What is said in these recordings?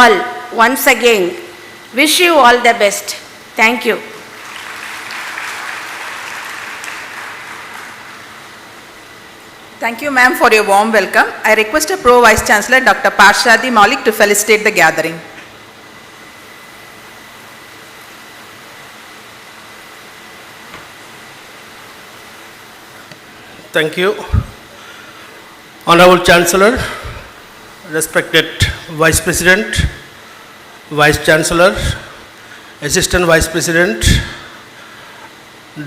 all once again. Wish you all the best. Thank you. Thank you, ma'am, for your warm welcome. I request a Pro Vice Chancellor, Dr. Parshadi Maulik, to felicitate the gathering. Thank you. Honorable Chancellor, respected Vice President, Vice Chancellor, Assistant Vice President,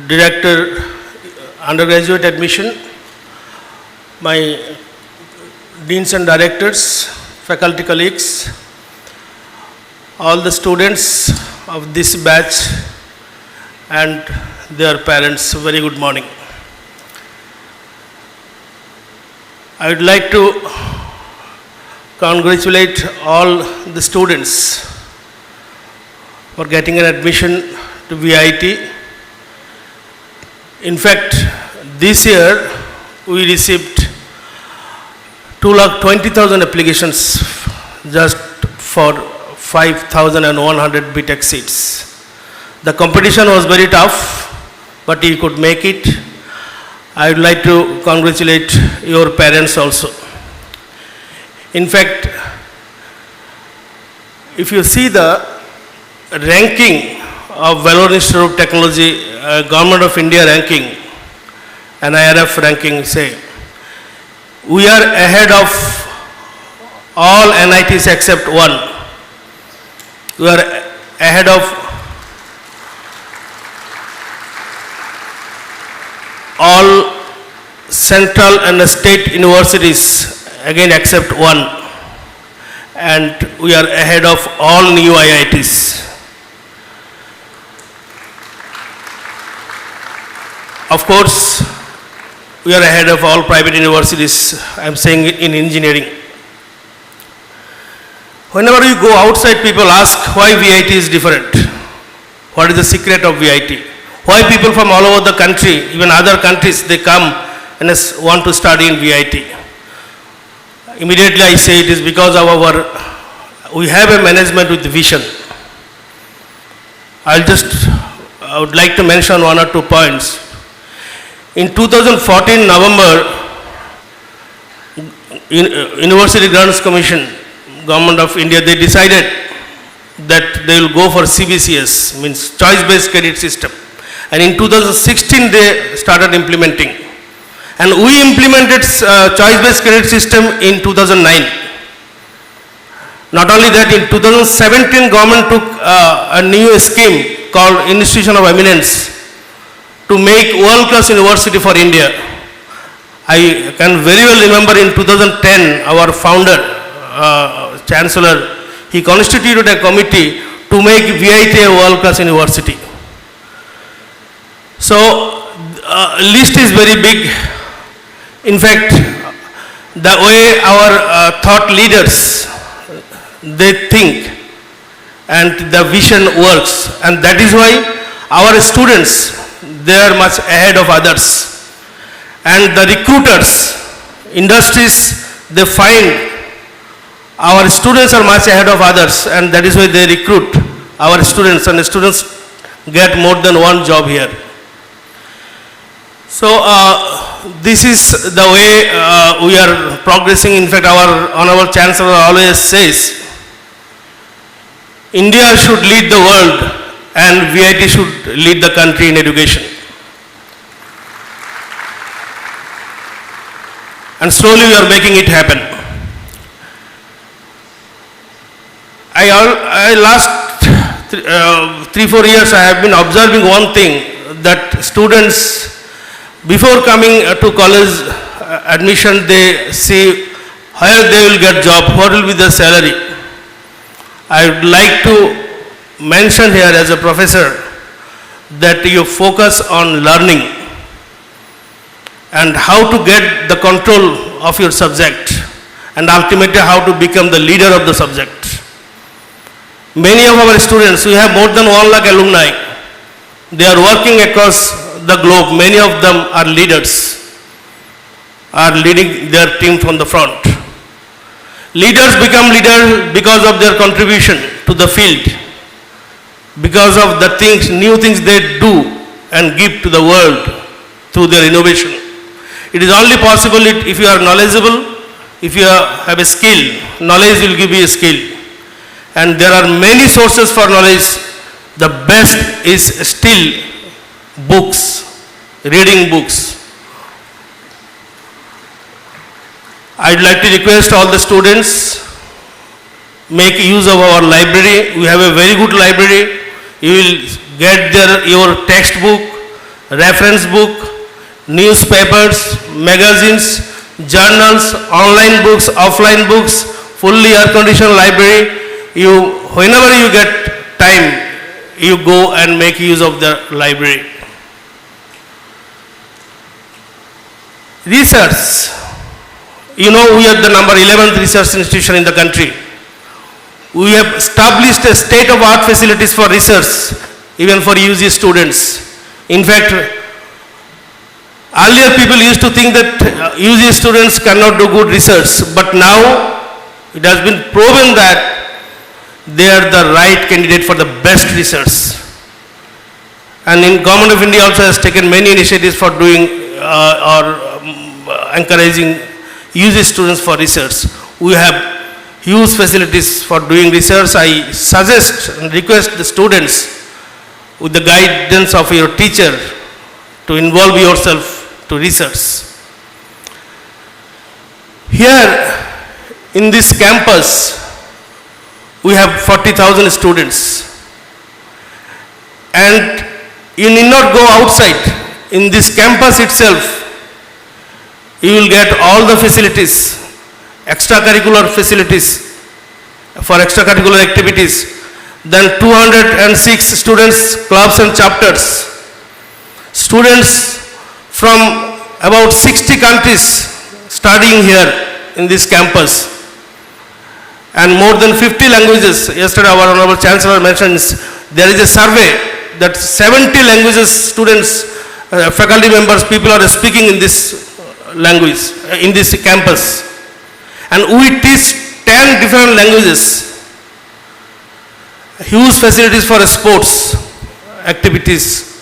Director, Undergraduate Admission, my Deans and Directors, faculty colleagues, all the students of this batch and their parents, very good morning. I would like to congratulate all the students for getting an admission to VIT. In fact, this year we received 2,20,000 applications just for 5,100 BTech seats. The competition was very tough, but you could make it. I would like to congratulate your parents also. In fact, if you see the ranking of Vellore Institute of Technology, Government of India ranking, and IRF ranking, say, we are ahead of all NITs except one. We are ahead of all central and state universities, again except one, and we are ahead of all new IITs. Of course, we are ahead of all private universities, I am saying in engineering. Whenever you go outside, people ask why VIT is different. What is the secret of VIT? Why people from all over the country, even other countries, they come and want to study in VIT. Immediately I say it is because of we have a management with vision. I would like to mention one or two points. In 2014 November, University Grants Commission, Government of India, they decided that they will go for CBCS, means choice-based credit system. And in 2016 they started implementing. And we implemented choice-based credit system in 2009. Not only that, in 2017 government took a new scheme called Institution of Eminence to make world-class university for India. I can very well remember in 2010 our founder, Chancellor, he constituted a committee to make VIT a world-class university. So, list is very big. In fact, the way our thought leaders, they think and the vision works, and that is why our students, they are much ahead of others. And the recruiters, industries, they find our students are much ahead of others, and that is why they recruit our students, and the students get more than one job here. So, this is the way we are progressing. In fact, our Honorable Chancellor always says, India should lead the world and VIT should lead the country in education. And slowly we are making it happen. Last 3-4 years I have been observing one thing, that students, before coming to college admission, they see where they will get job, what will be the salary. I would like to mention here as a professor that you focus on learning and how to get the control of your subject and ultimately how to become the leader of the subject. Many of our students, we have more than 1 lakh alumni. They are working across the globe. Many of them are leaders, are leading their team from the front. Leaders become leaders because of their contribution to the field, because of the things, new things they do and give to the world through their innovation. It is only possible if you are knowledgeable, if you have a skill. Knowledge will give you a skill. And there are many sources for knowledge. The best is still books, reading books. I'd like to request all the students, make use of our library. We have a very good library. You will get there your textbook, reference book, newspapers, magazines, journals, online books, offline books, fully air-conditioned library. Whenever you get time, you go and make use of the library. Research. You know, we are the number 11th research institution in the country. We have established a state-of-art facilities for research, even for UG students. In fact, earlier people used to think that UG students cannot do good research, but now it has been proven that they are the right candidate for the best research. And in Government of India also has taken many initiatives for doing encouraging UG students for research. We have huge facilities for doing research. I suggest and request the students, with the guidance of your teacher, to involve yourself to research. Here in this campus, we have 40,000 students. And you need not go outside. In this campus itself, you will get all the facilities, extracurricular facilities for extracurricular activities. Then 206 students, clubs and chapters. Students from about 60 countries studying here in this campus. And more than 50 languages. Yesterday our Honorable Chancellor mentions there is a survey that 70 languages students, faculty members, people are speaking in this language, in this campus. And we teach 10 different languages. Huge facilities for sports activities.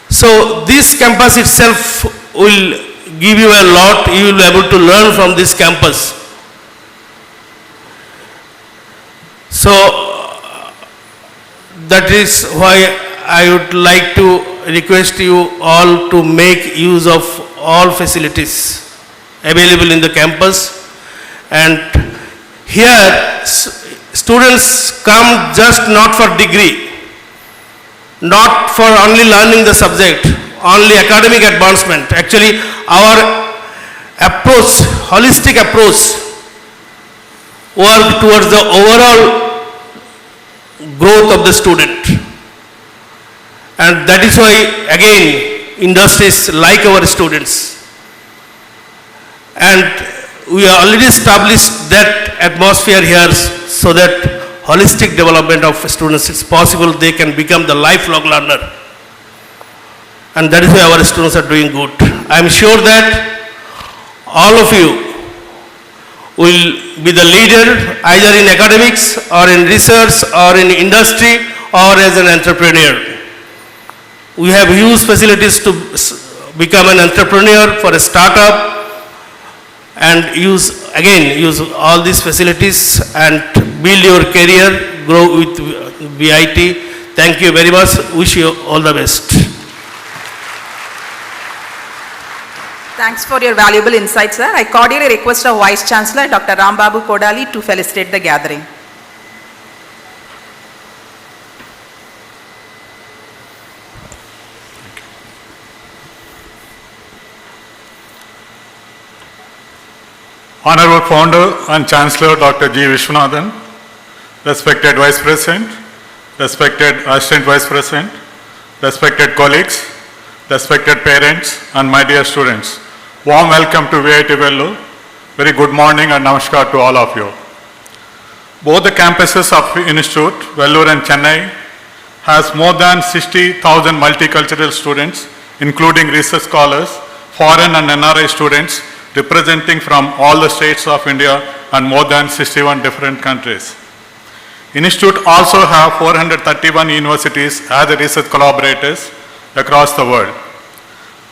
So this campus itself will give you a lot. You will be able to learn from this campus. So that is why I would like to request you all to make use of all facilities available in the campus. And here students come just not for degree, not for only learning the subject, only academic advancement. Actually our approach, holistic approach, work towards the overall growth of the student. And that is why again industries like our students. And we have already established that atmosphere here so that holistic development of students is possible. They can become the lifelong learner. And that is why our students are doing good. I am sure that all of you will be the leader either in academics or in research or in industry or as an entrepreneur. We have huge facilities to become an entrepreneur for a startup and use all these facilities and build your career, grow with BIT. Thank you very much. Wish you all the best. Thanks for your valuable insights, sir. I cordially request our Vice Chancellor, Dr. Rambabu Kodali, to felicitate the gathering. Honorable Founder and Chancellor Dr. G. Vishwanathan, respected Vice President, respected Assistant Vice President, respected colleagues, respected parents and my dear students, warm welcome to VIT Vellore. Very good morning and namaskar to all of you. Both the campuses of Institute, Vellore and Chennai, has more than 60,000 multicultural students, including research scholars, foreign and NRI students, representing from all the states of India and more than 61 different countries. Institute also have 431 universities as the research collaborators across the world.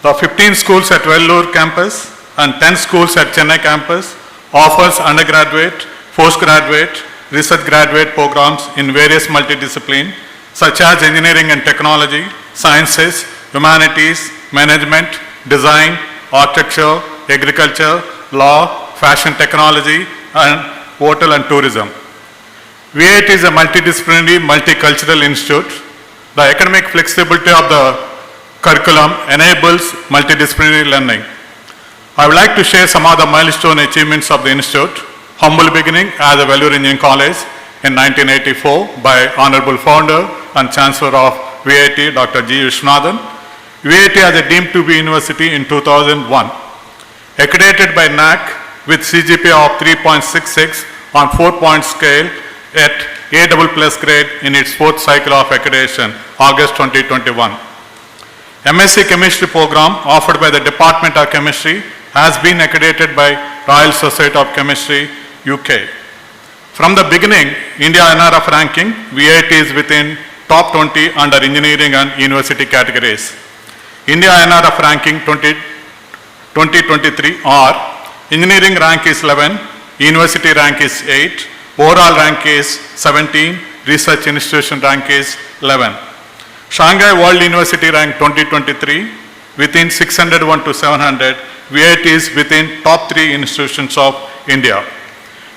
The 15 schools at Vellore campus and 10 schools at Chennai campus offers undergraduate, postgraduate, research graduate programs in various multidisciplines such as engineering and technology, sciences, humanities, management, design, architecture, agriculture, law, fashion technology, and hotel and tourism. VIT is a multidisciplinary, multicultural institute. The academic flexibility of the curriculum enables multidisciplinary learning. I would like to share some of the milestone achievements of the institute. Humble beginning as a Vellore Engineering College in 1984 by Honorable Founder and Chancellor of VIT, Dr. G. Vishwanathan. VIT as a deemed to be university in 2001. Accredited by NAC with CGPA of 3.66 on 4-point scale at A++ grade in its fourth cycle of accreditation, August 2021. MSc Chemistry program offered by the Department of Chemistry has been accredited by Royal Society of Chemistry, UK. From the beginning, India NRF ranking, VIT is within top 20 under engineering and university categories. India NRF ranking 2023 are engineering rank is 11, university rank is 8, overall rank is 17, research institution rank is 11. Shanghai World University rank 2023 within 601 to 700, VIT is within top 3 institutions of India.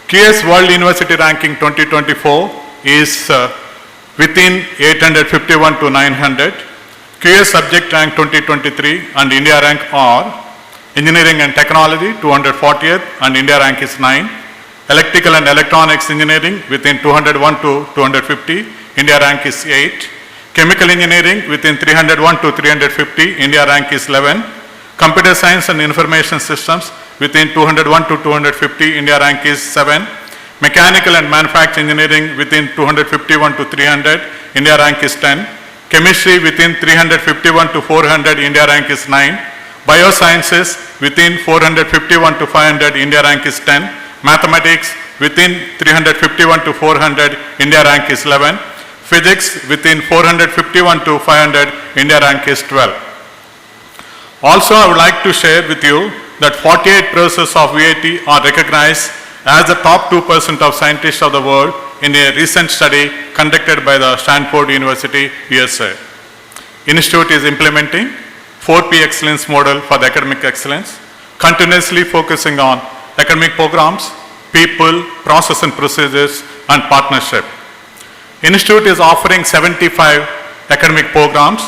QS World University ranking 2024 is within 851 to 900. QS subject rank 2023 and India rank are engineering and technology 240th and India rank is 9. Electrical and electronics engineering within 201 to 250, India rank is 8. Chemical engineering within 301 to 350, India rank is 11. Computer science and information systems within 201 to 250, India rank is 7. Mechanical and manufacturing engineering within 251 to 300, India rank is 10. Chemistry within 351 to 400, India rank is 9. Biosciences within 451 to 500, India rank is 10. Mathematics within 351 to 400, India rank is 11. Physics within 451 to 500, India rank is 12. Also, I would like to share with you that 48 professors of VIT are recognized as the top 2% of scientists of the world in a recent study conducted by the Stanford University, USA. Institute is implementing 4P excellence model for the academic excellence, continuously focusing on academic programs, people, process and procedures, and partnership. Institute is offering 75 academic programs.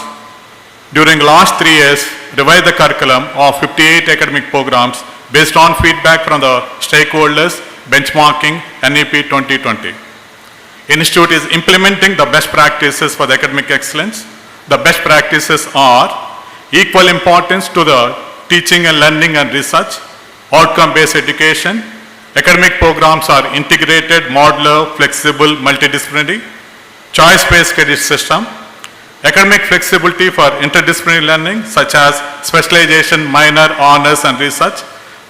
During last 3 years, revised the curriculum of 58 academic programs based on feedback from the stakeholders, benchmarking NEP 2020. Institute is implementing the best practices for the academic excellence. The best practices are equal importance to the teaching and learning and research, outcome-based education. Academic programs are integrated, modular, flexible, multidisciplinary. Choice-based credit system. Academic flexibility for interdisciplinary learning such as specialization, minor, honors and research.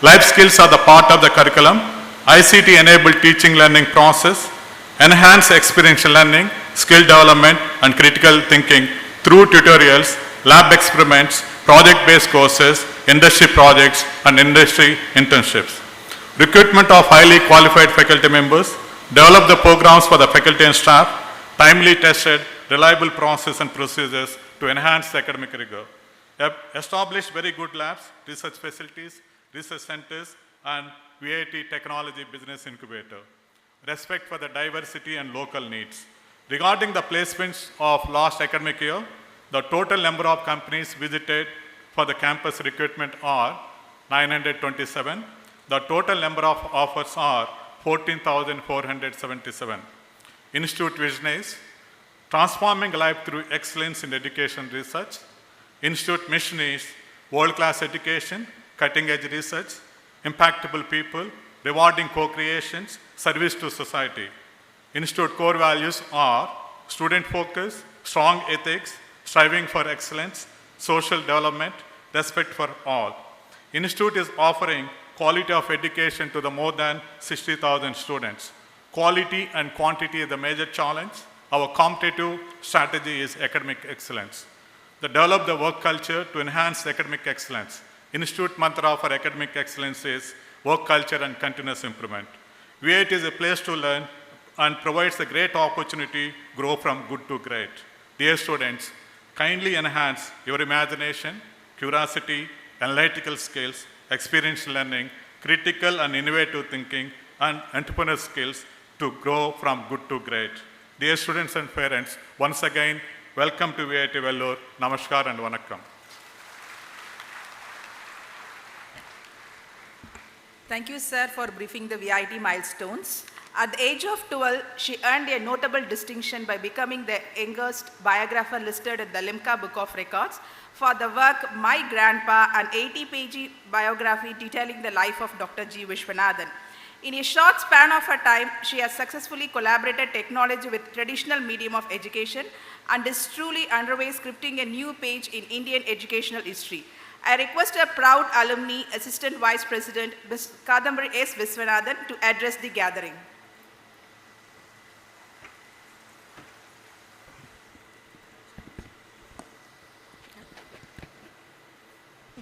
Life skills are the part of the curriculum. ICT-enabled teaching learning process. Enhance experiential learning, skill development and critical thinking through tutorials, lab experiments, project-based courses, industry projects and industry internships. Recruitment of highly qualified faculty members. Develop the programs for the faculty and staff. Timely tested, reliable process and procedures to enhance the academic rigor. Establish very good labs, research facilities, research centers, and VIT Technology Business Incubator. Respect for the diversity and local needs. Regarding the placements of last academic year, the total number of companies visited for the campus recruitment are 927. The total number of offers are 14,477. Institute vision is transforming life through excellence in education research. Institute mission is world-class education, cutting-edge research, impactable people, rewarding co-creations, service to society. Institute core values are student focus, strong ethics, striving for excellence, social development, respect for all. Institute is offering quality of education to the more than 60,000 students. Quality and quantity is the major challenge. Our competitive strategy is academic excellence. They develop the work culture to enhance academic excellence. Institute mantra for academic excellence is work culture and continuous improvement. VIT is a place to learn and provides a great opportunity to grow from good to great. Dear students, kindly enhance your imagination, curiosity, analytical skills, experiential learning, critical and innovative thinking, and entrepreneurial skills to grow from good to great. Dear students and parents, once again, welcome to VIT Vellore. Namaskar and Vanakkam. Thank you, sir, for briefing the VIT milestones. At the age of 12, she earned a notable distinction by becoming the youngest biographer listed in the Limca Book of Records for the work My Grandpa, an 80-page biography detailing the life of Dr. G. Vishwanathan. In a short span of her time, she has successfully collaborated technology with traditional medium of education and is truly underway scripting a new page in Indian educational history. I request a proud alumni, Assistant Vice President, Ms. Kadambari S. Viswanathan, to address the gathering.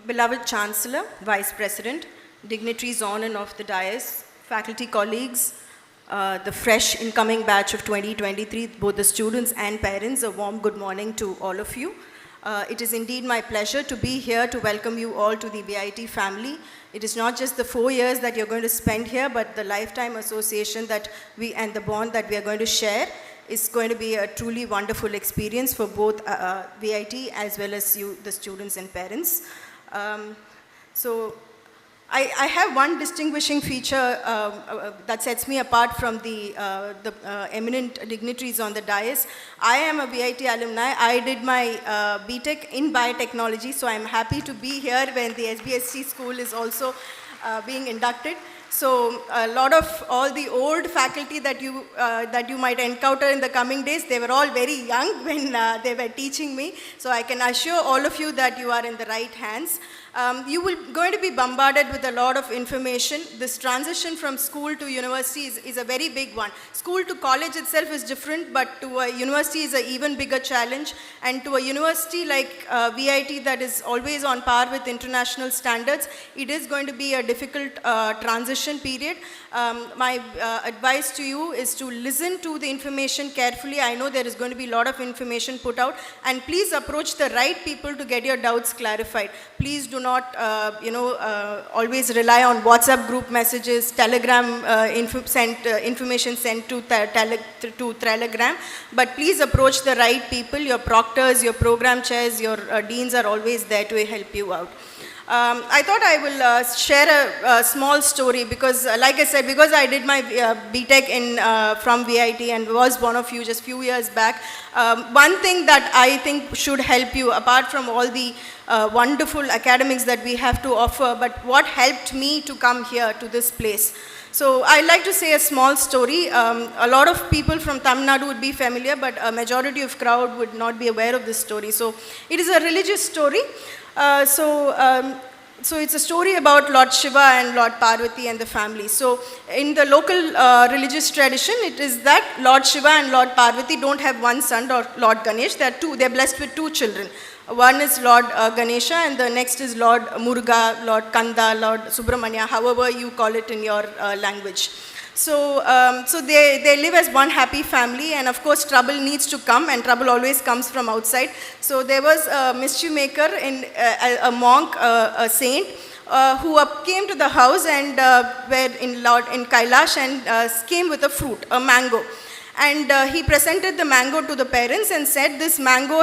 Beloved Chancellor, Vice President, dignitaries on and off the dais, faculty colleagues, the fresh incoming batch of 2023, both the students and parents, a warm good morning to all of you. It is indeed my pleasure to be here to welcome you all to the VIT family. It is not just the 4 years that you're going to spend here, but the lifetime association that we and the bond that we are going to share is going to be a truly wonderful experience for both VIT as well as you, the students and parents. So I have one distinguishing feature that sets me apart from the eminent dignitaries on the dais. I am a VIT alumni. I did my BTech in Biotechnology, so I'm happy to be here when the SBSC school is also being inducted. So a lot of all the old faculty that you might encounter in the coming days, they were all very young when they were teaching me. So I can assure all of you that you are in the right hands. You will going to be bombarded with a lot of information. This transition from school to university is a very big one. School to college itself is different, but to a university is an even bigger challenge. And to a university like VIT that is always on par with international standards, it is going to be a difficult transition period. My advice to you is to listen to the information carefully. I know there is going to be a lot of information put out, and please approach the right people to get your doubts clarified. Please do not, always rely on WhatsApp group messages, Telegram information sent to Telegram, but please approach the right people. Your proctors, your program chairs, your deans are always there to help you out. I thought I will share a small story because, like I said, because I did my BTech from VIT and was one of you just few years back, one thing that I think should help you, apart from all the wonderful academics that we have to offer, but what helped me to come here to this place. So I'd like to say a small story. A lot of people from Tamil Nadu would be familiar, but a majority of crowd would not be aware of this story. So it is a religious story. So it's a story about Lord Shiva and Lord Parvati and the family. So in the local religious tradition, it is that Lord Shiva and Lord Parvati don't have one son, or Lord Ganesh. They're blessed with two children. One is Lord Ganesha and the next is Lord Muruga, Lord Kanda, Lord Subramanya, however you call it in your language. So, they live as one happy family, and of course trouble needs to come, and trouble always comes from outside. So there was a mischief maker, a monk, a saint, who came to the house and were in Kailash and came with a fruit, a mango. And he presented the mango to the parents and said, this mango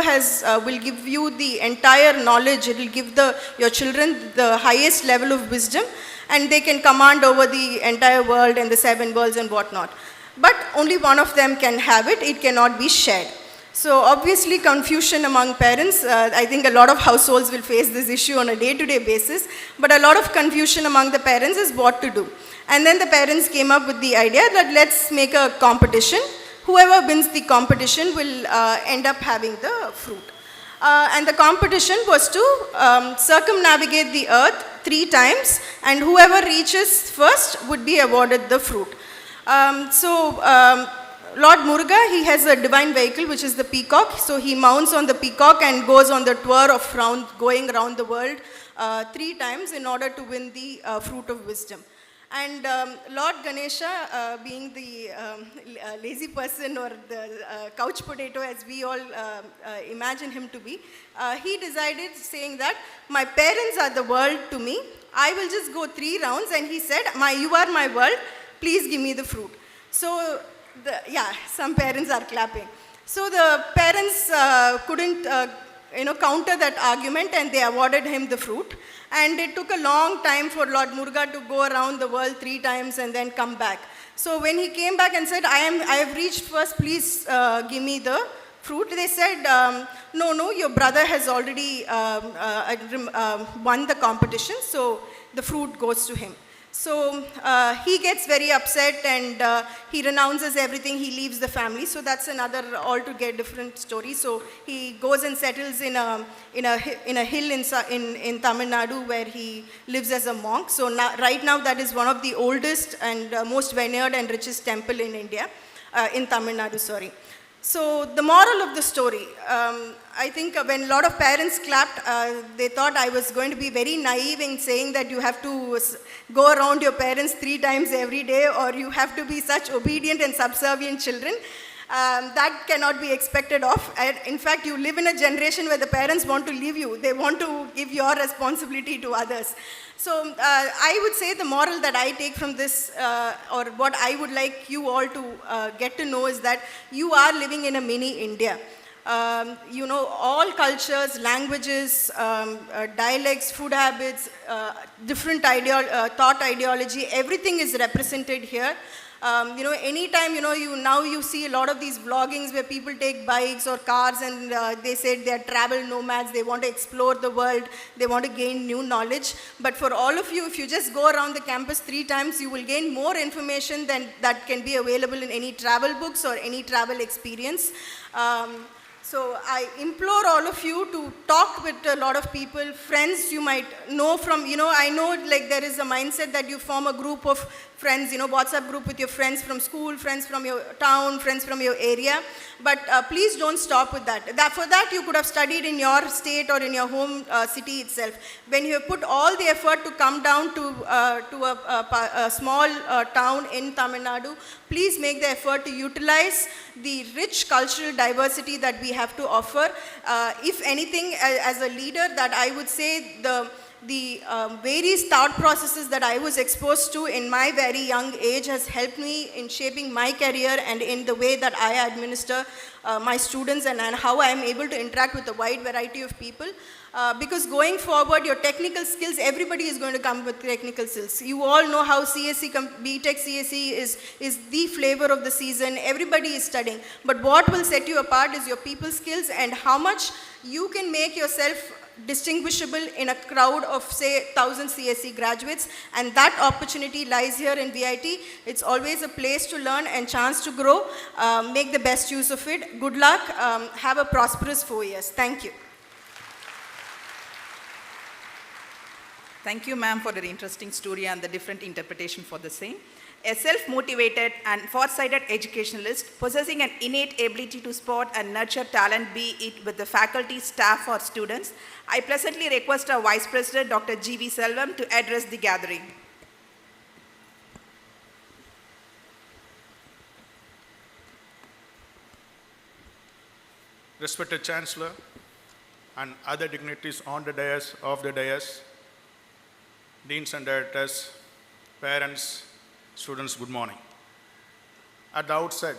will give you the entire knowledge. It will give your children the highest level of wisdom, and they can command over the entire world and the 7 worlds and whatnot. But only one of them can have it. It cannot be shared. So obviously confusion among parents. I think a lot of households will face this issue on a day-to-day basis. But a lot of confusion among the parents is what to do. And then the parents came up with the idea that let's make a competition. Whoever wins the competition will end up having the fruit. And the competition was to circumnavigate the earth 3 times, and whoever reaches first would be awarded the fruit. Lord Muruga, he has a divine vehicle which is the peacock. So he mounts on the peacock and goes on the tour of going around the world 3 times in order to win the fruit of wisdom. And Lord Ganesha, being the lazy person or the couch potato as we all imagine him to be, he decided saying that my parents are the world to me. I will just go 3 rounds, and he said, you are my world, please give me the fruit. So some parents are clapping. So the parents couldn't counter that argument, and they awarded him the fruit. And it took a long time for Lord Muruga to go around the world 3 times and then come back. So when he came back and said, I have reached first, please give me the fruit, they said, no, your brother has already won the competition, so the fruit goes to him. So he gets very upset, and he renounces everything, he leaves the family. So that's another altogether different story. So he goes and settles in a hill in Tamil Nadu, where he lives as a monk. So right now that is one of the oldest and most venered and richest temple in India, in Tamil Nadu, sorry. So the moral of the story, I think when a lot of parents clapped, they thought I was going to be very naive in saying that you have to go around your parents 3 times every day, or you have to be such obedient and subservient children. That cannot be expected of. In fact, you live in a generation where the parents want to leave you. They want to give your responsibility to others. So I would say the moral that I take from this, or what I would like you all to get to know, is that you are living in a mini India. All cultures, languages, dialects, food habits, different thought ideology, everything is represented here. Anytime, you see a lot of these vloggings where people take bikes or cars, and they said they're travel nomads, they want to explore the world, they want to gain new knowledge. But for all of you, if you just go around the campus 3 times, you will gain more information than that can be available in any travel books or any travel experience. So I implore all of you to talk with a lot of people, friends you might know from, I know like there is a mindset that you form a group of friends, WhatsApp group with your friends from school, friends from your town, friends from your area. But please don't stop with that. For that, you could have studied in your state or in your home city itself. When you have put all the effort to come down to a small town in Tamil Nadu, please make the effort to utilize the rich cultural diversity that we have to offer. If anything, as a leader, that I would say the various thought processes that I was exposed to in my very young age has helped me in shaping my career and in the way that I administer my students and how I am able to interact with a wide variety of people. Because going forward, your technical skills, everybody is going to come with technical skills. You all know how BTech CSE is the flavor of the season. Everybody is studying. But what will set you apart is your people skills and how much you can make yourself distinguishable in a crowd of, say, 1,000 CSE graduates, and that opportunity lies here in VIT. It's always a place to learn and chance to grow. Make the best use of it. Good luck. Have a prosperous 4 years. Thank you. Thank you, ma'am, for the interesting story and the different interpretation for the same. A self-motivated and far-sighted educationalist possessing an innate ability to spot and nurture talent, be it with the faculty, staff, or students, I presently request our Vice President, Dr. G.V. Selvam, to address the gathering. Respected Chancellor and other dignitaries on the dais, off the dais, Deans and Directors, parents, students, good morning. At the outset,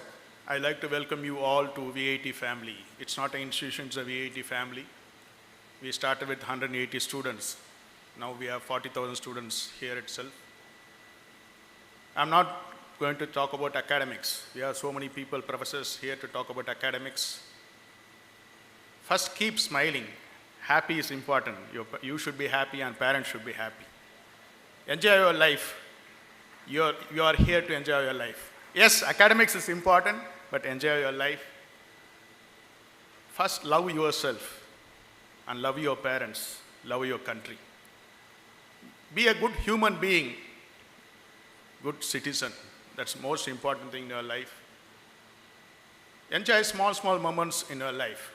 I'd like to welcome you all to VIT family. It's not an institution, it's a VIT family. We started with 180 students. Now we have 40,000 students here itself. I'm not going to talk about academics. We have so many people, professors here to talk about academics. First, keep smiling. Happy is important. You should be happy and parents should be happy. Enjoy your life. You are here to enjoy your life. Yes, academics is important, but enjoy your life. First, love yourself and love your parents, love your country. Be a good human being, good citizen. That's the most important thing in your life. Enjoy small, small moments in your life,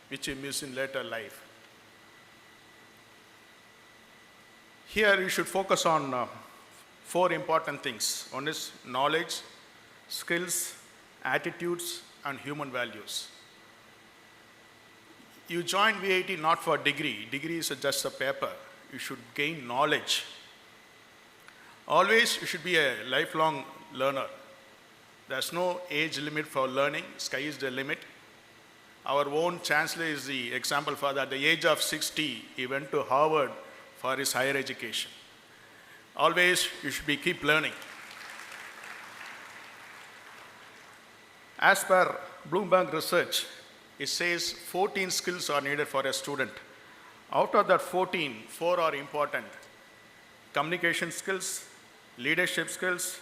which you miss in later life. Here you should focus on 4 important things. One is knowledge, skills, attitudes, and human values. You join VIT not for degree. Degree is just a paper. You should gain knowledge. Always you should be a lifelong learner. There's no age limit for learning. Sky is the limit. Our own Chancellor is the example for that. At the age of 60, he went to Harvard for his higher education. Always you should keep learning. As per Bloomberg research, it says 14 skills are needed for a student. Out of that 14, 4 are important. Communication skills, leadership skills,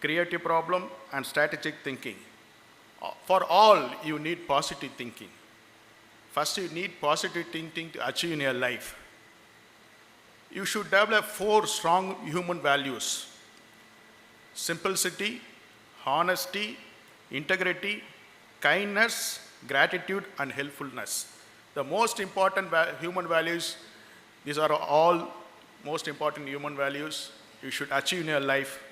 creative problem, and strategic thinking. For all, you need positive thinking. First, you need positive thinking to achieve in your life. You should develop 4 strong human values: simplicity, honesty, integrity, kindness, gratitude, and helpfulness. The most important human values, these are all most important human values you should achieve in your life.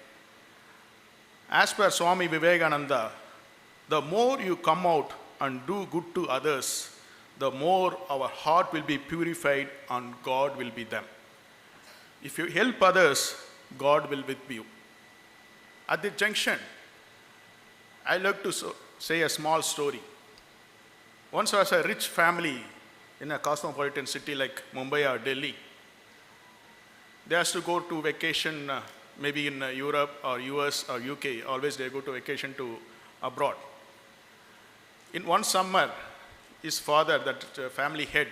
As per Swami Vivekananda, the more you come out and do good to others, the more our heart will be purified and God will be them. If you help others, God will be with you. At the junction, I like to say a small story. Once was a rich family in a cosmopolitan city like Mumbai or Delhi. They has to go to vacation, maybe in Europe or US or UK. Always they go to vacation to abroad. In one summer, his father, that family head,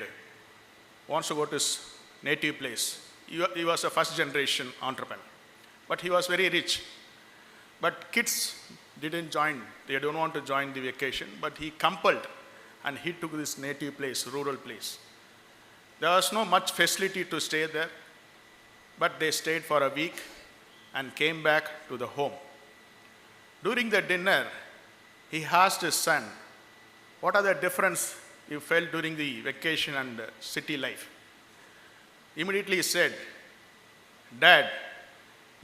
wants to go to his native place. He was a first generation entrepreneur, but he was very rich. But kids didn't join. They don't want to join the vacation, but he compelled and he took this native place, rural place. There was no much facility to stay there, but they stayed for a week and came back to the home. During the dinner, he asked his son, what are the difference you felt during the vacation and city life? Immediately he said, Dad,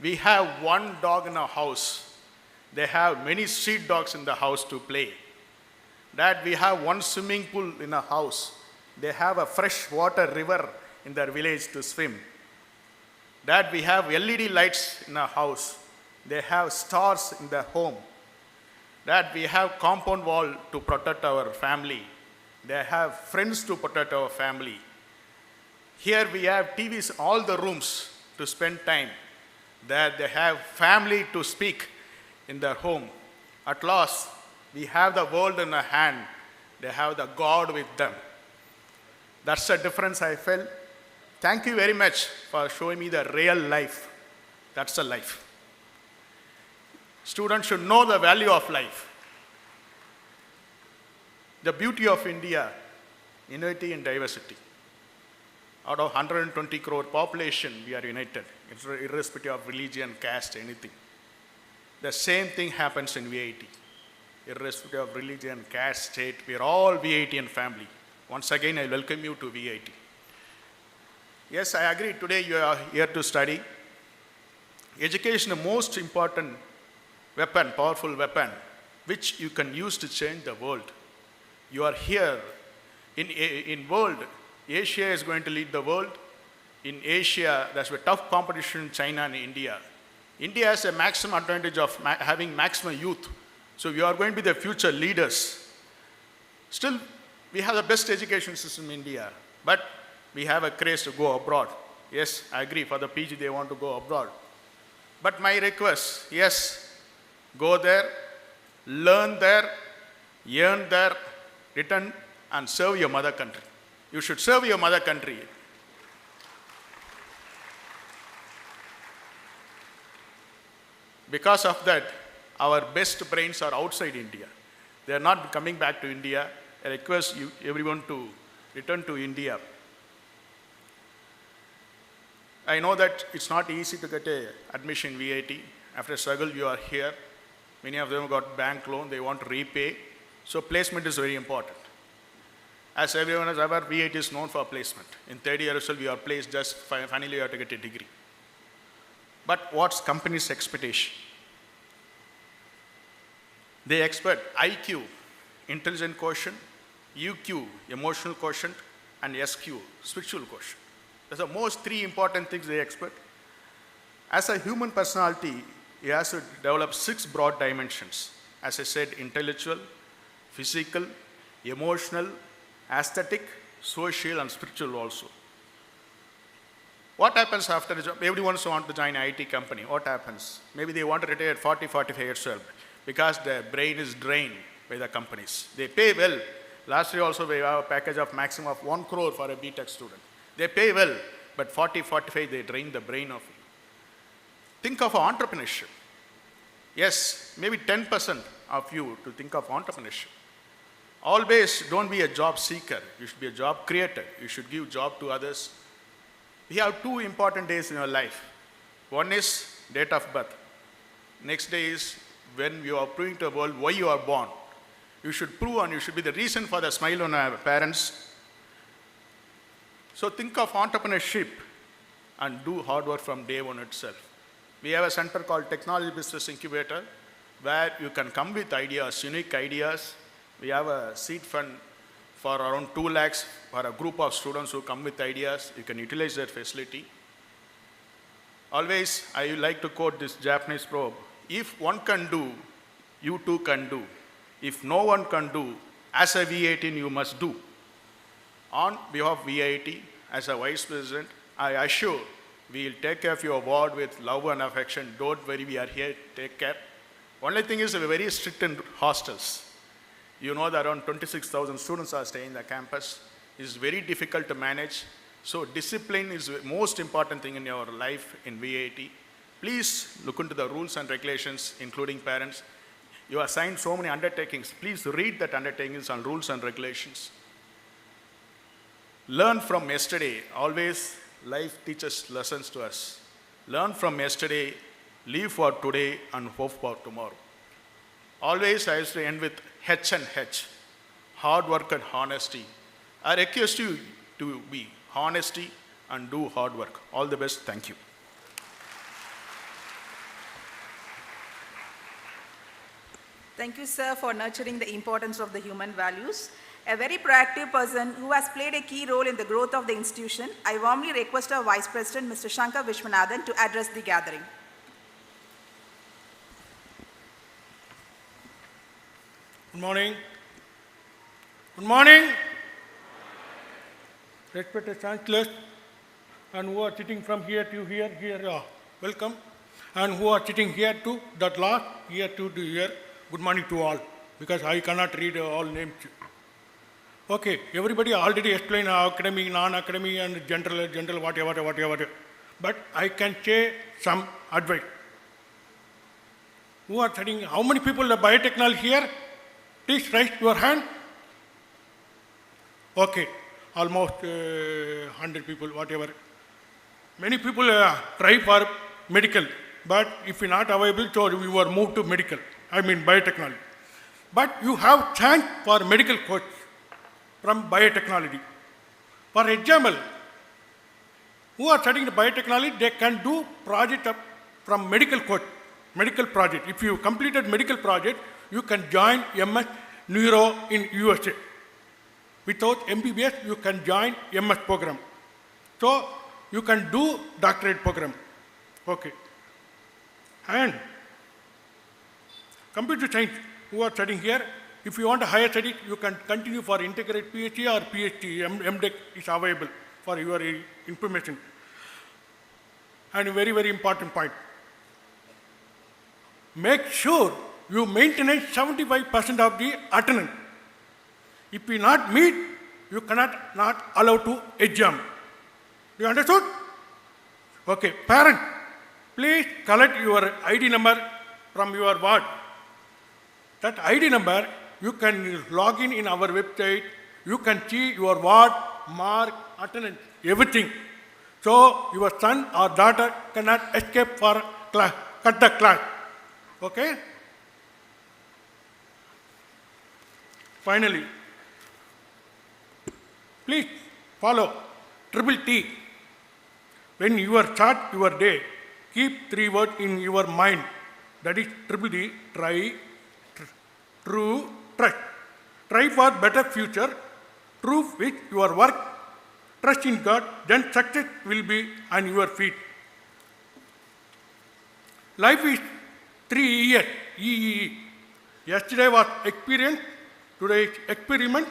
we have one dog in our house. They have many street dogs in the house to play. Dad, we have one swimming pool in our house. They have a fresh water river in their village to swim. Dad, we have LED lights in our house. They have stars in their home. Dad, we have compound wall to protect our family. They have friends to protect our family. Here we have TVs in all the rooms to spend time. There they have family to speak in their home. At last, we have the world in our hand. They have the God with them. That's the difference I felt. Thank you very much for showing me the real life. That's the life. Students should know the value of life. The beauty of India, unity and diversity. Out of 120 crore population, we are united, irrespective of religion, caste, anything. The same thing happens in VIT. Irrespective of religion, caste, state, we are all VITian family. Once again, I welcome you to VIT. Yes, I agree, today you are here to study. Education is the most important weapon, powerful weapon, which you can use to change the world. You are here. In world, Asia is going to lead the world. In Asia, there's a tough competition in China and India. India has a maximum advantage of having maximum youth. So we are going to be the future leaders. Still, we have the best education system in India, but we have a craze to go abroad. Yes, I agree, for the PG they want to go abroad. But my request, yes, go there, learn there, earn there, return and serve your mother country. You should serve your mother country. Because of that, our best brains are outside India. They are not coming back to India. I request you, everyone to return to India. I know that it's not easy to get a admission in VIT. After a struggle, you are here. Many of them got bank loan, they want to repay. So placement is very important. As everyone is aware, VIT is known for placement. In third year itself, you are placed, just finally you have to get a degree. But what's company's expectation? They expect IQ, intelligent quotient, UQ, emotional quotient, and SQ, spiritual quotient. Those are most three important things they expect. As a human personality, he has to develop 6 broad dimensions. As I said, intellectual, physical, emotional, aesthetic, social, and spiritual also. What happens after the job? Everyone wants to join an IT company. What happens? Maybe they want to retire at 40, 45 years old because their brain is drained by the companies. They pay well. Last year also we have a package of maximum of 1 crore for a BTech student. They pay well, but 40, 45, they drain the brain of you. Think of entrepreneurship. Yes, maybe 10% of you to think of entrepreneurship. Always don't be a job seeker. You should be a job creator. You should give job to others. We have 2 important days in your life. One is date of birth. Next day is when you are proving to the world why you are born. You should prove and you should be the reason for the smile on our parents. So think of entrepreneurship and do hard work from day one itself. We have a center called Technology Business Incubator where you can come with ideas, unique ideas. We have a seed fund for around 2 lakhs for a group of students who come with ideas. You can utilize that facility. Always, I like to quote this Japanese proverb. If one can do, you too can do. If no one can do, as a V18 you must do. On behalf of V18, as a Vice President, I assure we will take care of your ward with love and affection. Don't worry, we are here, take care. Only thing is we are very strict in hostels. You know that around 26,000 students are staying in the campus. It's very difficult to manage. So discipline is the most important thing in your life in V80. Please look into the rules and regulations, including parents. You have signed so many undertakings. Please read that undertakings and rules and regulations. Learn from yesterday. Always life teaches lessons to us. Learn from yesterday, live for today, and hope for tomorrow. Always I used to end with H and H, hard work and honesty. I request you to be honesty and do hard work. All the best. Thank you. Thank you, sir, for nurturing the importance of the human values. A very proactive person who has played a key role in the growth of the institution, I warmly request our Vice President, Mr. Shankar Vishwanathan, to address the gathering. Good morning. Good morning. Respected Chancellors, and who are sitting from here to here, welcome. And who are sitting here to that last, here to here, good morning to all, because I cannot read all names. Okay, everybody already explained academic, non-academic, and general, whatever. But I can say some advice. Who are studying? How many people are biotechnology here? Please raise your hand. Okay, almost 100 people, whatever. Many people try for medical, but if you're not available, so you were moved to medical, biotechnology. But you have chance for medical course from biotechnology. For example, who are studying the biotechnology, they can do project from medical course, medical project. If you completed medical project, you can join MS Neuro in USA. Without MBBS, you can join MS program. So, you can do doctorate program. Okay. And computer science, who are studying here, if you want a higher study, you can continue for integrated PhD or PhD. MDech is available for your information. And a very, very important point. Make sure you maintain 75% of the attendance. If you not meet, you cannot not allow to exam. Do you understood? Okay, parent, please collect your ID number from your ward. That ID number, you can log in our website. You can see your ward, mark, attendance, everything. So your son or daughter cannot escape for class, cut the class. Okay? Finally, please follow triple T. When you are start your day, keep 3 words in your mind. That is triple T, try, true, trust. Try for better future, prove with your work, trust in God, then success will be on your feet. Life is 3 years, EEE. Yesterday was experience, today is experiment,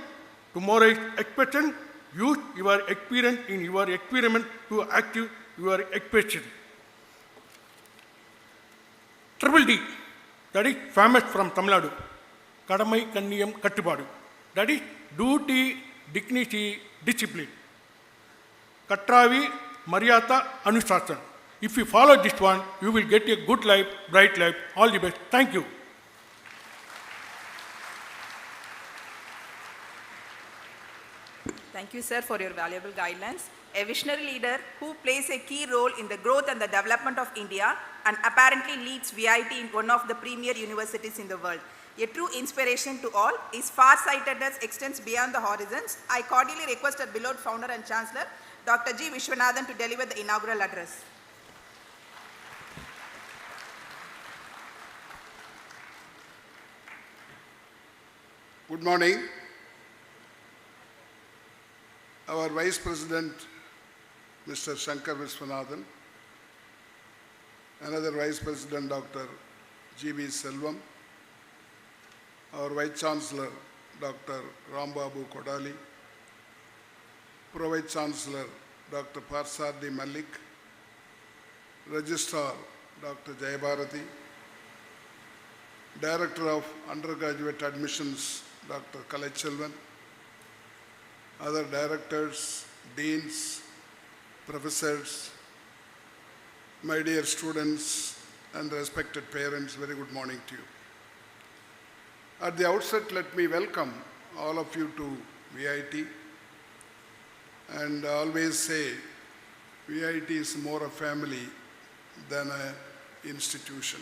tomorrow is expression. Use your experience in your experiment to achieve your expression. Triple D, that is famous from Tamil Nadu. Kadamai Kanniyam Kattupadu. That is duty, dignity, discipline. Katravi, Maryata, Anushasana. If you follow this one, you will get a good life, bright life. All the best. Thank you. Thank you, sir, for your valuable guidelines. A visionary leader who plays a key role in the growth and the development of India and apparently leads VIT in one of the premier universities in the world. A true inspiration to all. His far-sightedness extends beyond the horizons. I cordially request our beloved founder and chancellor, Dr. G. Vishwanathan, to deliver the inaugural address. Good morning. Our Vice President, Mr. Shankar Vishwanathan, another Vice President, Dr. G.B. Selvam, our Vice Chancellor, Dr. Rambabu Kodali, Pro-Vice Chancellor, Dr. Parsadi Malik, Registrar, Dr. Jayabharati, Director of Undergraduate Admissions, Dr. Kalachelvan, other directors, deans, professors, my dear students and respected parents, very good morning to you. At the outset, let me welcome all of you to VIT, and I always say VIT is more a family than an institution,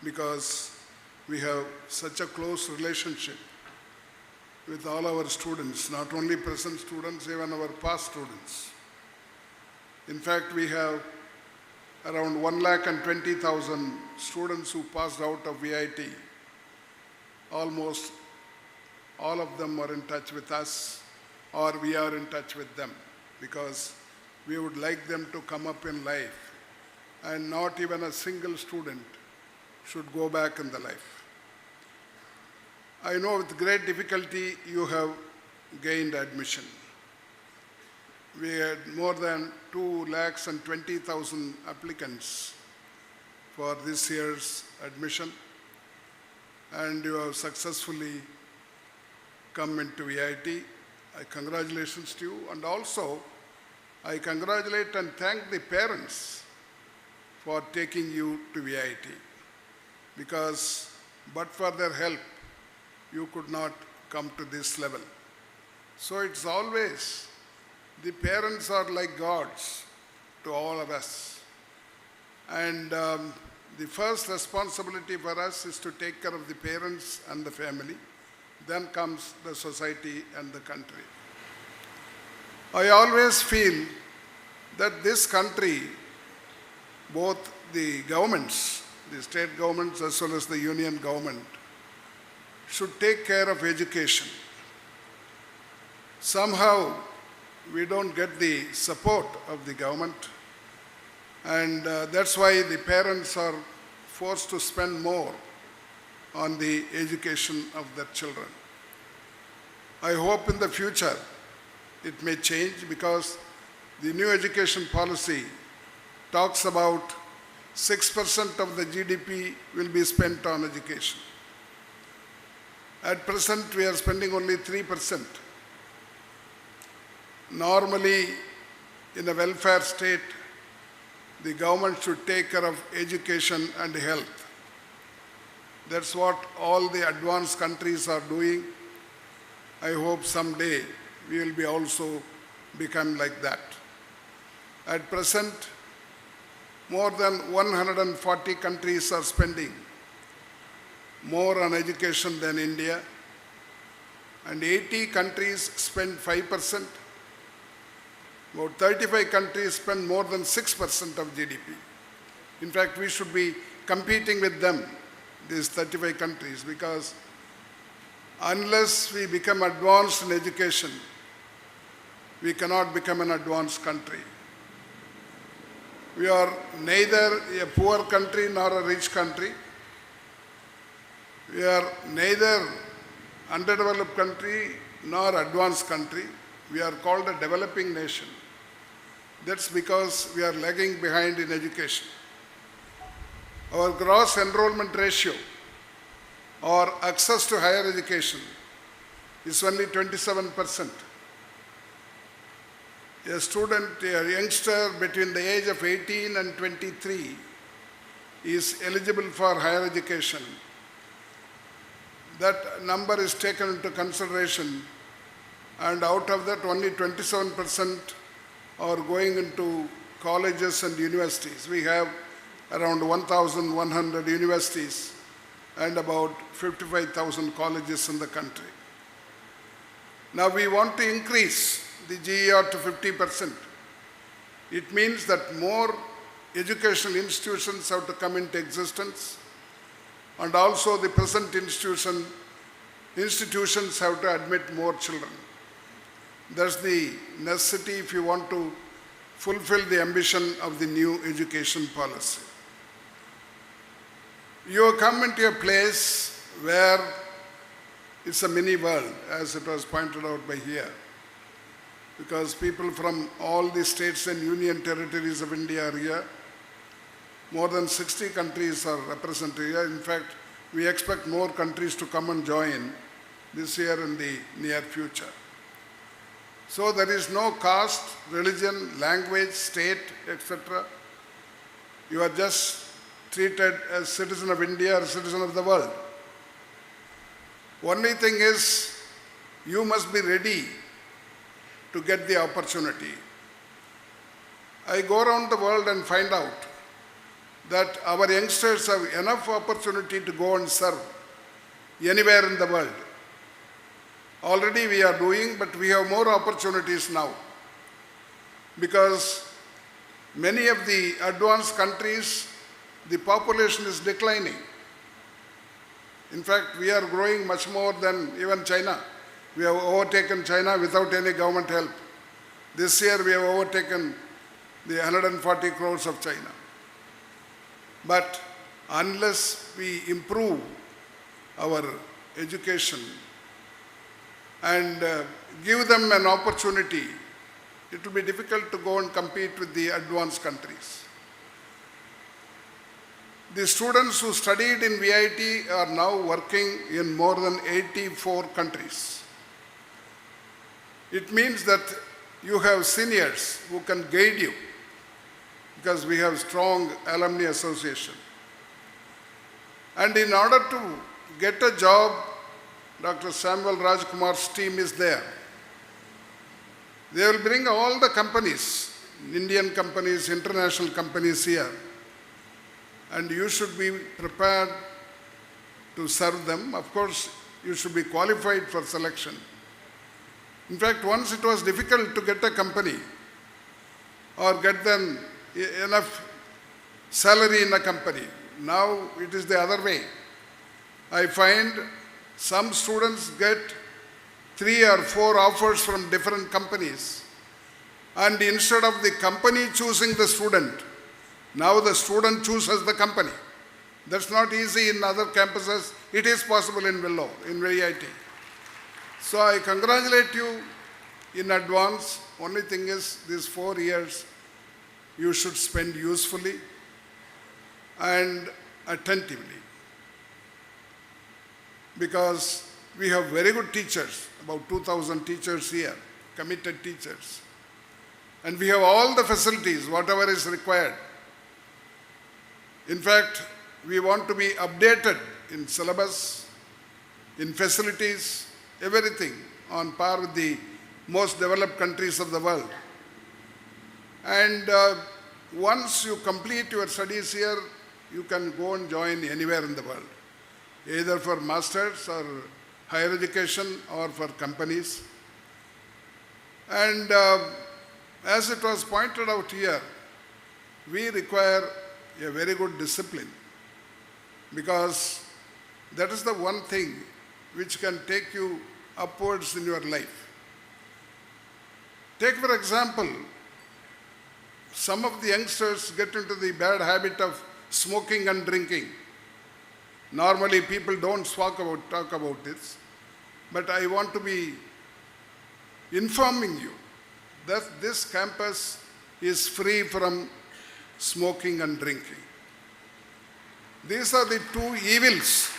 because we have such a close relationship with all our students, not only present students, even our past students. In fact, we have around 120,000 students who passed out of VIT. Almost all of them are in touch with us, or we are in touch with them, because we would like them to come up in life, and not even a single student should go back in the life. I know with great difficulty you have gained admission. We had more than 2,20,000 applicants for this year's admission, and you have successfully come into VIT. Congratulations to you, and also I congratulate and thank the parents for taking you to VIT, because but for their help, you could not come to this level. So it's always, the parents are like gods to all of us. And the first responsibility for us is to take care of the parents and the family. Then comes the society and the country. I always feel that this country, both the governments, the state governments as well as the union government, should take care of education. Somehow, we don't get the support of the government, and that's why the parents are forced to spend more on the education of their children. I hope in the future it may change, because the new education policy talks about 6% of the GDP will be spent on education. At present, we are spending only 3%. Normally, in a welfare state, the government should take care of education and health. That's what all the advanced countries are doing. I hope someday we will be also become like that. At present, more than 140 countries are spending more on education than India, and 80 countries spend 5%. About 35 countries spend more than 6% of GDP. In fact, we should be competing with them, these 35 countries, because unless we become advanced in education, we cannot become an advanced country. We are neither a poor country nor a rich country. We are neither underdeveloped country nor advanced country. We are called a developing nation. That's because we are lagging behind in education. Our gross enrollment ratio or access to higher education is only 27%. A student, a youngster between the age of 18 and 23 is eligible for higher education. That number is taken into consideration, and out of that only 27% are going into colleges and universities. We have around 1,100 universities and about 55,000 colleges in the country. Now we want to increase the GER to 50%. It means that more educational institutions have to come into existence, and also the present institutions have to admit more children. That's the necessity if you want to fulfill the ambition of the new education policy. You have come into a place where it's a mini world, as it was pointed out by here, because people from all the states and union territories of India are here. More than 60 countries are represented here. In fact, we expect more countries to come and join this year and the near future. So there is no caste, religion, language, state, etc. You are just treated as citizen of India or citizen of the world. Only thing is, you must be ready to get the opportunity. I go around the world and find out that our youngsters have enough opportunity to go and serve anywhere in the world. Already we are doing, but we have more opportunities now, because many of the advanced countries, the population is declining. In fact, we are growing much more than even China. We have overtaken China without any government help. This year we have overtaken the 140 crores of China. But unless we improve our education and give them an opportunity, it will be difficult to go and compete with the advanced countries. The students who studied in VIT are now working in more than 84 countries. It means that you have seniors who can guide you, because we have strong alumni association. And in order to get a job, Dr. Samuel Rajkumar's team is there. They will bring all the companies, Indian companies, international companies here, and you should be prepared to serve them. Of course, you should be qualified for selection. In fact, once it was difficult to get a company or get them enough salary in a company. Now it is the other way. I find some students get 3 or 4 offers from different companies, and instead of the company choosing the student, now the student chooses the company. That's not easy in other campuses. It is possible in Willow, in VIT. So I congratulate you in advance. Only thing is, these 4 years you should spend usefully and attentively, because we have very good teachers, about 2,000 teachers here, committed teachers, and we have all the facilities, whatever is required. In fact, we want to be updated in syllabus, in facilities, everything on par with the most developed countries of the world. And once you complete your studies here, you can go and join anywhere in the world, either for masters or higher education or for companies. And as it was pointed out here, we require a very good discipline, because that is the one thing which can take you upwards in your life. Take for example, some of the youngsters get into the bad habit of smoking and drinking. Normally people don't talk about this, but I want to be informing you that this campus is free from smoking and drinking. These are the two evils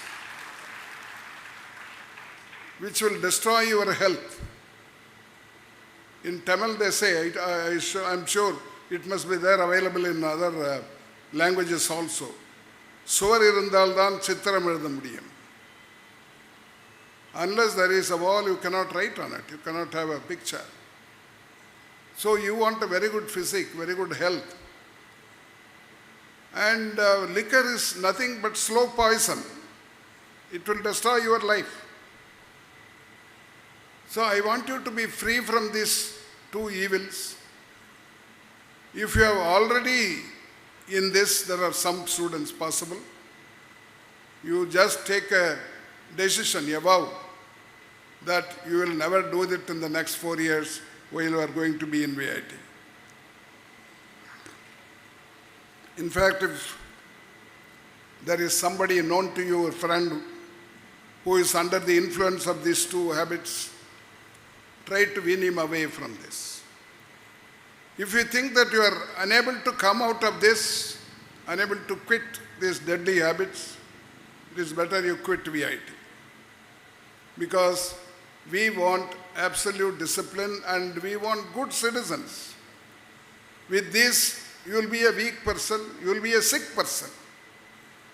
which will destroy your health. In Tamil they say, I'm sure it must be there available in other languages also. சுவர் இருந்தால்தான் சித்திரம் எழுத முடியும். Unless there is a wall, you cannot write on it. You cannot have a picture. So you want a very good physique, very good health. And liquor is nothing but slow poison. It will destroy your life. So I want you to be free from these two evils. If you have already in this, there are some students possible. You just take a decision, a vow, that you will never do it in the next 4 years while you are going to be in VIT. In fact, if there is somebody known to you, a friend, who is under the influence of these two habits, try to wean him away from this. If you think that you are unable to come out of this, unable to quit these deadly habits, it is better you quit VIT. Because we want absolute discipline and we want good citizens. With this, you will be a weak person, you will be a sick person.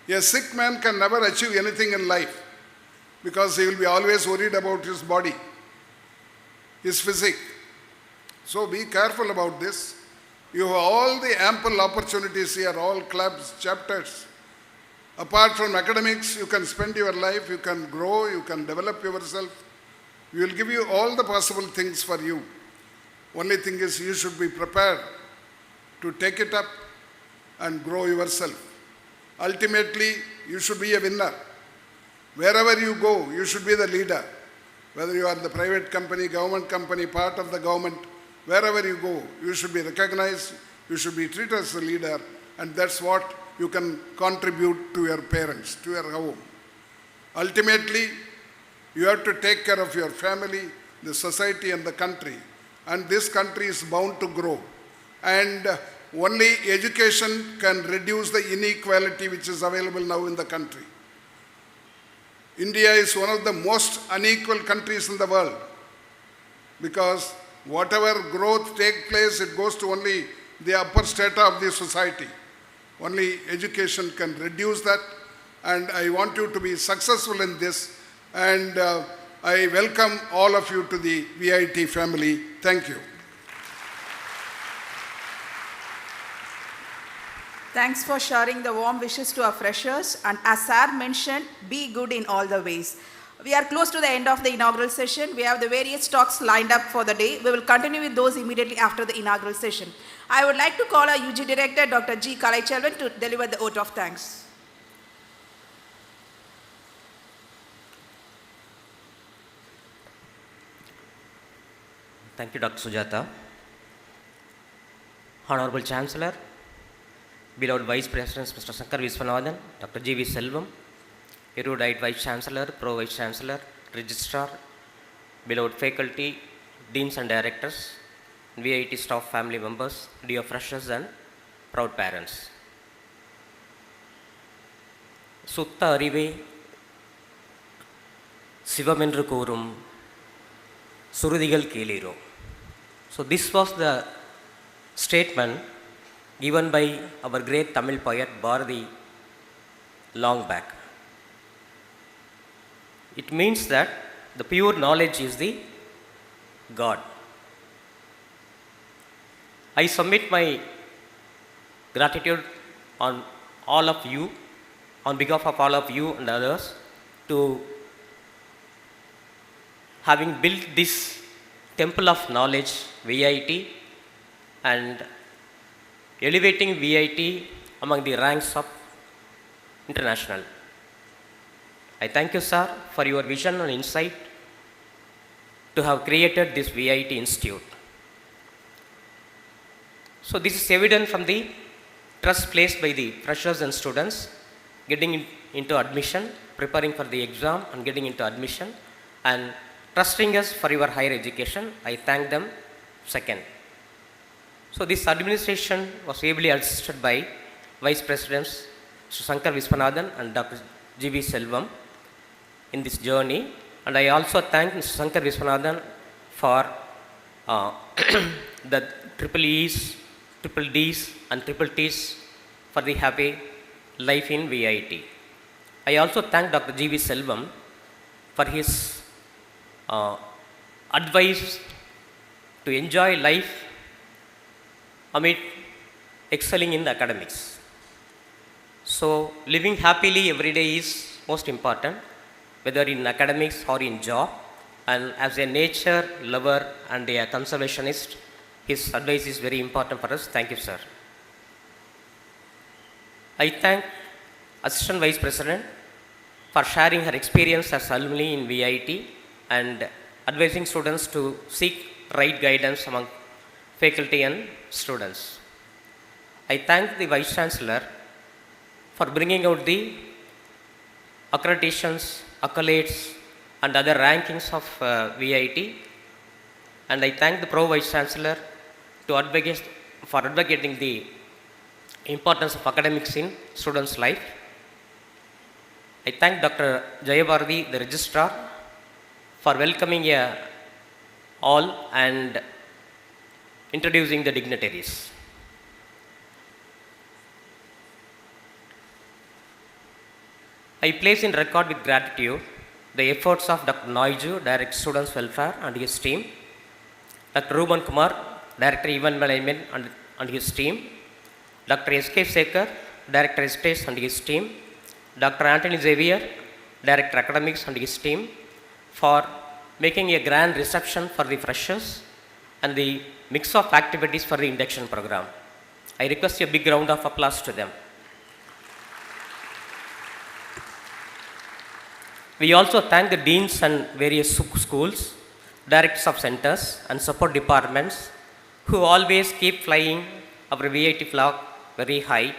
A sick man can never achieve anything in life because he will be always worried about his body, his physique. So be careful about this. You have all the ample opportunities here, all clubs, chapters. Apart from academics, you can spend your life, you can grow, you can develop yourself. We will give you all the possible things for you. Only thing is you should be prepared to take it up and grow yourself. Ultimately, you should be a winner. Wherever you go, you should be the leader. Whether you are the private company, government company, part of the government, wherever you go, you should be recognized, you should be treated as a leader, and that's what you can contribute to your parents, to your home. Ultimately, you have to take care of your family, the society and the country. And this country is bound to grow. And only education can reduce the inequality which is available now in the country. India is one of the most unequal countries in the world because whatever growth takes place, it goes to only the upper strata of the society. Only education can reduce that, and I want you to be successful in this, and I welcome all of you to the VIT family. Thank you. Thanks for sharing the warm wishes to our freshers, and as Sir mentioned, be good in all the ways. We are close to the end of the inaugural session. We have the various talks lined up for the day. We will continue with those immediately after the inaugural session. I would like to call our UG Director, Dr. G. Kalaiselvan, to deliver the oath of thanks. Thank you, Dr. Sujata. Honorable Chancellor, beloved Vice Presidents, Mr. Shankar Viswanathan, Dr. G. V. Selvam, erudite Vice Chancellor, Pro Vice Chancellor, Registrar, beloved faculty, deans and directors, VIT staff family members, dear freshers and proud parents. சுத்த அறிவே சிவமென்று கூறும் சுருதிகள் கேளீரோ. So this was the statement given by our great Tamil poet Bharati long back. It means that the pure knowledge is the God. I submit my gratitude on all of you, on behalf of all of you and others, to having built this temple of knowledge, VIT, and elevating VIT among the ranks of international. I thank you, sir, for your vision and insight to have created this VIT Institute. So this is evident from the trust placed by the freshers and students getting into admission, preparing for the exam and getting into admission, and trusting us for your higher education. I thank them. Second. So this administration was ably assisted by Vice Presidents Mr. Shankar Viswanathan and Dr. G.V. Selvam in this journey. And I also thank Mr. Shankar Viswanathan for the triple E's, triple D's and triple T's for the happy life in VIT. I also thank Dr. G.V. Selvam for his advice to enjoy life amid excelling in the academics. So living happily every day is most important, whether in academics or in job. And as a nature lover and a conservationist, his advice is very important for us. Thank you, sir. I thank Assistant Vice President for sharing her experience as alumni in VIT and advising students to seek right guidance among faculty and students. I thank the Vice Chancellor for bringing out the accreditations, accolades and other rankings of VIT, and I thank the Pro Vice Chancellor for advocating the importance of academics in students' life. I thank Dr. Jayabharati, the Registrar, for welcoming all and introducing the dignitaries. I place in record with gratitude the efforts of Dr. Naiju, Director Students Welfare and his team, Dr. Ruban Kumar, Director Event Management and his team, Dr. S.K. Sekhar, Director Estates and his team, Dr. Anthony Xavier, Director Academics and his team, for making a grand reception for the freshers and the mix of activities for the induction program. I request a big round of applause to them. We also thank the deans and various schools, directors of centers and support departments who always keep flying our VIT flag very high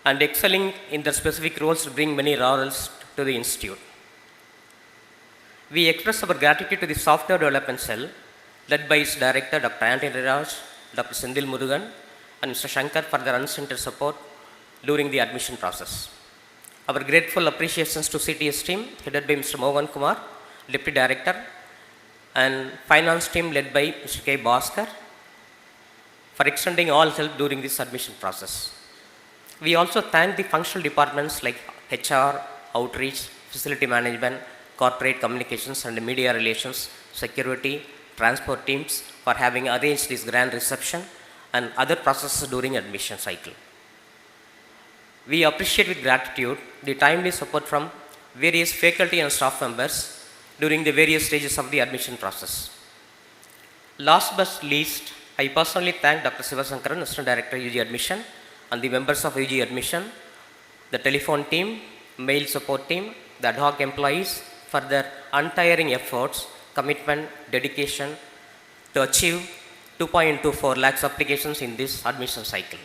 and excelling in their specific roles to bring many laurels to the institute. We express our gratitude to the software development cell led by its director Dr. Anthony Raj, Dr. Sindil Murugan and Mr. Shankar for their unstinted support during the admission process. Our grateful appreciations to CTS team headed by Mr. Mohan Kumar, Deputy Director, and Finance team led by Mr. K. Bhaskar for extending all help during this admission process. We also thank the functional departments like HR, Outreach, Facility Management, Corporate Communications and Media Relations, Security, Transport teams for having arranged this grand reception and other processes during admission cycle. We appreciate with gratitude the timely support from various faculty and staff members during the various stages of the admission process. Last but least, I personally thank Dr. Sivasankaran, Assistant Director UG Admission, and the members of UG Admission, the telephone team, mail support team, the ad hoc employees for their untiring efforts, commitment, dedication to achieve 2.24 lakhs applications in this admission cycle.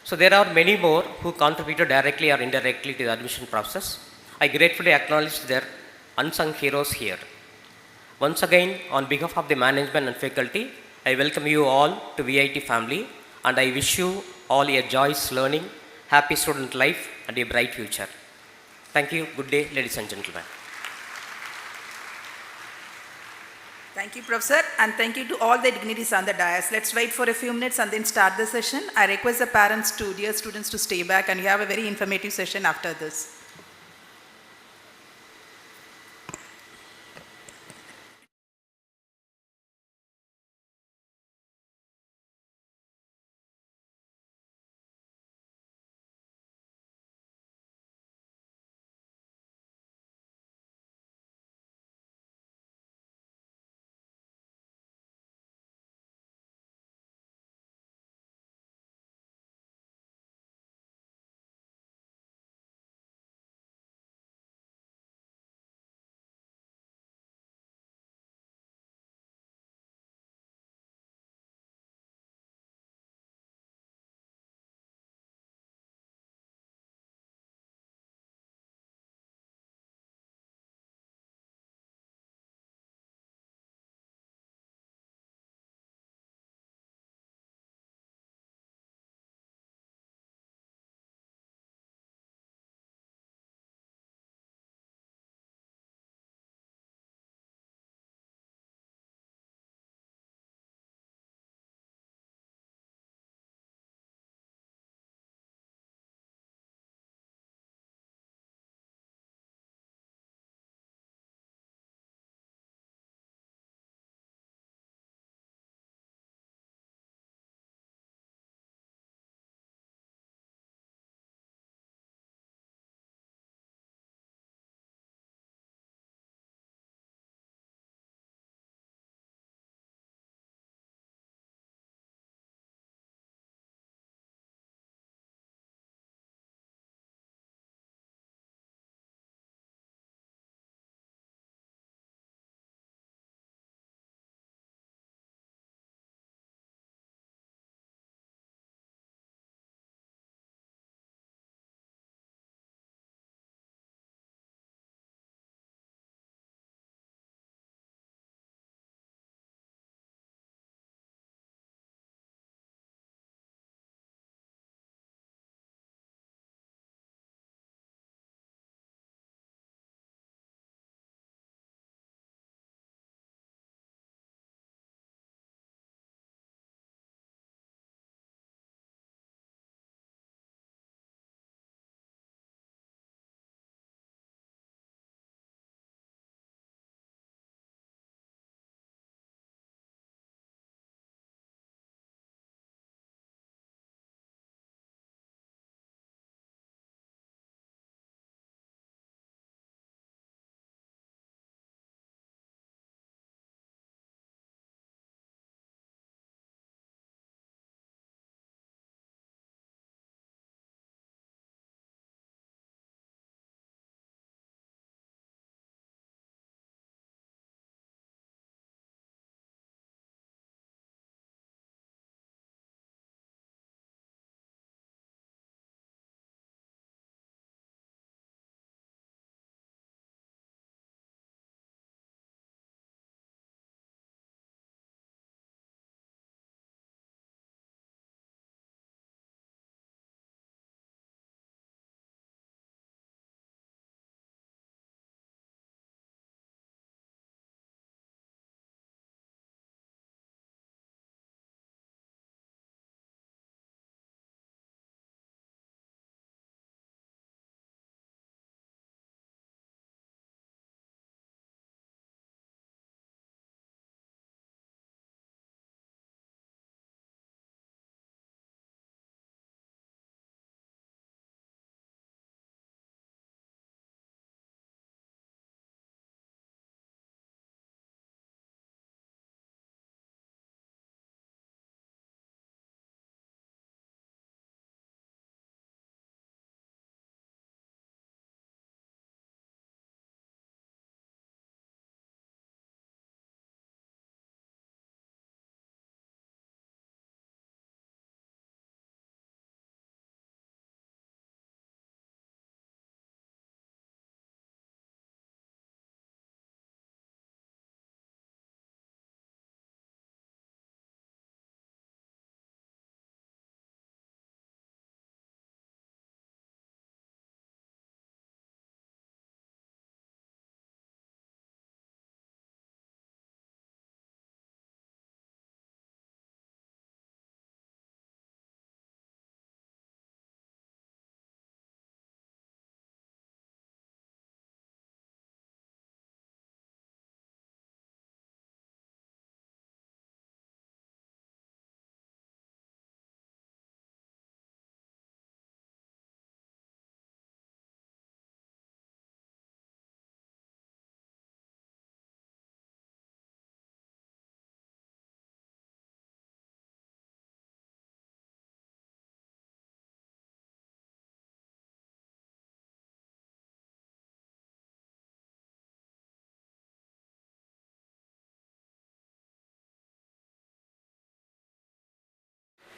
So there are many more who contributed directly or indirectly to the admission process. I gratefully acknowledge their unsung heroes here. Once again, on behalf of the management and faculty, I welcome you all to VIT family and I wish you all a joyous learning, happy student life and a bright future. Thank you. Good day, ladies and gentlemen. Thank you, Professor, and thank you to all the dignitaries on the dais. Let's wait for a few minutes and then start the session. I request the parents to, dear students, to stay back and we have a very informative session after this.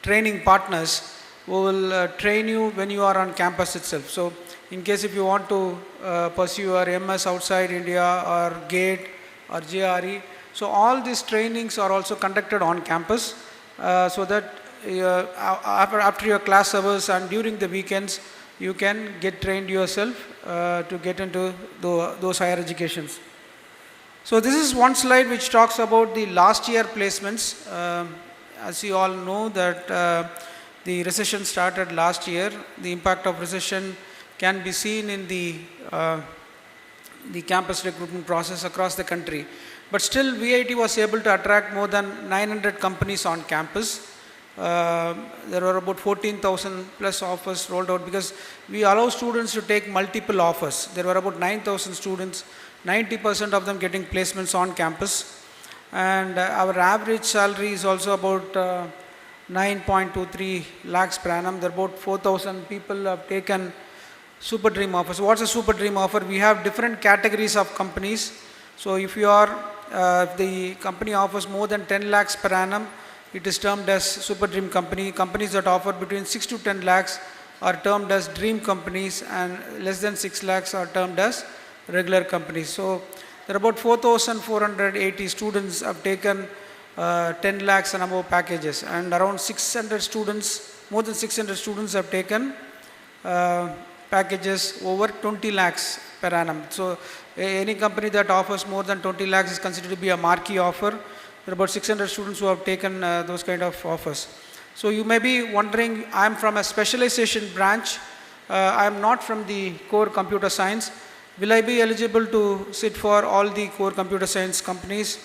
training partners who will train you when you are on campus itself. So in case if you want to pursue your MS outside India or GATE or JRE, so all these trainings are also conducted on campus, so that after your class hours and during the weekends, you can get trained yourself to get into those higher educations. So this is one slide which talks about the last year placements. As you all know that the recession started last year. The impact of recession can be seen in the campus recruitment process across the country. But still VIT was able to attract more than 900 companies on campus. There were about 14,000 plus offers rolled out because we allow students to take multiple offers. There were about 9,000 students, 90% of them getting placements on campus. And our average salary is also about 9.23 lakhs per annum. There are about 4,000 people have taken Super Dream offers. What's a Super Dream offer? We have different categories of companies. So if you are, if the company offers more than 10 lakhs per annum, it is termed as Super Dream company. Companies that offer between 6 to 10 lakhs are termed as Dream companies, and less than 6 lakhs are termed as regular companies. So there are about 4,480 students have taken 10 lakhs and above packages, and around 600 students, more than 600 students have taken packages over 20 lakhs per annum. So any company that offers more than 20 lakhs is considered to be a marquee offer. There are about 600 students who have taken those kind of offers. So you may be wondering, I am from a specialization branch. I am not from the core computer science. Will I be eligible to sit for all the core computer science companies?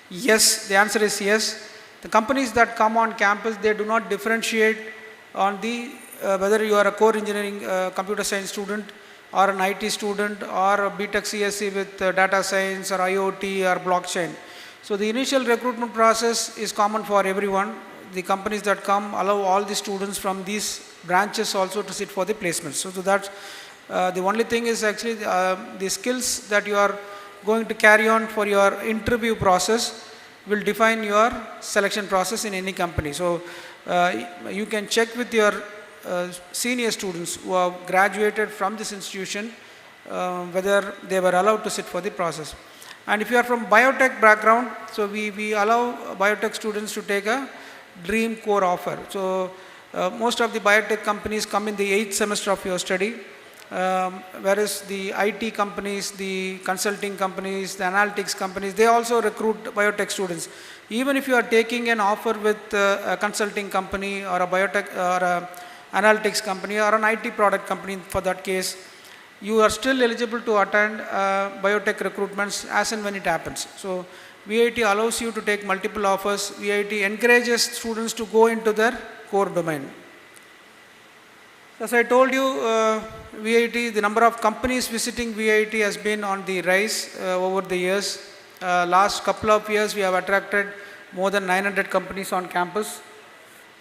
Yes, the answer is yes. The companies that come on campus, they do not differentiate on the whether you are a core engineering computer science student or an IT student or a BTech CSC with data science or IoT or blockchain. So the initial recruitment process is common for everyone. The companies that come allow all the students from these branches also to sit for the placements. So that's the only thing is actually the skills that you are going to carry on for your interview process will define your selection process in any company. So you can check with your senior students who have graduated from this institution whether they were allowed to sit for the process. And if you are from biotech background, so we allow biotech students to take a Dream core offer. So most of the biotech companies come in the 8th semester of your study, whereas the IT companies, the consulting companies, the analytics companies, they also recruit biotech students. Even if you are taking an offer with a consulting company or a biotech or a analytics company or an IT product company for that case, you are still eligible to attend biotech recruitments as and when it happens. So VIT allows you to take multiple offers. VIT encourages students to go into their core domain. As I told you, VIT, the number of companies visiting VIT has been on the rise over the years. Last couple of years we have attracted more than 900 companies on campus.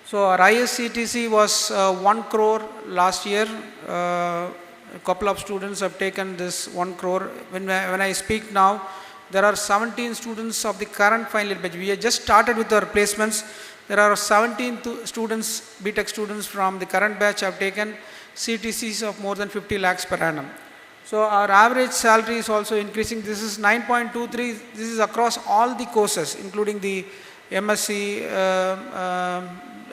So our ISCTC was 1 crore last year. A couple of students have taken this 1 crore. When I speak now, there are 17 students of the current final year batch. We have just started with our placements. There are 17 students, BTech students from the current batch have taken CTCs of more than 50 lakhs per annum. So our average salary is also increasing. This is 9.23. This is across all the courses, including the MSc,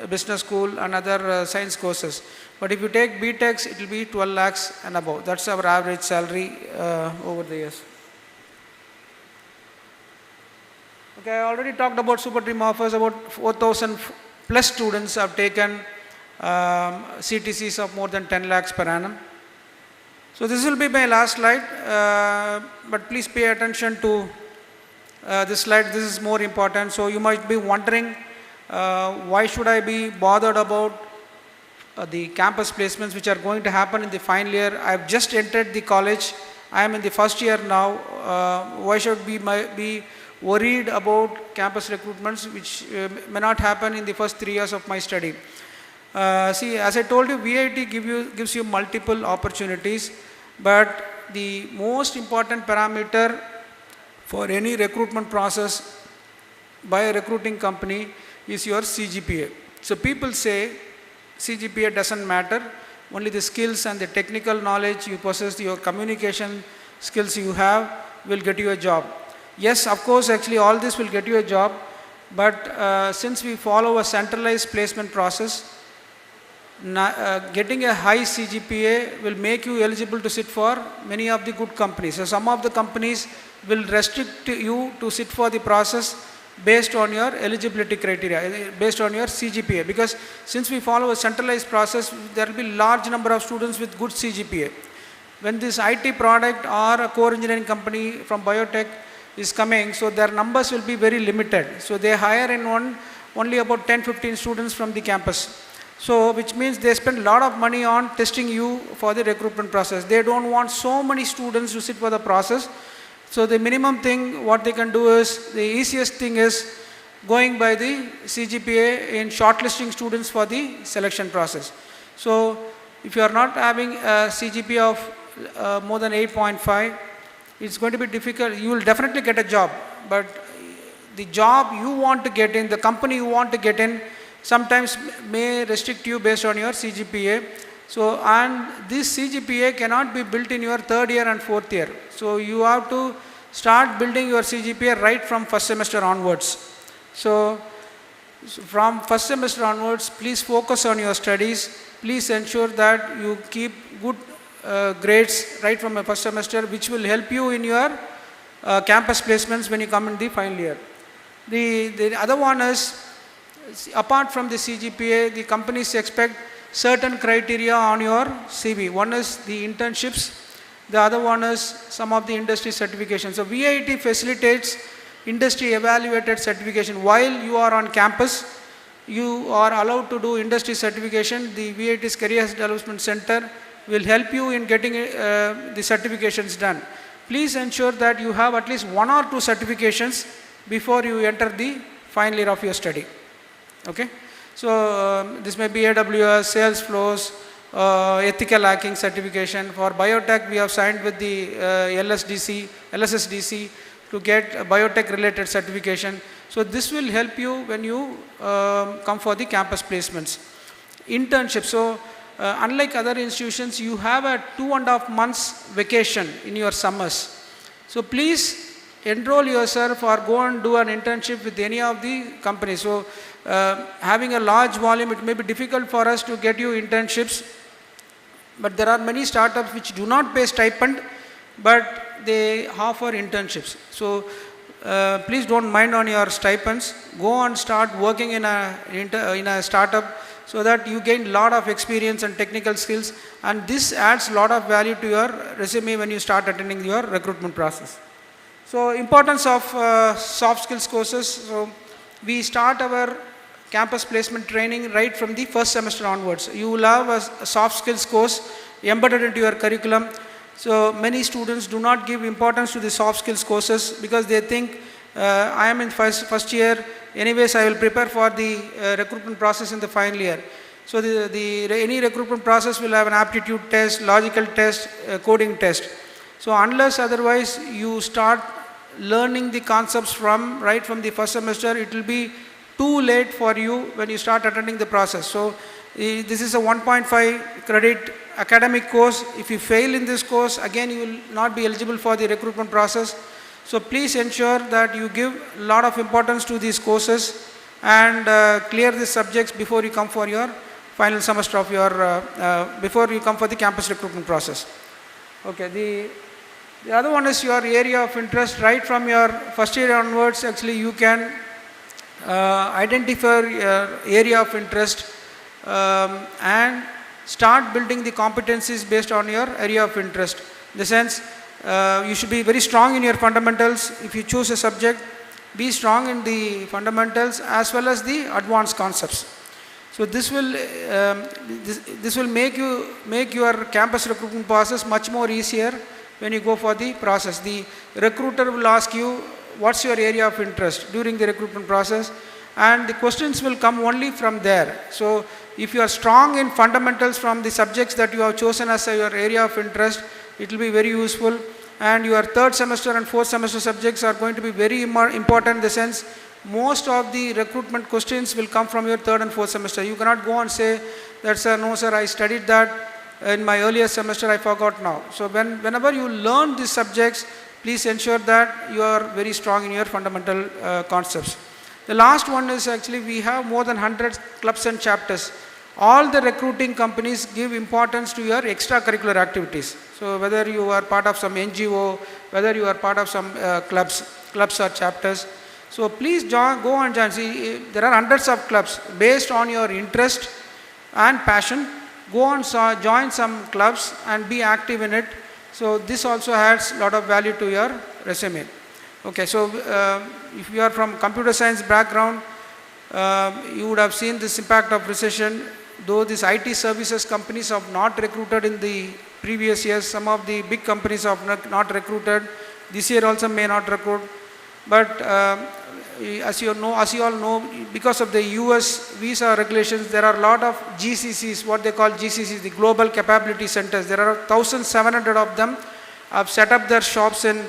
business school and other science courses. But if you take BTechs, it will be 12 lakhs and above. That's our average salary over the years. Okay, I already talked about Super Dream offers. About 4,000 plus students have taken CTCs of more than 10 lakhs per annum. So this will be my last slide, but please pay attention to this slide. This is more important. So you might be wondering, why should I be bothered about the campus placements which are going to happen in the final year? I have just entered the college. I am in the first year now. Why should we be worried about campus recruitments which may not happen in the first 3 years of my study? See, as I told you, VIT gives you multiple opportunities, but the most important parameter for any recruitment process by a recruiting company is your CGPA. So people say CGPA doesn't matter, only the skills and the technical knowledge you possess, your communication skills you have will get you a job. Yes, of course, actually all this will get you a job, but since we follow a centralized placement process, getting a high CGPA will make you eligible to sit for many of the good companies. So some of the companies will restrict you to sit for the process based on your eligibility criteria, based on your CGPA, because since we follow a centralized process, there will be large number of students with good CGPA. When this IT product or a core engineering company from biotech is coming, so their numbers will be very limited. So they hire in only about 10-15 students from the campus. So which means they spend a lot of money on testing you for the recruitment process. They don't want so many students to sit for the process. So the minimum thing what they can do is, the easiest thing is going by the CGPA in shortlisting students for the selection process. So if you are not having a CGPA of more than 8.5, it's going to be difficult. You will definitely get a job, but the job you want to get in, the company you want to get in, sometimes may restrict you based on your CGPA. So, and this CGPA cannot be built in your third year and fourth year. So you have to start building your CGPA right from first semester onwards. So from first semester onwards, please focus on your studies. Please ensure that you keep good grades right from the first semester, which will help you in your campus placements when you come in the final year. The other one is, apart from the CGPA, the companies expect certain criteria on your CV. One is the internships, the other one is some of the industry certifications. So VIT facilitates industry evaluated certification. While you are on campus, you are allowed to do industry certification. The VIT's Career Development Center will help you in getting the certifications done. Please ensure that you have at least 1 or 2 certifications before you enter the final year of your study. Okay, so this may be AWS, sales flows, ethical hacking certification. For biotech, we have signed with the LSSDC to get a biotech related certification. So this will help you when you come for the campus placements. Internship. So unlike other institutions, you have a 2.5 months vacation in your summers. So please enroll yourself or go and do an internship with any of the companies. So having a large volume, it may be difficult for us to get you internships, but there are many startups which do not pay stipend, but they offer internships. So please don't mind on your stipends. Go and start working in a startup so that you gain a lot of experience and technical skills, and this adds a lot of value to your resume when you start attending your recruitment process. So importance of soft skills courses. So we start our campus placement training right from the first semester onwards. You will have a soft skills course embedded into your curriculum. So many students do not give importance to the soft skills courses because they think I am in first year, anyways I will prepare for the recruitment process in the final year. So any recruitment process will have an aptitude test, logical test, coding test. So unless otherwise you start learning the concepts right from the first semester, it will be too late for you when you start attending the process. So this is a 1.5 credit academic course. If you fail in this course, again you will not be eligible for the recruitment process. So please ensure that you give a lot of importance to these courses and clear these subjects before you come for your final semester of your, before you come for the campus recruitment process. Okay, the other one is your area of interest. Right from your first year onwards, actually you can identify your area of interest and start building the competencies based on your area of interest. In the sense, you should be very strong in your fundamentals. If you choose a subject, be strong in the fundamentals as well as the advanced concepts. So this will make your campus recruitment process much more easier when you go for the process. The recruiter will ask you what's your area of interest during the recruitment process, and the questions will come only from there. So if you are strong in fundamentals from the subjects that you have chosen as your area of interest, it will be very useful, and your third semester and fourth semester subjects are going to be very important in the sense most of the recruitment questions will come from your third and fourth semester. You cannot go and say that, sir, no sir, I studied that in my earlier semester, I forgot now. So whenever you learn these subjects, please ensure that you are very strong in your fundamental concepts. The last one is actually we have more than 100 clubs and chapters. All the recruiting companies give importance to your extracurricular activities. So whether you are part of some NGO, whether you are part of some clubs or chapters. So please go and join. See, there are hundreds of clubs based on your interest and passion. Go and join some clubs and be active in it. So this also adds a lot of value to your resume. Okay, so if you are from computer science background, you would have seen this impact of recession. Though these IT services companies have not recruited in the previous years, some of the big companies have not recruited. This year also may not recruit. But as you all know, because of the US visa regulations, there are a lot of GCCs, what they call GCCs, the Global Capability Centers. There are 1,700 of them have set up their shops in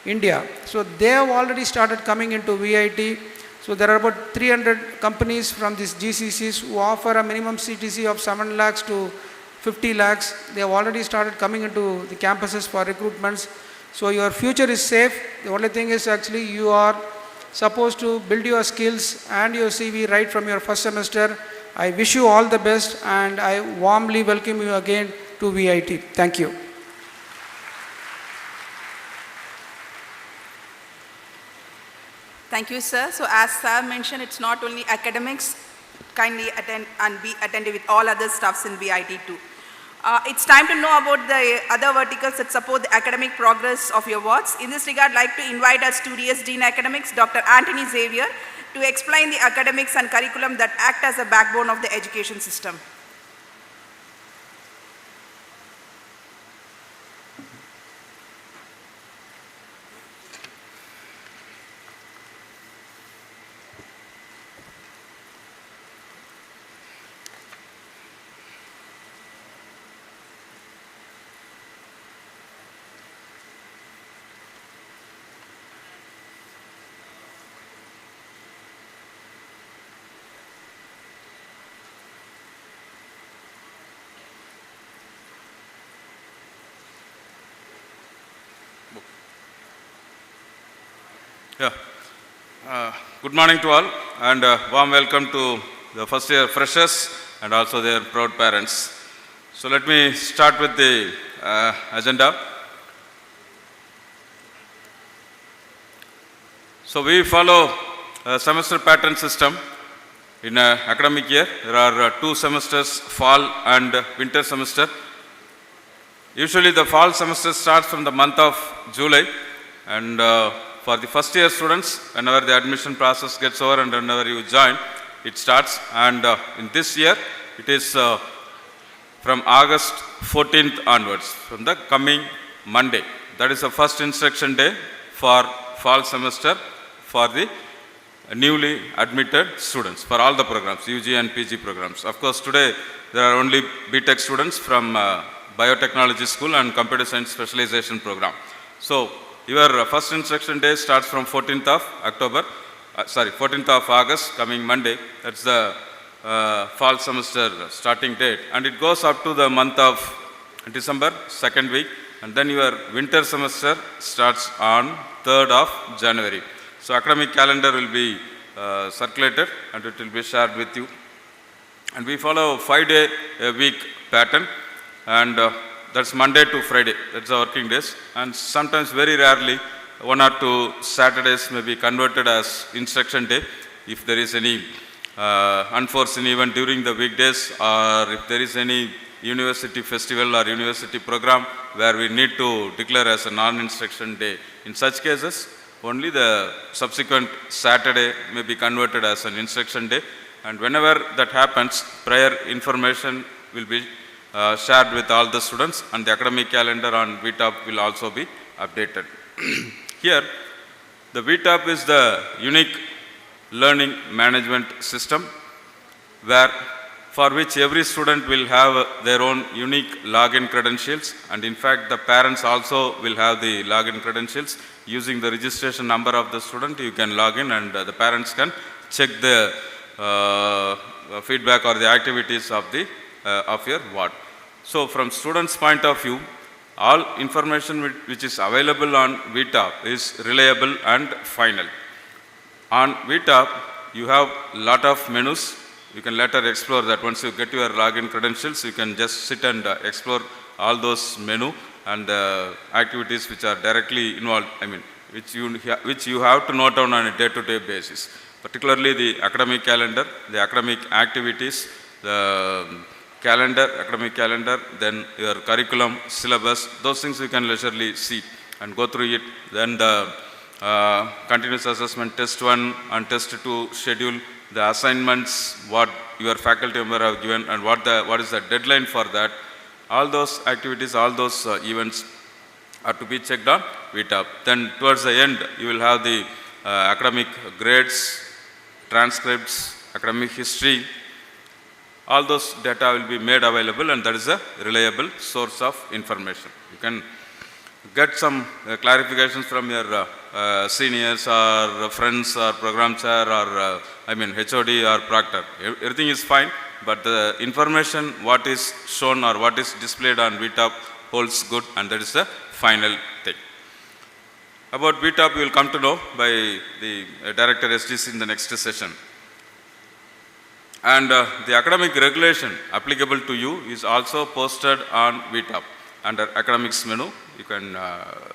India. So they have already started coming into VIT. So there are about 300 companies from these GCCs who offer a minimum CTC of 7 lakhs to 50 lakhs. They have already started coming into the campuses for recruitments. So your future is safe. The only thing is actually you are supposed to build your skills and your CV right from your first semester. I wish you all the best and I warmly welcome you again to VIT. Thank you. Thank you, sir. So as sir mentioned, it's not only academics, kindly attend and be attentive with all other stuffs in VIT too. It's time to know about the other verticals that support the academic progress of your wards. In this regard, I'd like to invite our studious Dean Academics, Dr. Anthony Xavier, to explain the academics and curriculum that act as a backbone of the education system. Good morning to all and warm welcome to the first year freshers and also their proud parents. So let me start with the agenda. So we follow a semester pattern system in an academic year. There are 2 semesters, fall and winter semester. Usually the fall semester starts from the month of July and for the first year students, whenever the admission process gets over and whenever you join, it starts. And in this year, it is from August 14th onwards, from the coming Monday. That is the first instruction day for fall semester for the newly admitted students, for all the programs, UG and PG programs. Of course, today there are only BTech students from Biotechnology School and Computer Science Specialization program. So, your first instruction day starts from 14th of August, coming Monday. That's the fall semester starting date. And it goes up to the month of December, 2nd week. And then your winter semester starts on 3rd of January. So academic calendar will be circulated and it will be shared with you. And we follow 5-day a week pattern. And that's Monday to Friday, that's the working days. And sometimes very rarely, 1 or 2 Saturdays may be converted as instruction day if there is any unforeseen event during the weekdays or if there is any university festival or university program where we need to declare as a non-instruction day. In such cases, only the subsequent Saturday may be converted as an instruction day. And whenever that happens, prior information will be shared with all the students and the academic calendar on VTOP will also be updated. Here, the VTOP is the unique learning management system for which every student will have their own unique login credentials, and in fact the parents also will have the login credentials using the registration number of the student, you can log in and the parents can check the feedback or the activities of the of your ward. So from students' point of view, all information which is available on VTOP is reliable and final. On VTOP, you have lot of menus. You can later explore that. Once you get your login credentials, you can just sit and explore all those menu and activities which are directly involved, which you have to note down on a day-to-day basis. Particularly the academic calendar, the academic activities, the academic calendar, then your curriculum, syllabus, those things you can leisurely see and go through it. Then the continuous assessment test 1 and test 2 schedule, the assignments, what your faculty member have given and what is the deadline for that. All those activities, all those events are to be checked on VTOP. Then towards the end, you will have the academic grades, transcripts, academic history. All those data will be made available, and that is a reliable source of information. You can get some clarifications from your seniors or friends or program chair or HOD or proctor. Everything is fine, but the information what is shown or what is displayed on VTOP holds good, and that is the final thing. About VTOP, we will come to know by the Director SGC in the next session. And the academic regulation applicable to you is also posted on VTOP under academics menu. You can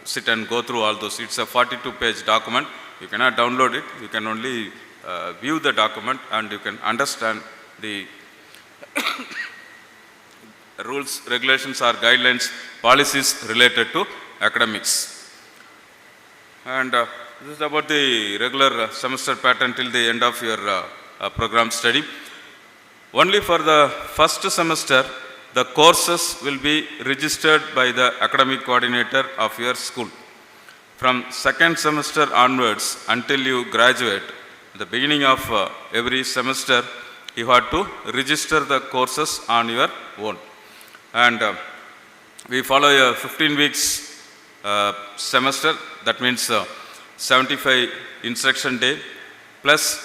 sit and go through all those. It's a 42-page document. You cannot download it. You can only view the document and you can understand the rules, regulations or guidelines, policies related to academics. And this is about the regular semester pattern till the end of your program study. Only for the first semester, the courses will be registered by the academic coordinator of your school. From second semester onwards until you graduate, the beginning of every semester, you have to register the courses on your own. And we follow a 15 weeks semester. That means 75 instruction day plus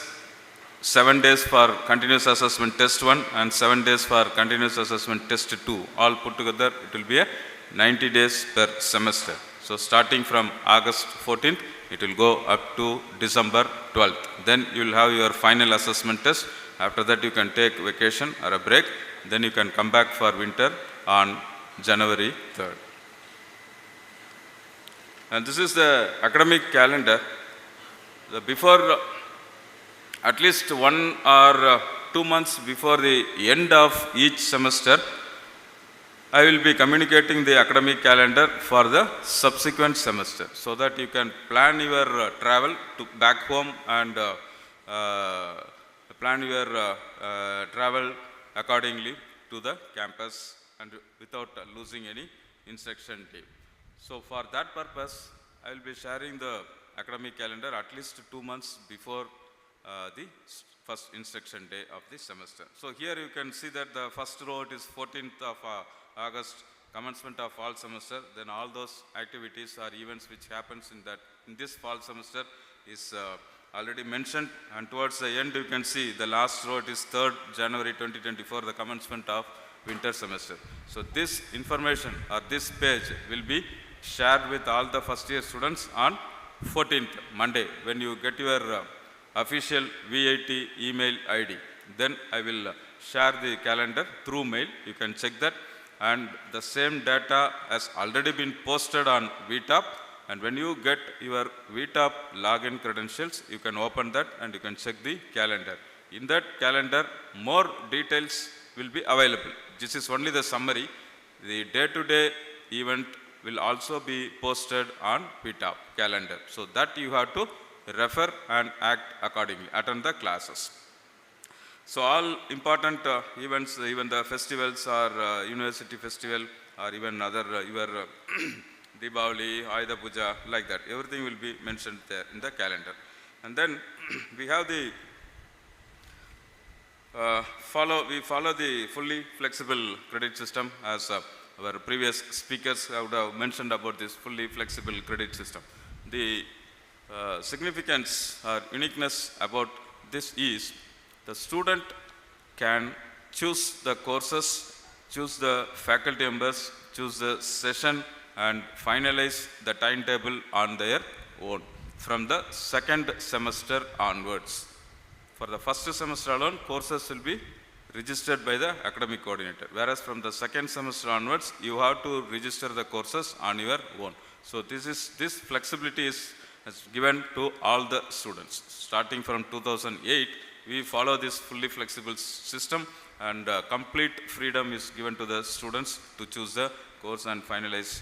7 days for continuous assessment test 1 and 7 days for continuous assessment test 2. All put together, it will be a 90 days per semester. So starting from August 14th, it will go up to December 12th. Then you will have your final assessment test. After that, you can take vacation or a break. Then you can come back for winter on January 3rd. And this is the academic calendar. Before at least 1 or 2 months before the end of each semester, I will be communicating the academic calendar for the subsequent semester so that you can plan your travel to back home and plan your travel accordingly to the campus and without losing any instruction day. So for that purpose, I will be sharing the academic calendar at least 2 months before the first instruction day of the semester. So here you can see that the first row, it is 14th of August, commencement of fall semester. Then all those activities or events which happens in this fall semester is already mentioned. And towards the end, you can see the last row, it is 3rd January 2024, the commencement of winter semester. So this information or this page will be shared with all the first year students on 14th Monday when you get your official VIT email ID. Then I will share the calendar through mail. You can check that. And the same data has already been posted on VTOP. And when you get your VTOP login credentials, you can open that and you can check the calendar. In that calendar, more details will be available. This is only the summary. The day-to-day event will also be posted on VTOP calendar. So that you have to refer and act accordingly, attend the classes. So all important events, even the festivals or university festival or even other your Deepavali, Ayudha Puja, like that, everything will be mentioned there in the calendar. And then we have the we follow the fully flexible credit system as our previous speakers would have mentioned about this fully flexible credit system. the significance or uniqueness about this is the student can choose the courses, choose the faculty members, choose the session and finalize the timetable on their own from the second semester onwards. For the first semester alone, courses will be registered by the academic coordinator, whereas from the second semester onwards, you have to register the courses on your own. So this flexibility is given to all the students. Starting from 2008, we follow this fully flexible system, and complete freedom is given to the students to choose the course and finalize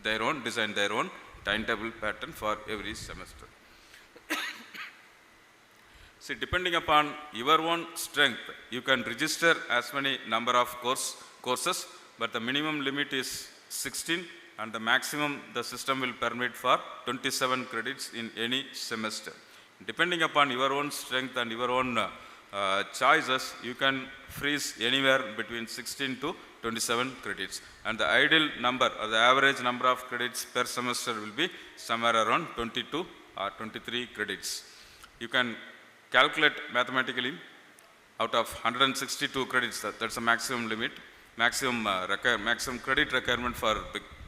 their own, design their own timetable pattern for every semester. See, depending upon your own strength, you can register as many number of courses, but the minimum limit is 16 and the maximum the system will permit for 27 credits in any semester. Depending upon your own strength and your own choices, you can freeze anywhere between 16 to 27 credits. And the ideal number or the average number of credits per semester will be somewhere around 22 or 23 credits. You can calculate mathematically out of 162 credits, that's the maximum limit, maximum credit requirement for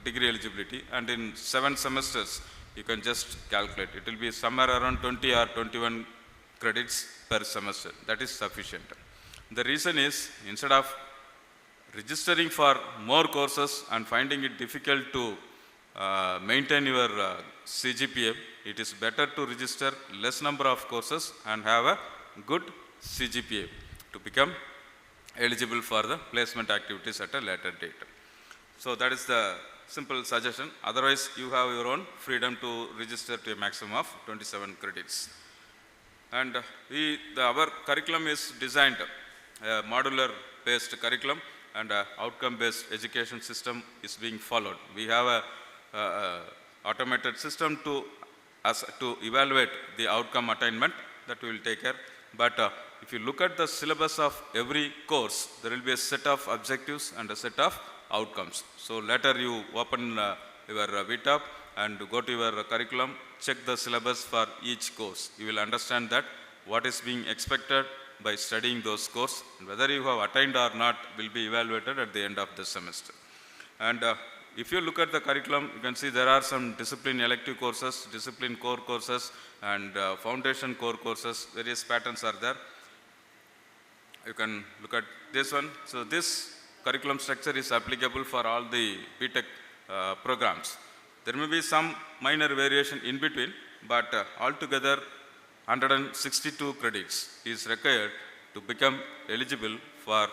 degree eligibility, and in 7 semesters you can just calculate. It will be somewhere around 20 or 21 credits per semester. That is sufficient. The reason is, instead of registering for more courses and finding it difficult to maintain your CGPA, it is better to register less number of courses and have a good CGPA to become eligible for the placement activities at a later date. So that is the simple suggestion. Otherwise, you have your own freedom to register to a maximum of 27 credits. And our curriculum is designed a modular based curriculum, and outcome based education system is being followed. We have a automated system to evaluate the outcome attainment that we will take care. But if you look at the syllabus of every course, there will be a set of objectives and a set of outcomes. So later you open your VTAP and go to your curriculum, check the syllabus for each course. You will understand that what is being expected by studying those courses, and whether you have attained or not will be evaluated at the end of the semester. And if you look at the curriculum, you can see there are some discipline elective courses, discipline core courses, and foundation core courses. Various patterns are there. You can look at this one. So this curriculum structure is applicable for all the BTech programs. There may be some minor variation in between, but altogether 162 credits is required to become eligible for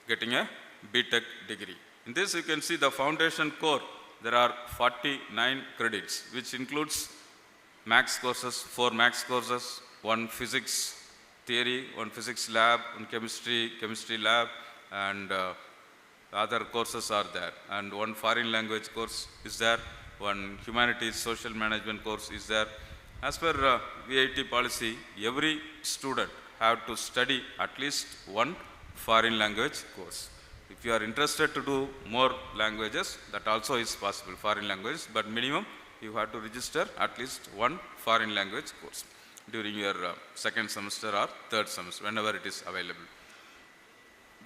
getting a BTech degree. In this you can see the foundation core, there are 49 credits, which includes maths courses, 4 maths courses, 1 physics theory, 1 physics lab, 1 chemistry lab, and other courses are there. And 1 foreign language course is there, 1 humanities social management course is there. As per VIT policy, every student have to study at least 1 foreign language course. If you are interested to do more languages, that also is possible, foreign languages, but minimum you have to register at least 1 foreign language course during your second semester or third semester, whenever it is available.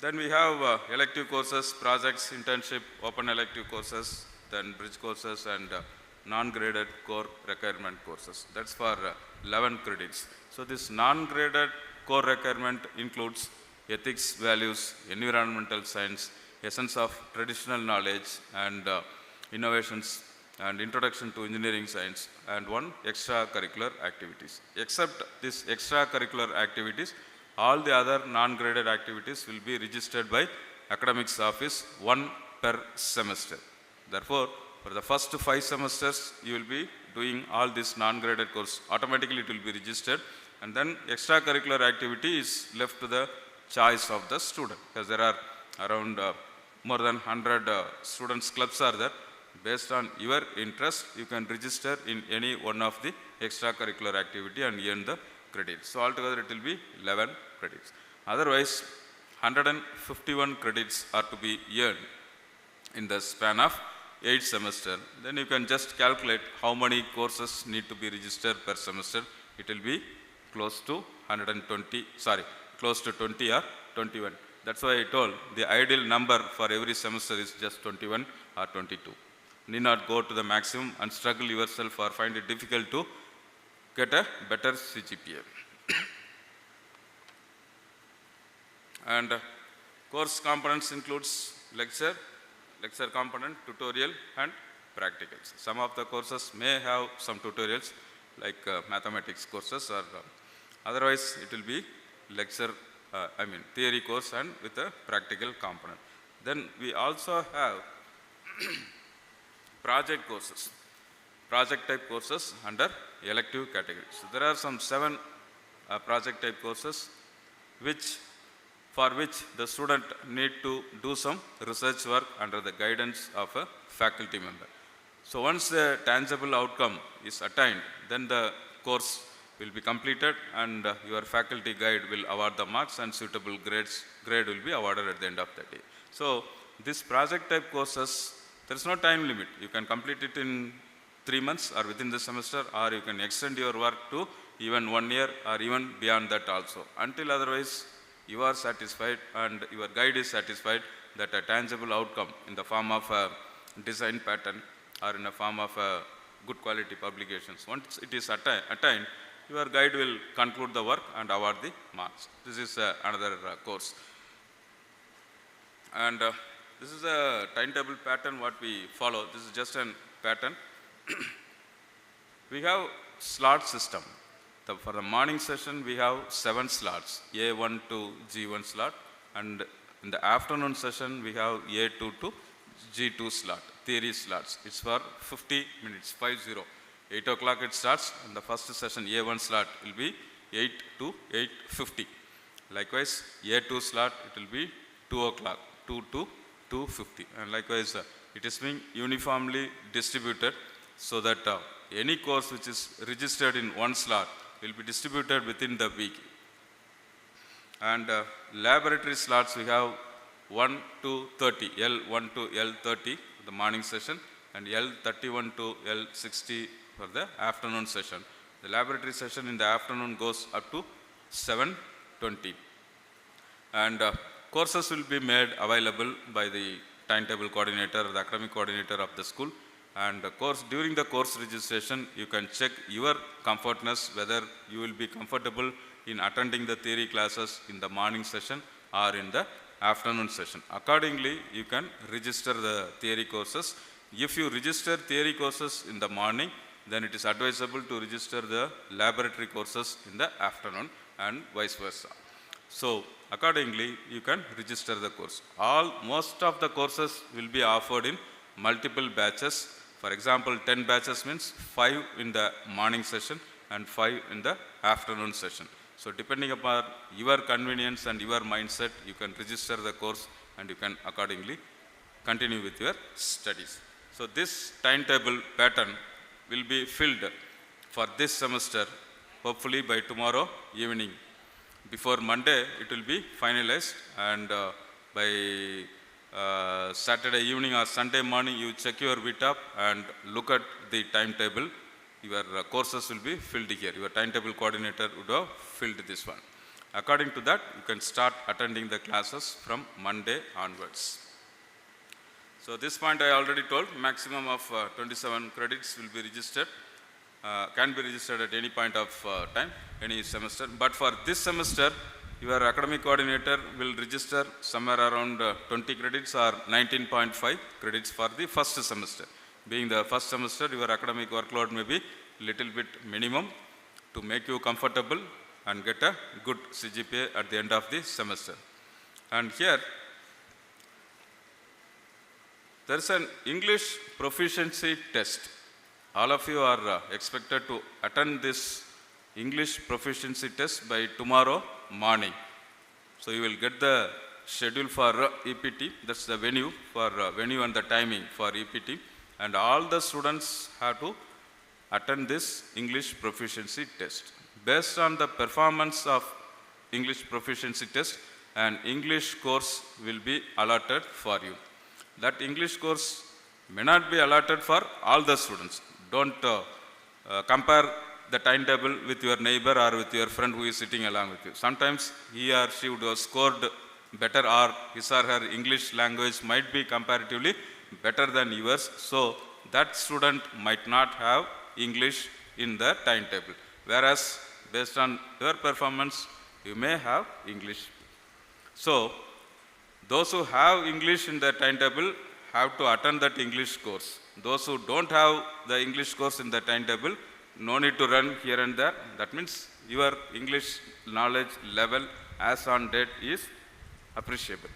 Then we have elective courses, projects, internship, open elective courses, then bridge courses, and non-graded core requirement courses. That's for 11 credits. So this non-graded core requirement includes ethics, values, environmental science, essence of traditional knowledge, and innovations, and introduction to engineering science, and 1 extracurricular activities. Except these extracurricular activities, all the other non-graded activities will be registered by academics office 1 per semester. Therefore, for the first 5 semesters, you will be doing all this non-graded course. Automatically it will be registered, and then extracurricular activity is left to the choice of the student, because there are around more than 100 students clubs are there. Based on your interest, you can register in any one of the extracurricular activity and earn the credits. So altogether it will be 11 credits. Otherwise, 151 credits are to be earned in the span of 8th semester, then you can just calculate how many courses need to be registered per semester. It will be close to 120, close to 20 or 21. That's why I told the ideal number for every semester is just 21 or 22. Need not go to the maximum and struggle yourself or find it difficult to get a better CGPA. And course components includes lecture component, tutorial and practicals. Some of the courses may have some tutorials like mathematics courses, or otherwise it will be lecture, theory course and with a practical component. Then we also have project courses, project type courses under elective categories. So there are some 7 project type courses for which the student need to do some research work under the guidance of a faculty member. So once the tangible outcome is attained, then the course will be completed and your faculty guide will award the marks and suitable grade will be awarded at the end of the day. So this project type courses, there is no time limit. You can complete it in 3 months or within the semester, or you can extend your work to even 1 year or even beyond that also, until otherwise you are satisfied and your guide is satisfied that a tangible outcome in the form of a design pattern or in the form of a good quality publications. Once it is attained, your guide will conclude the work and award the marks. This is another course. And this is a timetable pattern what we follow. This is just a pattern. We have slot system. For the morning session, we have 7 slots, A1 to G1 slot, and in the afternoon session, we have A2 to G2 slot, theory slots. It's for 50 minutes, 50. 8 o'clock it starts, and the first session, A1 slot, will be 8 to 8:50. Likewise, A2 slot, it will be 2 o'clock, 2 to 2:50. And likewise, it is being uniformly distributed so that any course which is registered in one slot will be distributed within the week. And laboratory slots, we have 1 to 30, L1 to L30 the morning session, and L31 to L60 for the afternoon session. The laboratory session in the afternoon goes up to 7:20. And courses will be made available by the timetable coordinator, the academic coordinator of the school. And during the course registration, you can check your comfortness, whether you will be comfortable in attending the theory classes in the morning session or in the afternoon session. Accordingly, you can register the theory courses. If you register theory courses in the morning, then it is advisable to register the laboratory courses in the afternoon and vice versa. So accordingly, you can register the course. Most of the courses will be offered in multiple batches. For example, 10 batches means 5 in the morning session and 5 in the afternoon session. So depending upon your convenience and your mindset, you can register the course and you can accordingly continue with your studies. So this timetable pattern will be filled for this semester, hopefully by tomorrow evening. Before Monday, it will be finalized, and by Saturday evening or Sunday morning, you check your VTAP and look at the timetable. Your courses will be filled here. Your timetable coordinator would have filled this one. According to that, you can start attending the classes from Monday onwards. So this point I already told, maximum of 27 credits will be registered, can be registered at any point of time, any semester. But for this semester, your academic coordinator will register somewhere around 20 credits or 19.5 credits for the first semester. Being the first semester, your academic workload may be little bit minimum to make you comfortable and get a good CGPA at the end of the semester. And here, there is an English proficiency test. All of you are expected to attend this English proficiency test by tomorrow morning. So you will get the schedule for EPT, that's the venue and the timing for EPT, and all the students have to attend this English proficiency test. Based on the performance of English proficiency test, an English course will be allotted for you. That English course may not be allotted for all the students. Don't compare the timetable with your neighbor or with your friend who is sitting along with you. Sometimes he or she would have scored better, or his or her English language might be comparatively better than yours. So that student might not have English in the timetable. Whereas based on your performance, you may have English. So those who have English in their timetable have to attend that English course. Those who don't have the English course in the timetable, no need to run here and there. That means your English knowledge level as on date is appreciable.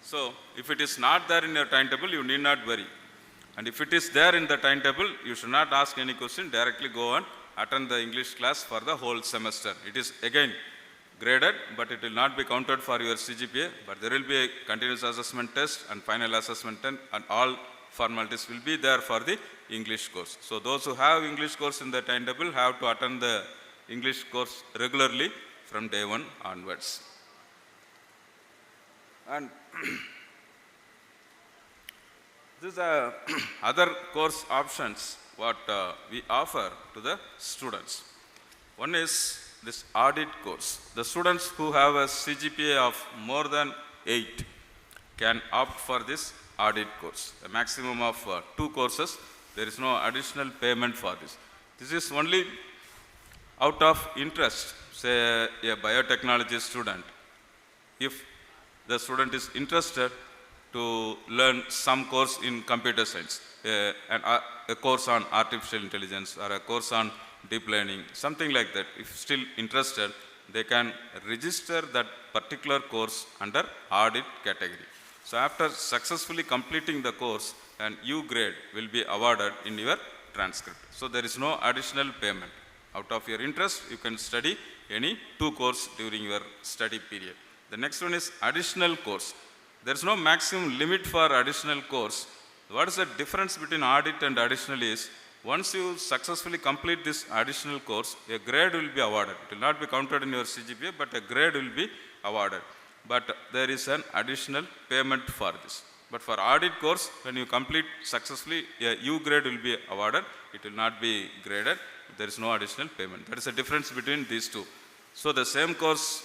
So if it is not there in your timetable, you need not worry. And if it is there in the timetable, you should not ask any question, directly go and attend the English class for the whole semester. It is again graded, but it will not be counted for your CGPA, but there will be a continuous assessment test and final assessment test, and all formalities will be there for the English course. So those who have English course in the timetable have to attend the English course regularly from day one onwards. And these are other course options what we offer to the students. One is this audit course. The students who have a CGPA of more than 8 can opt for this audit course. A maximum of 2 courses. There is no additional payment for this. This is only out of interest. Say a biotechnology student, if the student is interested to learn some course in computer science, a course on artificial intelligence or a course on deep learning, something like that. If still interested, they can register that particular course under audit category. So after successfully completing the course, an U grade will be awarded in your transcript. So there is no additional payment. Out of your interest, you can study any 2 course during your study period. The next one is additional course. There is no maximum limit for additional course. What is the difference between audit and additional is, once you successfully complete this additional course, a grade will be awarded. It will not be counted in your CGPA, but a grade will be awarded. But there is an additional payment for this. But for audit course, when you complete successfully, a U grade will be awarded. It will not be graded. There is no additional payment. That is the difference between these two. So the same course,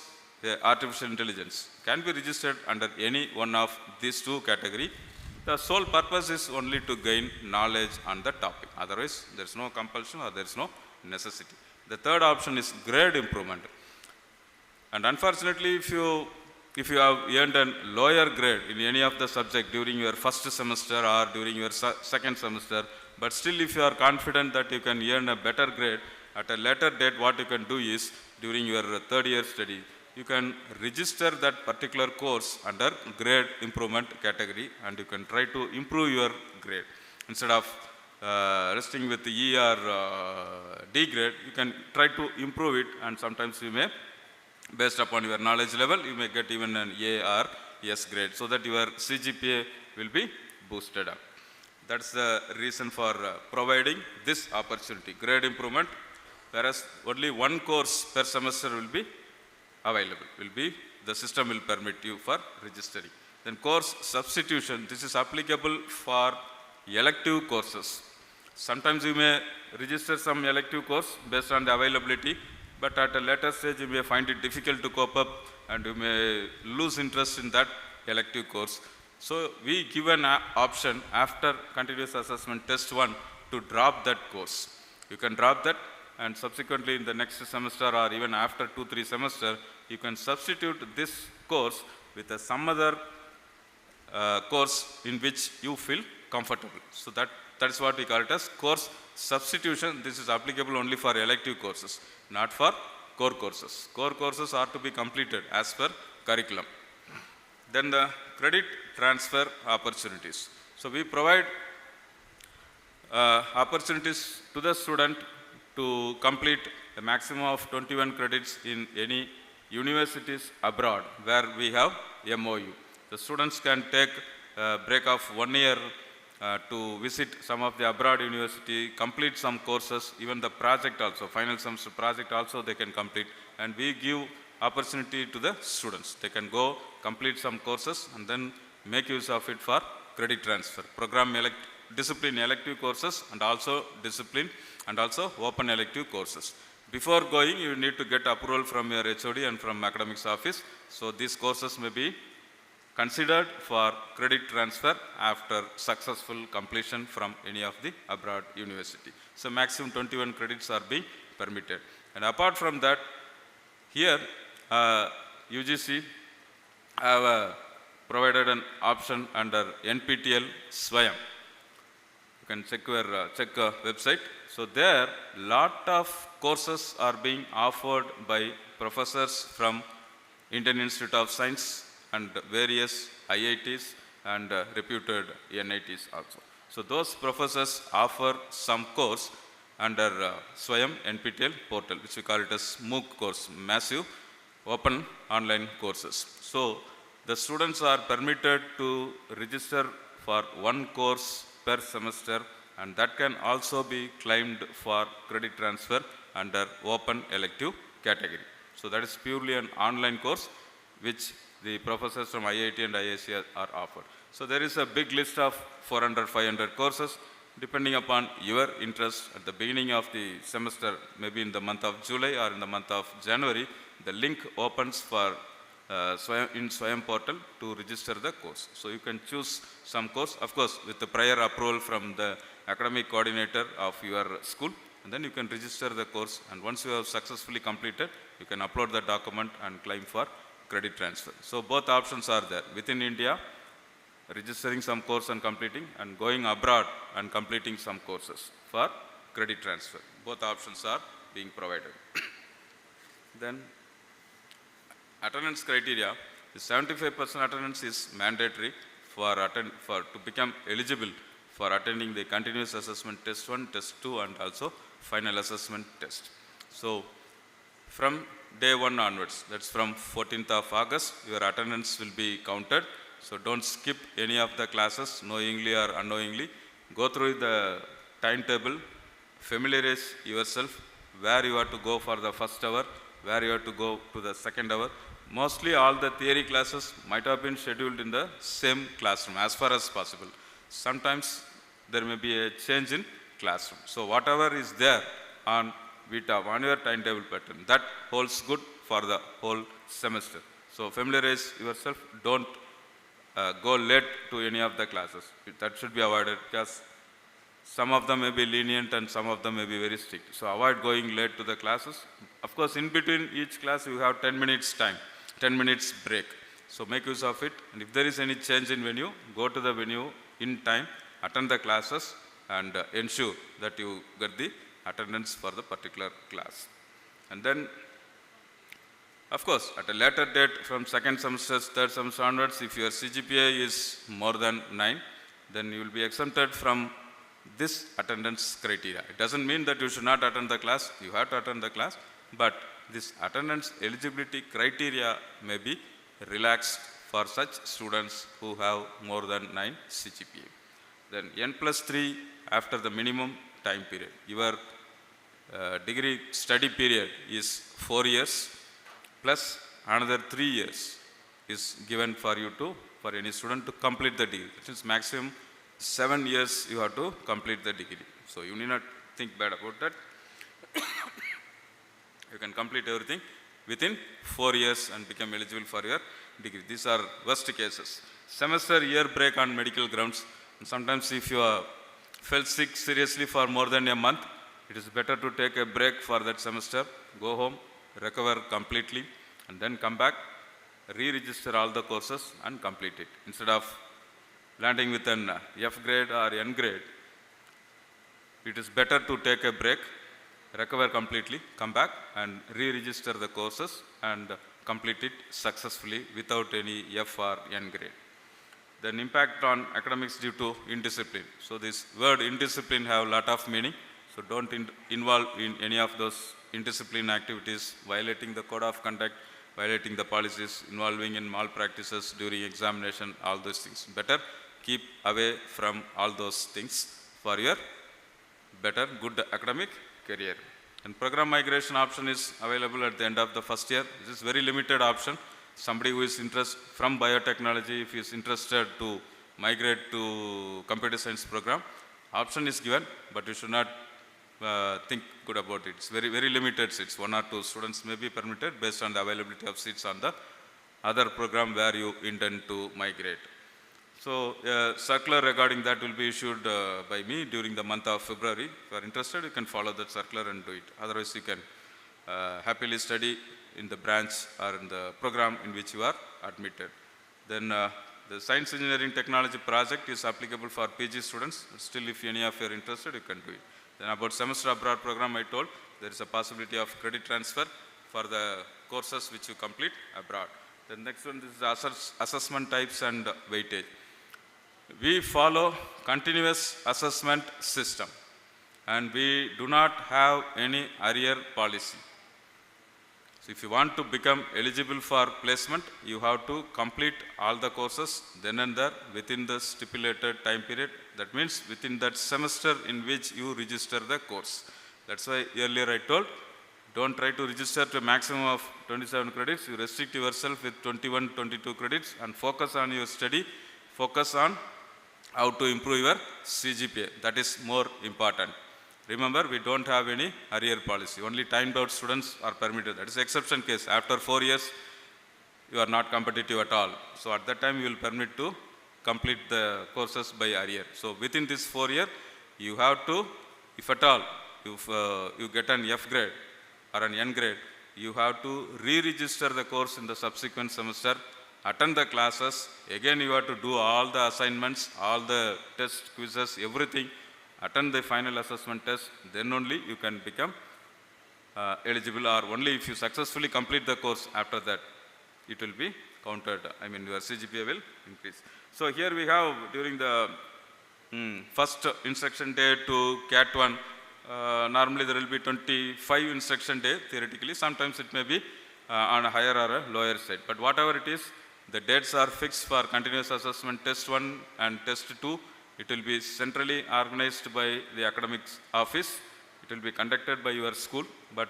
artificial intelligence, can be registered under any one of these 2 categories. The sole purpose is only to gain knowledge on the topic. Otherwise, there is no compulsion or there is no necessity. The third option is grade improvement. And unfortunately, if you have earned a lower grade in any of the subject during your first semester or during your second semester, but still if you are confident that you can earn a better grade at a later date, what you can do is, during your third year study, you can register that particular course under grade improvement category, and you can try to improve your grade. Instead of resting with E or D grade, you can try to improve it, and sometimes you may, based upon your knowledge level, you may get even an A or S grade, so that your CGPA will be boosted up. That's the reason for providing this opportunity, grade improvement, whereas only 1 course per semester will be available, the system will permit you for registering. Then course substitution, this is applicable for elective courses. Sometimes you may register some elective course based on the availability, but at a later stage you may find it difficult to cope up and you may lose interest in that elective course. So we give an option after continuous assessment test 1 to drop that course. You can drop that, and subsequently in the next semester or even after 2-3 semester, you can substitute this course with some other course in which you feel comfortable. So that is what we call it as course substitution. This is applicable only for elective courses, not for core courses. Core courses are to be completed as per curriculum. Then the credit transfer opportunities. So we provide opportunities to the student to complete a maximum of 21 credits in any universities abroad where we have MOU. The students can take a break of 1 year to visit some of the abroad university, complete some courses, even the project also, final semester project also they can complete, and we give opportunity to the students. They can go complete some courses and then make use of it for credit transfer. Discipline elective courses and also discipline and also open elective courses. Before going, you need to get approval from your HOD and from academics office. So these courses may be considered for credit transfer after successful completion from any of the abroad university. So maximum 21 credits are being permitted. And apart from that, here UGC have provided an option under NPTEL Swayam. You can check your website. So there lot of courses are being offered by professors from Indian Institute of Science and various IITs and reputed NITs also. So those professors offer some course under Swayam NPTEL portal, which we call it as MOOC course, massive open online courses. So the students are permitted to register for one course per semester, and that can also be claimed for credit transfer under open elective category. So that is purely an online course which the professors from IIT and IIC are offered. So there is a big list of 400, 500 courses depending upon your interest. At the beginning of the semester, maybe in the month of July or in the month of January, the link opens for in Swayam portal to register the course. So you can choose some course, of course with the prior approval from the academic coordinator of your school, and then you can register the course, and once you have successfully completed, you can upload the document and claim for credit transfer. So both options are there: within India, registering some course and completing, and going abroad and completing some courses for credit transfer. Both options are being provided. Then attendance criteria, the 75% attendance is mandatory to become eligible for attending the continuous assessment test 1, test 2 and also final assessment test. So from day 1 onwards, that's from 14th of August, your attendance will be counted. So don't skip any of the classes knowingly or unknowingly. Go through the timetable, familiarize yourself where you have to go for the first hour, where you have to go to the second hour. Mostly all the theory classes might have been scheduled in the same classroom as far as possible. Sometimes there may be a change in classroom. So whatever is there on Vita, on your timetable pattern, that holds good for the whole semester. So familiarize yourself. Don't go late to any of the classes. That should be avoided because some of them may be lenient and some of them may be very strict. So avoid going late to the classes. Of course, in between each class you have 10 minutes time, 10 minutes break. So make use of it. And if there is any change in venue, go to the venue in time, attend the classes and ensure that you get the attendance for the particular class. And then, of course, at a later date from second semester, third semester onwards, if your CGPA is more than 9, then you will be exempted from this attendance criteria. It doesn't mean that you should not attend the class. You have to attend the class, but this attendance eligibility criteria may be relaxed for such students who have more than 9 CGPA. Then N+3 after the minimum time period. Your degree study period is 4 years plus another 3 years is given for you for any student to complete the degree. It is maximum 7 years you have to complete the degree. So you need not think bad about that. You can complete everything within 4 years and become eligible for your degree. These are worst cases. Semester year break on medical grounds. And sometimes if you felt sick seriously for more than a month, it is better to take a break for that semester, go home, recover completely, and then come back, re-register all the courses and complete it. Instead of landing with an F grade or N grade, it is better to take a break, recover completely, come back and re-register the courses and complete it successfully without any F or N grade. Then impact on academics due to indiscipline. So this word indiscipline have a lot of meaning. So don't involve in any of those indiscipline activities, violating the code of conduct, violating the policies, involving in malpractices during examination, all those things. Better keep away from all those things for your better, good academic career. And program migration option is available at the end of the first year. This is very limited option. somebody who is interested from biotechnology, if he is interested to migrate to computer science program, option is given, but you should not think good about it. It's very, very limited seats. 1 or 2 students may be permitted based on the availability of seats on the other program where you intend to migrate. So, circular regarding that will be issued by me during the month of February. If you are interested, you can follow that circular and do it. Otherwise, you can happily study in the branch or in the program in which you are admitted. Then, the Science Engineering Technology project is applicable for PG students. Still, if any of you are interested, you can do it. Then, about semester abroad program, I told there is a possibility of credit transfer for the courses which you complete abroad. The next one, this is assessment types and weightage. We follow continuous assessment system and we do not have any arrear policy. So if you want to become eligible for placement, you have to complete all the courses then and there within the stipulated time period. That means within that semester in which you register the course. That's why earlier I told, don't try to register to a maximum of 27 credits. You restrict yourself with 21, 22 credits and focus on your study. Focus on how to improve your CGPA. That is more important. Remember, we don't have any arrear policy. Only timed out students are permitted. That is exception case. After 4 years, you are not competitive at all. So at that time, you will permit to complete the courses by arrear. So within this 4 year, you have to, if at all, if you get an F grade or an N grade, you have to re-register the course in the subsequent semester, attend the classes, again you have to do all the assignments, all the test quizzes, everything, attend the final assessment test, then only you can become eligible, or only if you successfully complete the course after that, it will be counted. I mean, your CGPA will increase. So here we have during the first instruction day to CAT 1, normally there will be 25 instruction day theoretically. Sometimes it may be on a higher or a lower side. But whatever it is, the dates are fixed for continuous assessment test 1 and test 2. It will be centrally organized by the academics office. It will be conducted by your school, but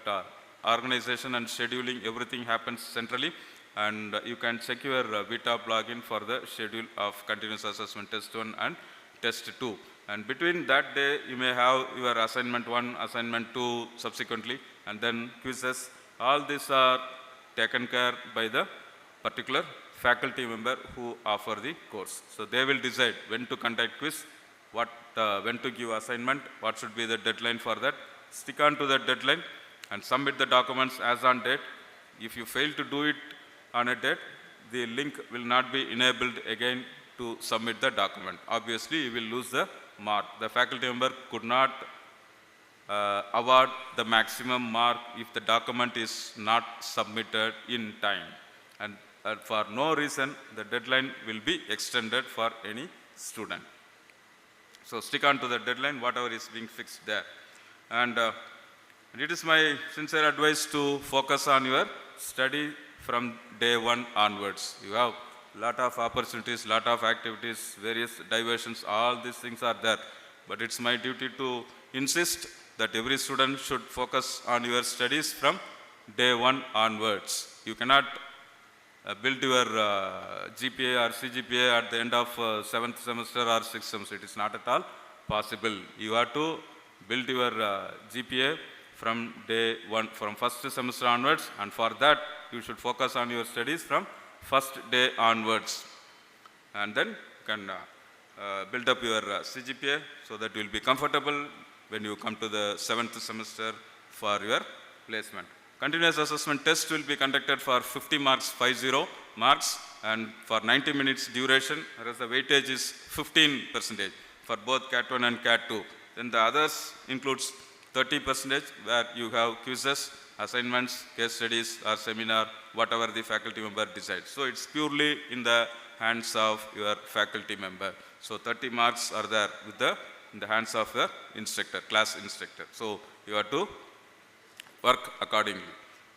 organization and scheduling, everything happens centrally. And you can check your VTOP login for the schedule of continuous assessment test 1 and test 2. And between that day, you may have your assignment 1, assignment 2 subsequently, and then quizzes. All these are taken care by the particular faculty member who offer the course. So they will decide when to conduct quiz, when to give assignment, what should be the deadline for that. Stick on to that deadline and submit the documents as on date. If you fail to do it on a date, the link will not be enabled again to submit the document. Obviously, you will lose the mark. The faculty member could not award the maximum mark if the document is not submitted in time. And for no reason, the deadline will be extended for any student. So stick on to the deadline, whatever is being fixed there. And it is my sincere advice to focus on your study from day 1 onwards. You have lot of opportunities, lot of activities, various diversions, all these things are there. But it's my duty to insist that every student should focus on your studies from day 1 onwards. You cannot build your GPA or CGPA at the end of 7th semester or 6th semester. It is not at all possible. You have to build your GPA from day 1, from first semester onwards, and for that you should focus on your studies from first day onwards. And then you can build up your CGPA so that you will be comfortable when you come to the 7th semester for your placement. Continuous assessment test will be conducted for 50 marks, 50 marks, and for 90 minutes duration, whereas the weightage is 15% for both CAT 1 and CAT 2. Then the others includes 30% where you have quizzes, assignments, case studies or seminar, whatever the faculty member decides. So it's purely in the hands of your faculty member. So 30 marks are there in the hands of the instructor, class instructor. So you have to work accordingly.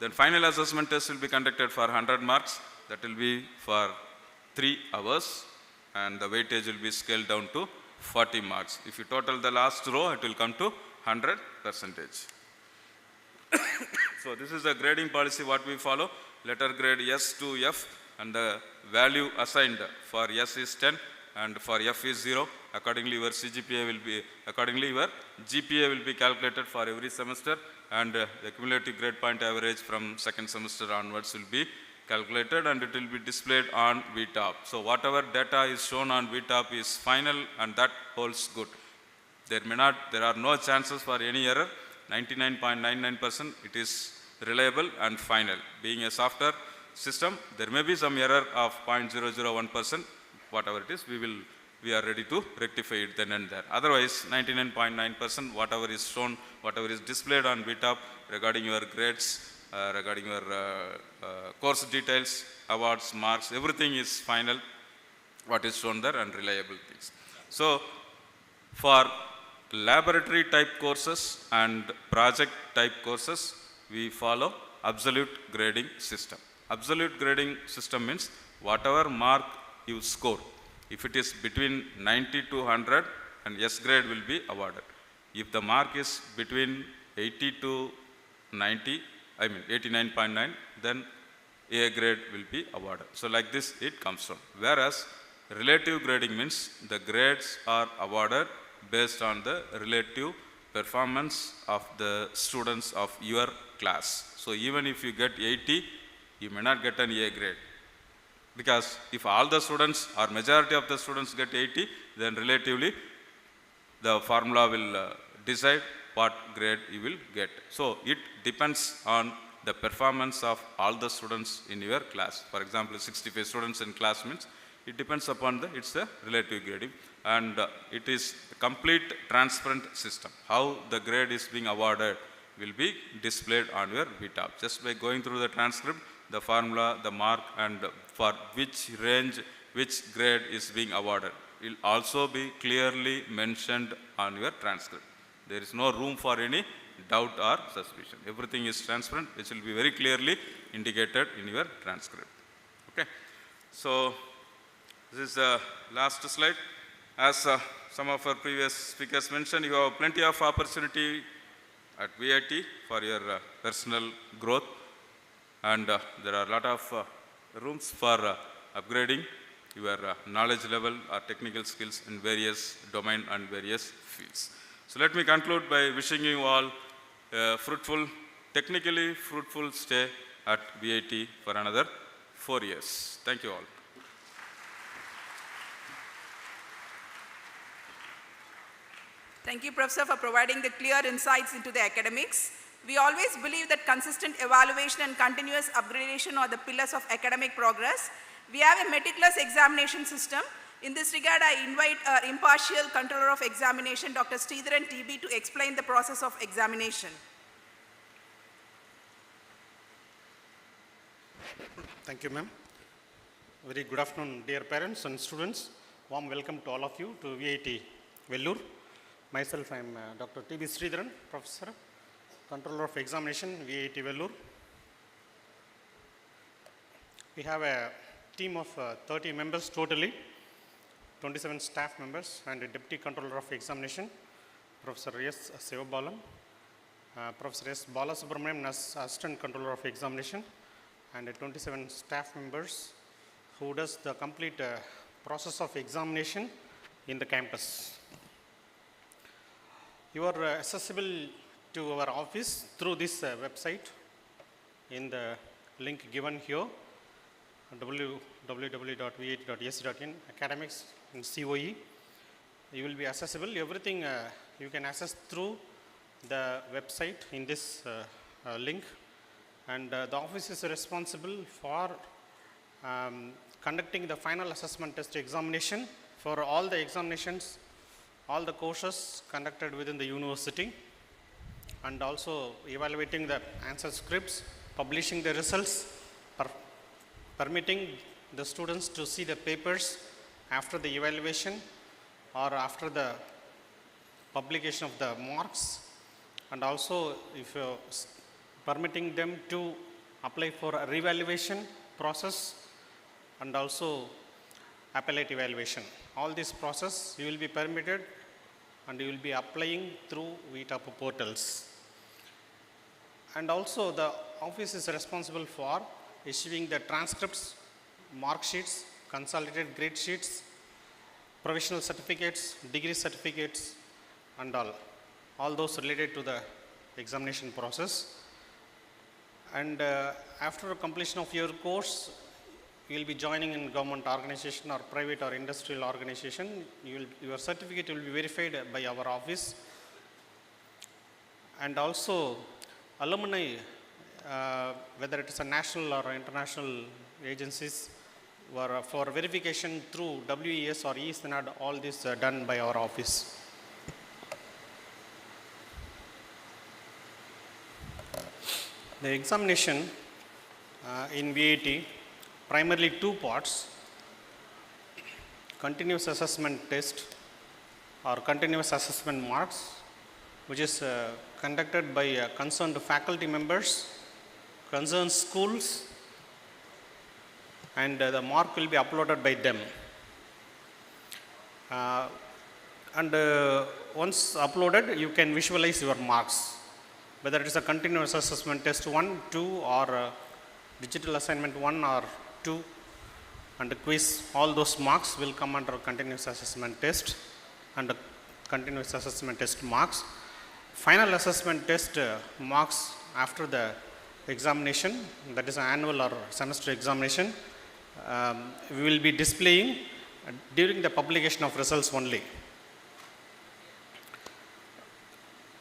Then final assessment test will be conducted for 100 marks. That will be for 3 hours and the weightage will be scaled down to 40 marks. If you total the last row, it will come to 100%. So this is the grading policy what we follow. letter grade S to F, and the value assigned for S is 10 and for F is 0. Accordingly, your GPA will be calculated for every semester, and the cumulative grade point average from second semester onwards will be calculated, and it will be displayed on VTOP. So whatever data is shown on VTOP is final, and that holds good. There are no chances for any error. 99.99% it is reliable and final. Being a software system, there may be some error of 0.001%, whatever it is, we are ready to rectify it then and there. Otherwise, 99.9%, whatever is shown, whatever is displayed on VTOP regarding your grades, regarding your course details, awards, marks, everything is final, what is shown there, and reliable things. So, for laboratory type courses and project type courses, we follow absolute grading system. Absolute grading system means whatever mark you score, if it is between 90 to 100, and S grade will be awarded. If the mark is between 80 to 90, 89.9, then A grade will be awarded. So like this it comes from. Whereas relative grading means the grades are awarded based on the relative performance of the students of your class. So even if you get 80, you may not get an A grade. Because if all the students or majority of the students get 80, then relatively the formula will decide what grade you will get. So it depends on the performance of all the students in your class. For example, 65 students in class means it depends upon it's a relative grading, and it is a complete transparent system. How the grade is being awarded will be displayed on your VTOP. Just by going through the transcript, the formula, the mark, and for which range, which grade is being awarded will also be clearly mentioned on your transcript. There is no room for any doubt or suspicion. Everything is transparent, which will be very clearly indicated in your transcript. Okay. So this is the last slide. As some of our previous speakers mentioned, you have plenty of opportunity at VIT for your personal growth, and there are a lot of rooms for upgrading your knowledge level or technical skills in various domain and various fields. So let me conclude by wishing you all a fruitful, technically fruitful stay at VIT for another 4 years. Thank you all. Thank you, Professor, for providing the clear insights into the academics. We always believe that consistent evaluation and continuous upgradation are the pillars of academic progress. We have a meticulous examination system. In this regard, I invite our impartial controller of examination, Dr. Sridharan TB, to explain the process of examination. Thank you, ma'am. Very good afternoon, dear parents and students. Warm welcome to all of you to VIT Vellore. Myself, I am Dr. TB Sridharan, Professor, Controller of Examination, VIT Vellore. We have a team of 30 members totally, 27 staff members, and a Deputy Controller of Examination, Professor S. Sivabalam, Professor S. Balasubramanian as Assistant Controller of Examination, and 27 staff members who does the complete process of examination in the campus. You are accessible to our office through this website in the link given here, www.vit.ac.in, academics and COE. You will be accessible. Everything you can access through the website in this link. And the office is responsible for conducting the final assessment test examination for all the examinations, all the courses conducted within the university, and also evaluating the answer scripts, publishing the results, permitting the students to see the papers after the evaluation or after the publication of the marks, and also if permitting them to apply for a revaluation process and also appellate evaluation. All this process you will be permitted and you will be applying through VTOP portals. And also the office is responsible for issuing the transcripts, mark sheets, consolidated grade sheets, provisional certificates, degree certificates, and all those related to the examination process. And after completion of your course, you will be joining in government organization or private or industrial organization. Your certificate will be verified by our office. And also, alumni, whether it is a national or international agencies, were for verification through WES or E-Synod, all this done by our office. The examination in VAT, primarily two parts: continuous assessment test or continuous assessment marks, which is conducted by concerned faculty members, concerned schools, and the mark will be uploaded by them. Once uploaded, you can visualize your marks, whether it is a continuous assessment test 1, 2, or digital assignment 1 or 2, and the quiz. All those marks will come under continuous assessment test and continuous assessment test marks. Final assessment test marks after the examination, that is an annual or semester examination, we will be displaying during the publication of results only.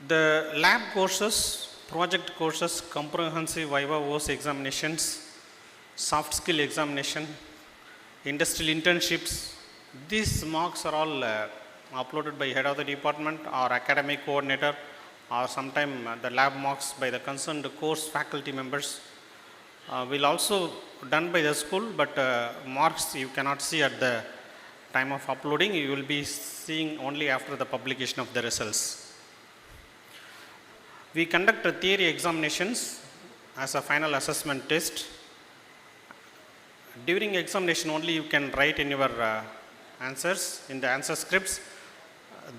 The lab courses, project courses, comprehensive viva voce examinations, soft skill examination, industrial internships, these marks are all uploaded by head of the department or academic coordinator, or sometime the lab marks by the concerned course faculty members. Will also done by the school, but marks you cannot see at the time of uploading. You will be seeing only after the publication of the results. We conduct theory examinations as a final assessment test. During examination only you can write in your answers in the answer scripts.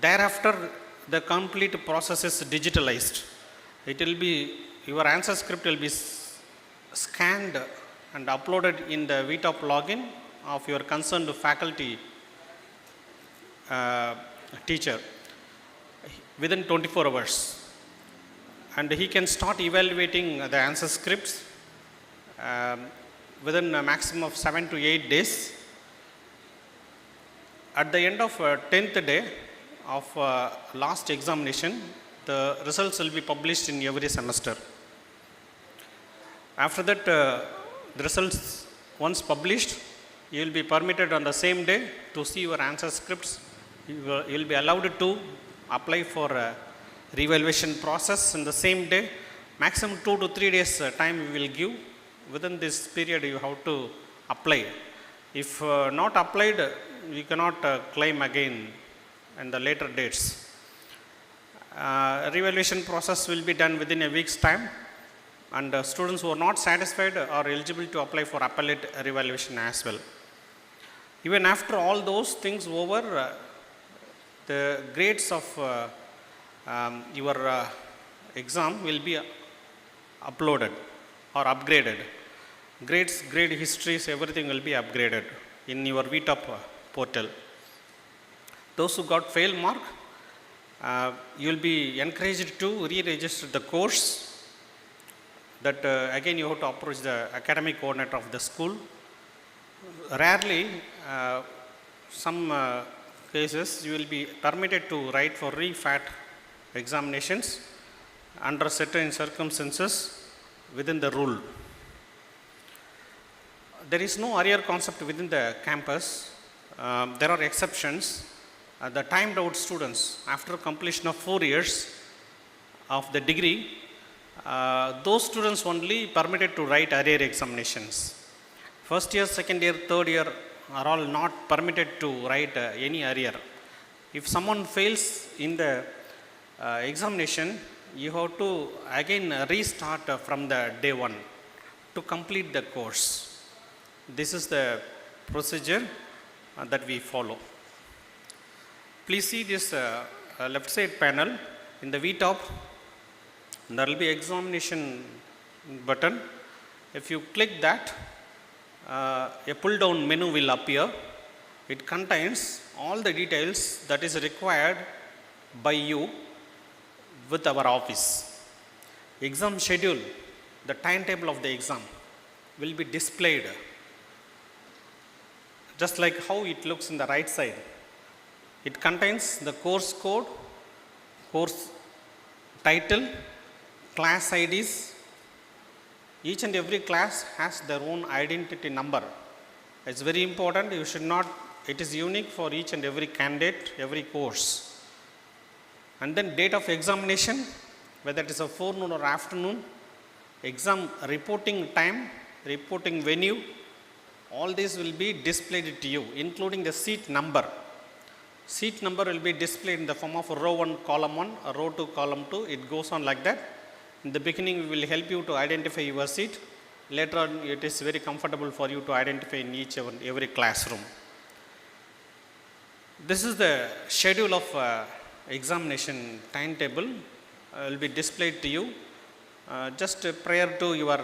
Thereafter the complete process is digitalized. It will be, your answer script will be scanned and uploaded in the VTOP login of your concerned faculty teacher within 24 hours. And he can start evaluating the answer scripts within a maximum of 7 to 8 days. At the end of 10th day of last examination, the results will be published in every semester. After that, the results once published, you will be permitted on the same day to see your answer scripts. You will be allowed to apply for a reevaluation process in the same day. Maximum 2 to 3 days time we will give. Within this period you have to apply. If not applied, you cannot claim again in the later dates. Reevaluation process will be done within a week's time, and students who are not satisfied are eligible to apply for appellate reevaluation as well. Even after all those things over, the grades of your exam will be uploaded or upgraded. Grades, grade histories, everything will be upgraded in your VTOP portal. Those who got fail mark, you will be encouraged to re-register the course. That again you have to approach the academic coordinator of the school. Rarely, some cases you will be permitted to write for re-FAT examinations under certain circumstances within the rule. There is no arrear concept within the campus. There are exceptions. The timed out students, after completion of 4 years of the degree, those students only permitted to write arrear examinations. First year, second year, third year are all not permitted to write any arrear. If someone fails in the examination, you have to again restart from the day one to complete the course. This is the procedure that we follow. Please see this left side panel. In the VTOP, there will be examination button. If you click that, a pull down menu will appear. It contains all the details that is required by you with our office. Exam schedule, the timetable of the exam will be displayed just like how it looks in the right side. It contains the course code, course title, class IDs. Each and every class has their own identity number. It's very important. You should not, it is unique for each and every candidate, every course. And then date of examination, whether it is a forenoon or afternoon, exam reporting time, reporting venue, all these will be displayed to you, including the seat number. Seat number will be displayed in the form of row 1, column 1, or row 2, column 2. It goes on like that. In the beginning, we will help you to identify your seat. Later on, it is very comfortable for you to identify in each and every classroom. This is the schedule of examination timetable will be displayed to you just prior to your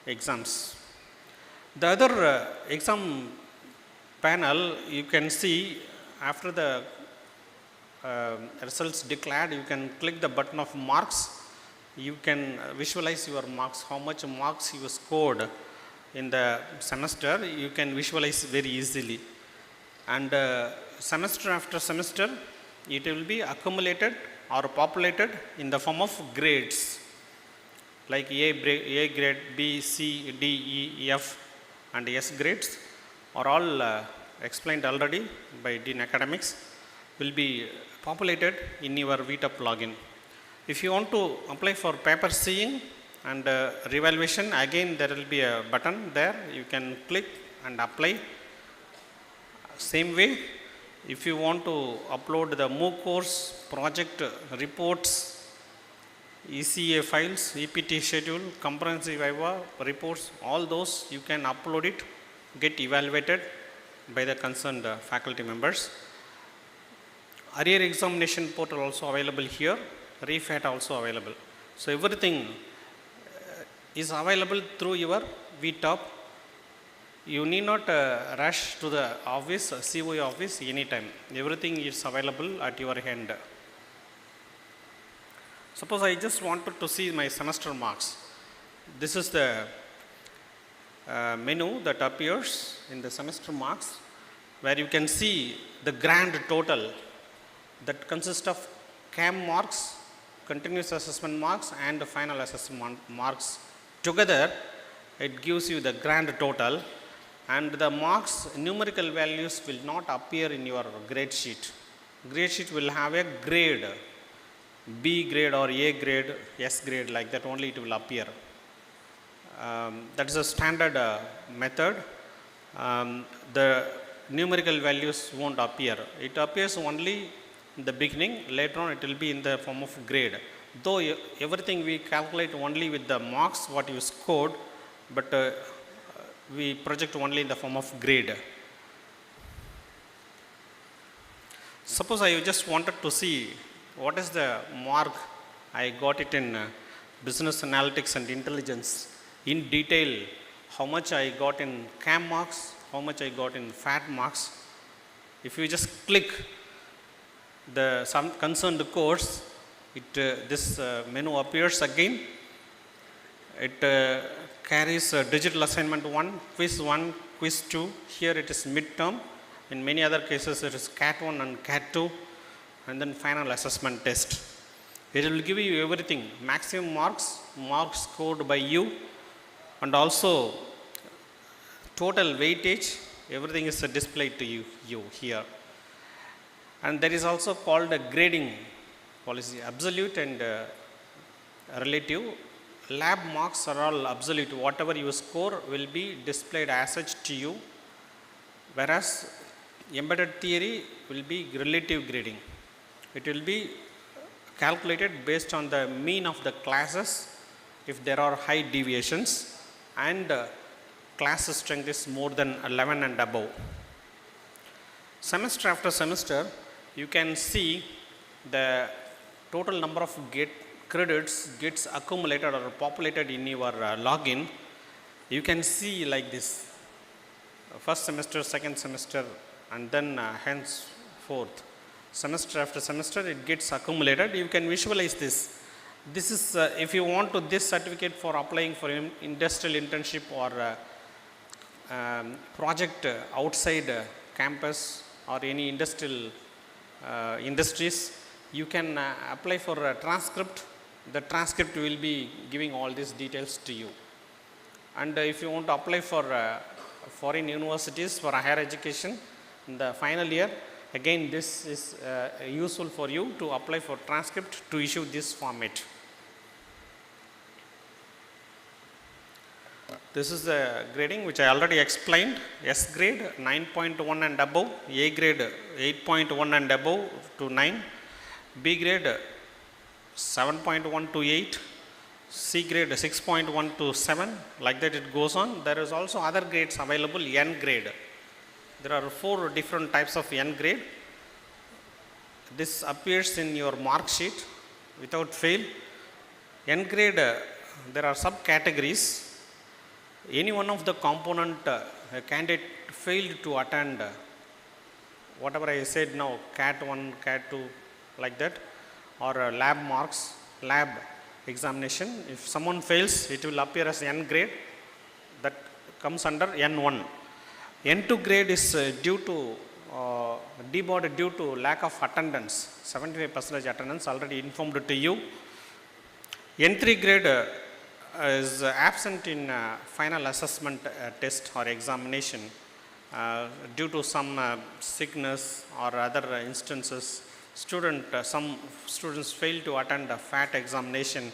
exams. The other exam panel, you can see after the results declared, you can click the button of marks. You can visualize your marks, how much marks you scored in the semester. You can visualize very easily. And semester after semester, it will be accumulated or populated in the form of grades, like A grade, B, C, D, E, F, and S grades are all explained already by Dean Academics, will be populated in your VTUP login. If you want to apply for paper seeing and revaluation, again there will be a button there. You can click and apply. Same way, if you want to upload the MOOC course, project reports, ECA files, EPT schedule, comprehensive Viva reports, all those you can upload it, get evaluated by the concerned faculty members. Arrear examination portal also available here, refat also available. So everything is available through your VTOP. You need not rush to the office, COE office anytime. Everything is available at your hand. Suppose I just wanted to see my semester marks. This is the menu that appears in the semester marks, where you can see the grand total that consists of CAM marks, continuous assessment marks, and the final assessment marks. Together, it gives you the grand total, and the marks, numerical values will not appear in your grade sheet. Grade sheet will have a grade, B grade or A grade, S grade, like that only it will appear. That is a standard method. The numerical values won't appear. It appears only in the beginning. Later on, it will be in the form of grade. Though everything we calculate only with the marks what you scored, but we project only in the form of grade. Suppose I just wanted to see what is the mark I got it in business analytics and intelligence in detail, how much I got in CAM marks, how much I got in FAT marks. If you just click the some concerned course, this menu appears again. It carries digital assignment 1, quiz 1, quiz 2. Here it is midterm. In many other cases it is CAT 1 and CAT 2, and then final assessment test. It will give you everything, maximum marks, marks scored by you, and also total weightage, everything is displayed to you here. And there is also called a grading policy, absolute and relative. Lab marks are all absolute. Whatever you score will be displayed as such to you, whereas embedded theory will be relative grading. It will be calculated based on the mean of the classes if there are high deviations, and class strength is more than 11 and above. Semester after semester, you can see the total number of credits gets accumulated or populated in your login. you can see like this, first semester, second semester, and then henceforth, semester after semester, it gets accumulated. You can visualize this. This is, if you want to this certificate for applying for industrial internship or project outside campus or any industrial industries, you can apply for a transcript. The transcript will be giving all these details to you. And if you want to apply for foreign universities for higher education in the final year, again this is useful for you to apply for transcript to issue this format. This is the grading which I already explained. S grade 9.1 and above, A grade 8.1 and above to 9, B grade 7.1 to 8, C grade 6.1 to 7, like that it goes on. There is also other grades available, N grade. There are 4 different types of N grade. This appears in your mark sheet without fail. N grade, there are subcategories. Any one of the component a candidate failed to attend, whatever I said now, CAT 1, CAT 2, like that, or lab marks, lab examination. If someone fails, it will appear as N grade, that comes under N1. N2 grade is due to debarred due to lack of attendance, 75% attendance, already informed to you. N3 grade is absent in final assessment test or examination due to some sickness or other instances. Some students fail to attend a FAT examination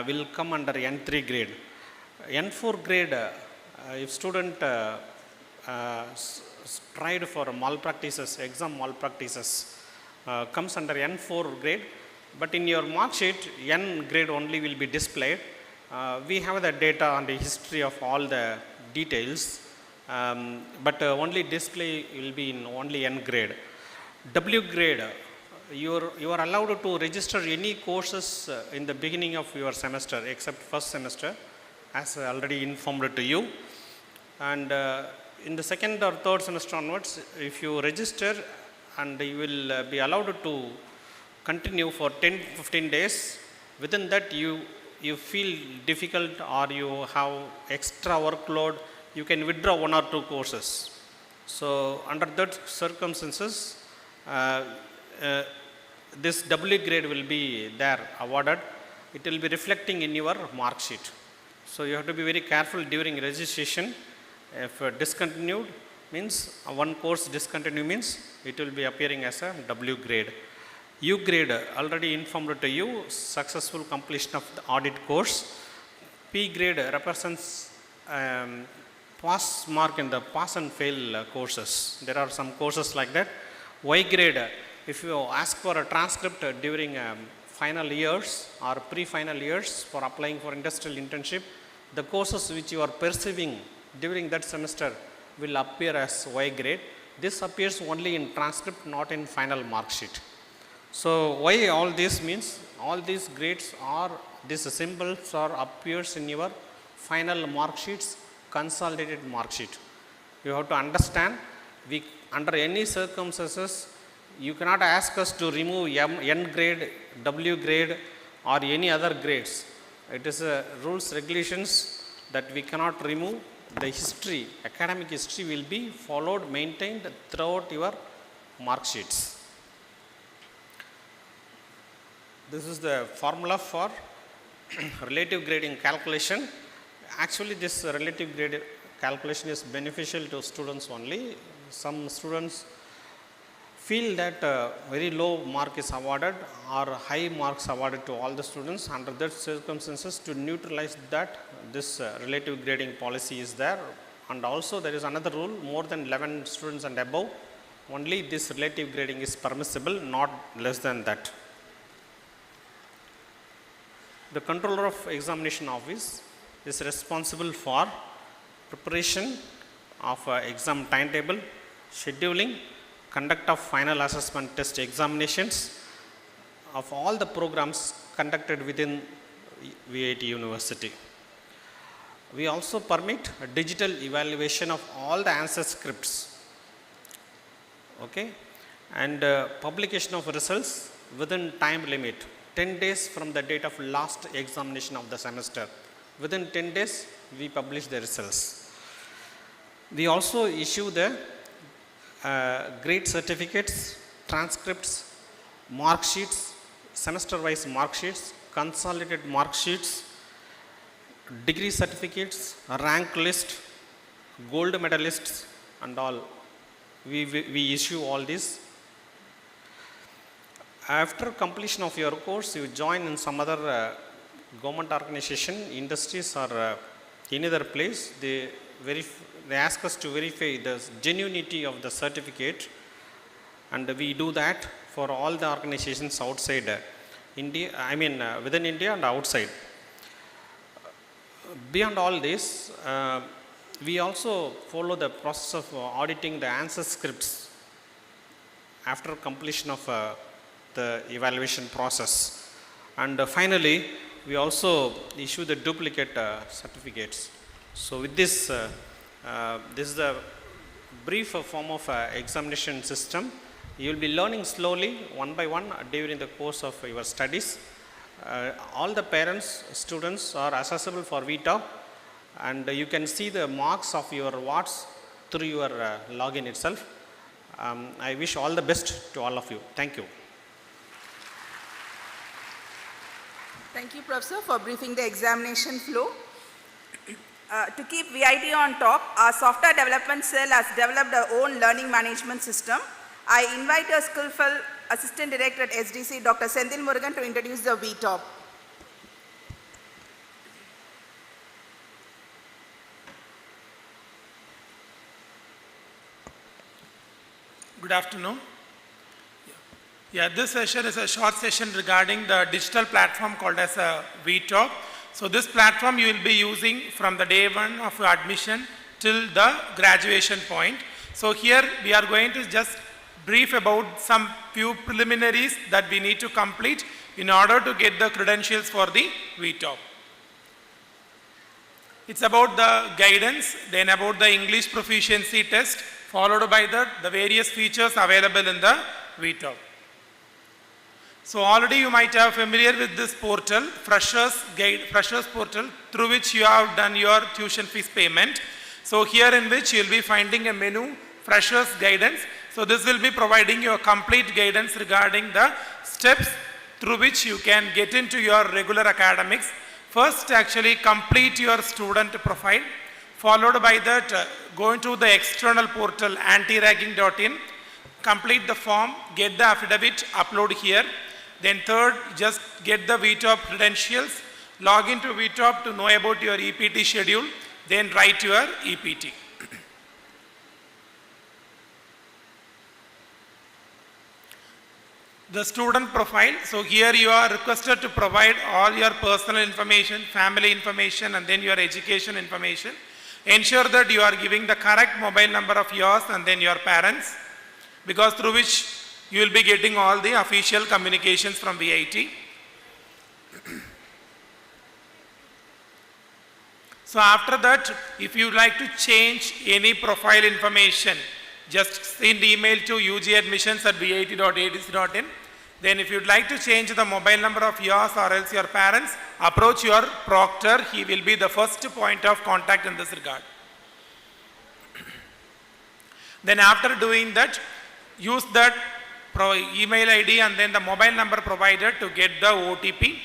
will come under N3 grade. N4 grade, if student tried for malpractices, exam malpractices, comes under N4 grade, but in your mark sheet, N grade only will be displayed. We have the data on the history of all the details, but only display will be in only N grade. W grade, you are allowed to register any courses in the beginning of your semester except first semester, as already informed to you. And in the second or third semester onwards, if you register, and you will be allowed to continue for 10-15 days, within that you feel difficult or you have extra workload, you can withdraw 1 or 2 courses. So under that circumstances, this W grade will be there awarded. It will be reflecting in your mark sheet. So you have to be very careful during registration. If discontinued means one course discontinued means it will be appearing as a W grade. U grade, already informed to you, successful completion of the audit course. P grade represents pass mark in the pass and fail courses. There are some courses like that. Y grade, if you ask for a transcript during final years or pre-final years for applying for industrial internship, the courses which you are perceiving during that semester will appear as Y grade. This appears only in transcript, not in final mark sheet. So why all this means? All these grades are, these symbols are appears in your final mark sheets, consolidated mark sheet. You have to understand, we under any circumstances, you cannot ask us to remove N grade, W grade or any other grades. It is rules, regulations that we cannot remove. The history, academic history will be followed, maintained throughout your mark sheets. This is the formula for relative grading calculation. Actually, this relative grade calculation is beneficial to students only. Some students feel that very low mark is awarded or high marks awarded to all the students. Under that circumstances, to neutralize that, this relative grading policy is there. And also there is another rule, more than 11 students and above, only this relative grading is permissible, not less than that. The controller of examination office is responsible for preparation of exam timetable, scheduling, conduct of final assessment test examinations of all the programs conducted within VIT University. We also permit a digital evaluation of all the answer scripts. Okay, and publication of results within time limit, 10 days from the date of last examination of the semester. Within 10 days, we publish the results. We also issue the grade certificates, transcripts, mark sheets, semester-wise mark sheets, consolidated mark sheets, degree certificates, rank list, gold medalists, and all. We issue all these. After completion of your course, you join in some other government organization, industries, or any other place. They ask us to verify the genuinity of the certificate, and we do that for all the organizations outside India, within India and outside. Beyond all this, we also follow the process of auditing the answer scripts after completion of the evaluation process. And finally, we also issue the duplicate certificates. So with this, this is the brief form of examination system. You will be learning slowly, one by one, during the course of your studies. All the parents, students are accessible for VTOP, and you can see the marks of your wards through your login itself. I wish all the best to all of you. Thank you. Thank you, Professor, for briefing the examination flow. To keep VIT on top, our software development cell has developed our own learning management system. I invite our skillful Assistant Director at SDC, Dr. Senthil Murugan, to introduce the VTOP. Good afternoon. Yeah, this session is a short session regarding the digital platform called as a VTOP. So this platform you will be using from the day one of your admission till the graduation point. So here we are going to just brief about some few preliminaries that we need to complete in order to get the credentials for the VTOP. It's about the guidance, then about the English proficiency test, followed by the various features available in the VTOP. So already you might have familiar with this portal, Freshers portal, through which you have done your tuition fees payment. So here in which you will be finding a menu, Freshers Guidance. So this will be providing you a complete guidance regarding the steps through which you can get into your regular academics. First, actually complete your student profile, followed by that go into the external portal antiragging.in, complete the form, get the affidavit, upload here. Then third, just get the VTOP credentials, log into VTOP to know about your EPT schedule, then write your EPT. The student profile, so here you are requested to provide all your personal information, family information, and then your education information. Ensure that you are giving the correct mobile number of yours and then your parents, because through which you will be getting all the official communications from VIT. So after that, if you like to change any profile information, just send email to ugadmissions@vit.adc.in. Then if you'd like to change the mobile number of yours or else your parents, approach your proctor. He will be the first point of contact in this regard. Then after doing that, use that email ID and then the mobile number provided to get the OTP.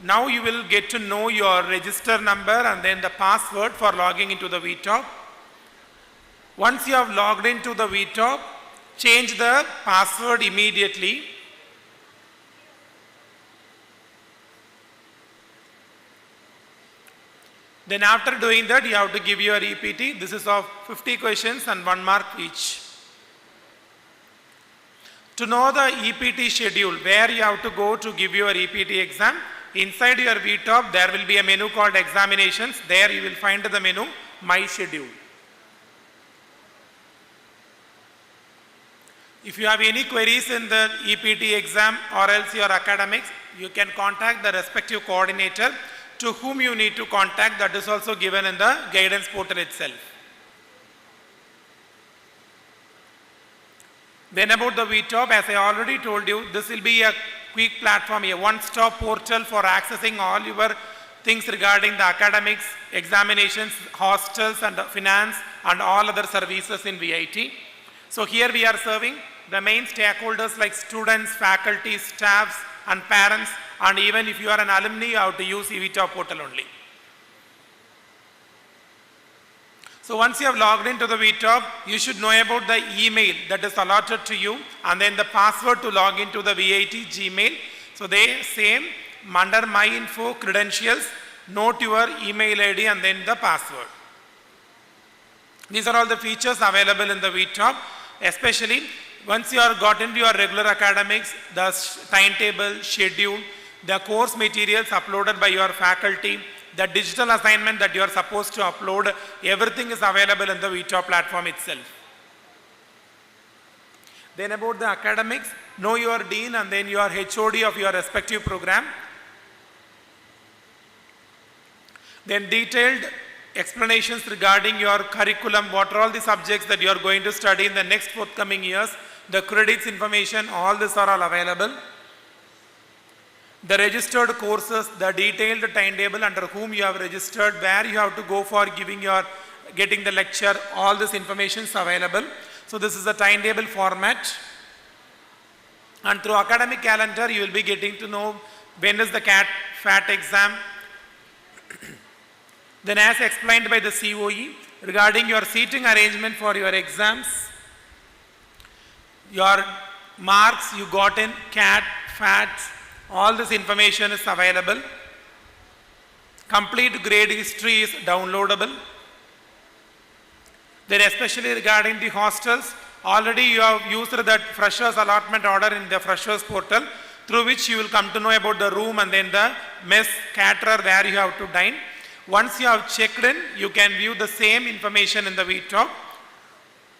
Now you will get to know your register number and then the password for logging into the VTOP. Once you have logged into the VTOP, change the password immediately. Then after doing that, you have to give your EPT. This is of 50 questions and 1 mark each. To know the EPT schedule, where you have to go to give your EPT exam, inside your VTOP, there will be a menu called Examinations. There you will find the menu, My Schedule. If you have any queries in the EPT exam or else your academics, you can contact the respective coordinator to whom you need to contact, that is also given in the guidance portal itself. Then about the VTOP, as I already told you, this will be a quick platform, a one-stop portal for accessing all your things regarding the academics, examinations, hostels and finance and all other services in VIT. So here we are serving the main stakeholders like students, faculty, staffs and parents, and even if you are an alumni, you have to use VTOP portal only. So once you have logged into the VTOP, you should know about the email that is allotted to you and then the password to log into the VIT Gmail. So they same under my info credentials, note your email ID and then the password. These are all the features available in the VTOP, especially once you have got into your regular academics, the timetable, schedule, the course materials uploaded by your faculty, the digital assignment that you are supposed to upload, everything is available in the VTOP platform itself. Then about the academics, know your dean and then your HOD of your respective program. Then detailed explanations regarding your curriculum, what are all the subjects that you are going to study in the next forthcoming years, the credits information, all this are all available. The registered courses, the detailed timetable under whom you have registered, where you have to go for getting the lecture, all this information is available. So this is the timetable format. And through academic calendar, you will be getting to know when is the FAT exam. Then as explained by the COE, regarding your seating arrangement for your exams, your marks you got in CAT, FAT, all this information is available. Complete grade history is downloadable. Then especially regarding the hostels, already you have used that freshers allotment order in the freshers portal, through which you will come to know about the room and then the mess, caterer where you have to dine. Once you have checked in, you can view the same information in the VTOP.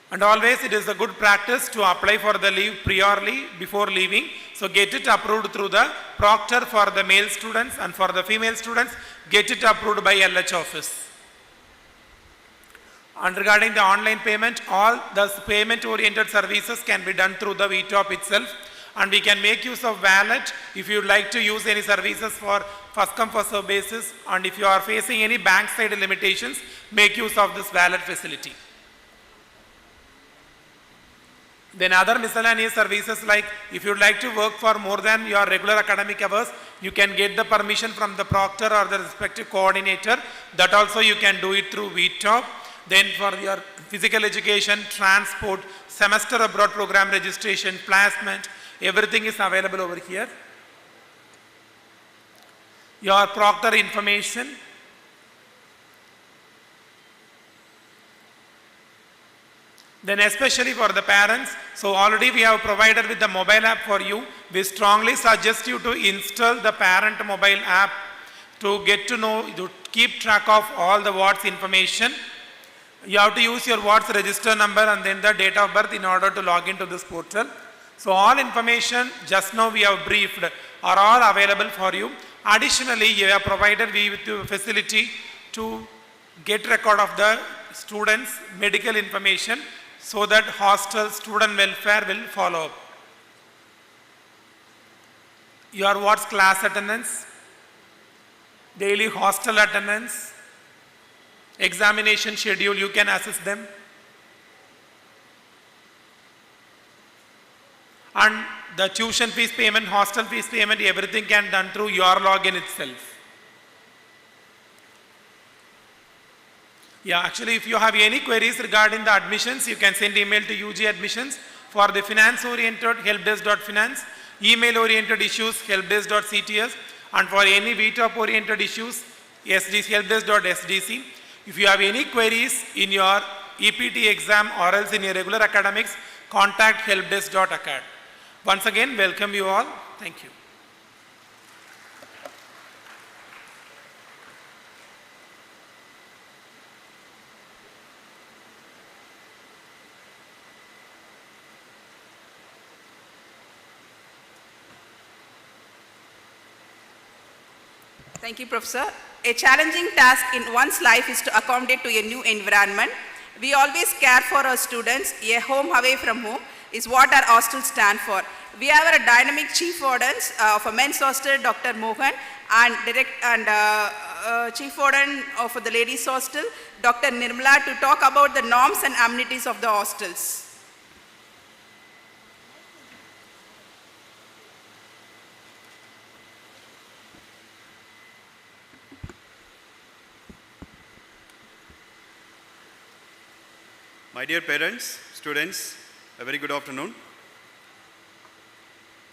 And always it is a good practice to apply for the leave priorly before leaving. So get it approved through the proctor for the male students, and for the female students, get it approved by LH office. And regarding the online payment, all the payment oriented services can be done through the VTOP itself. And we can make use of wallet if you would like to use any services for first come first serve basis, and if you are facing any bank side limitations, make use of this wallet facility. Then other miscellaneous services, like if you would like to work for more than your regular academic hours, you can get the permission from the proctor or the respective coordinator. That also you can do it through VTOP. Then for your physical education, transport, semester abroad program registration, placement, everything is available over here. Your proctor information. Then especially for the parents, so already we have provided with the mobile app for you. We strongly suggest you to install the parent mobile app to get to know, to keep track of all the wards information. You have to use your wards register number and then the date of birth in order to log into this portal. So all information just now we have briefed are all available for you. Additionally, you have provided with the facility to get record of the students' medical information, so that hostel student welfare will follow up. Your wards class attendance, daily hostel attendance, examination schedule, you can access them. And the tuition fees payment, hostel fees payment, everything can be done through your login itself. Yeah, actually if you have any queries regarding the admissions, you can send email to UG admissions. For the finance oriented, helpdesk.finance, email oriented issues, helpdesk.cts, and for any VTOP oriented issues, SDC, helpdesk.sdc. If you have any queries in your EPT exam or else in your regular academics, contact helpdesk.acad. Once again, welcome you all. Thank you. Thank you, Professor. A challenging task in one's life is to accommodate to a new environment. We always care for our students. A home away from home is what our hostels stand for. We have a dynamic chief wardens for men's hostel, Dr. Mohan, and chief warden of the ladies hostel, Dr. Nirmala, to talk about the norms and amenities of the hostels. My dear parents, students, a very good afternoon.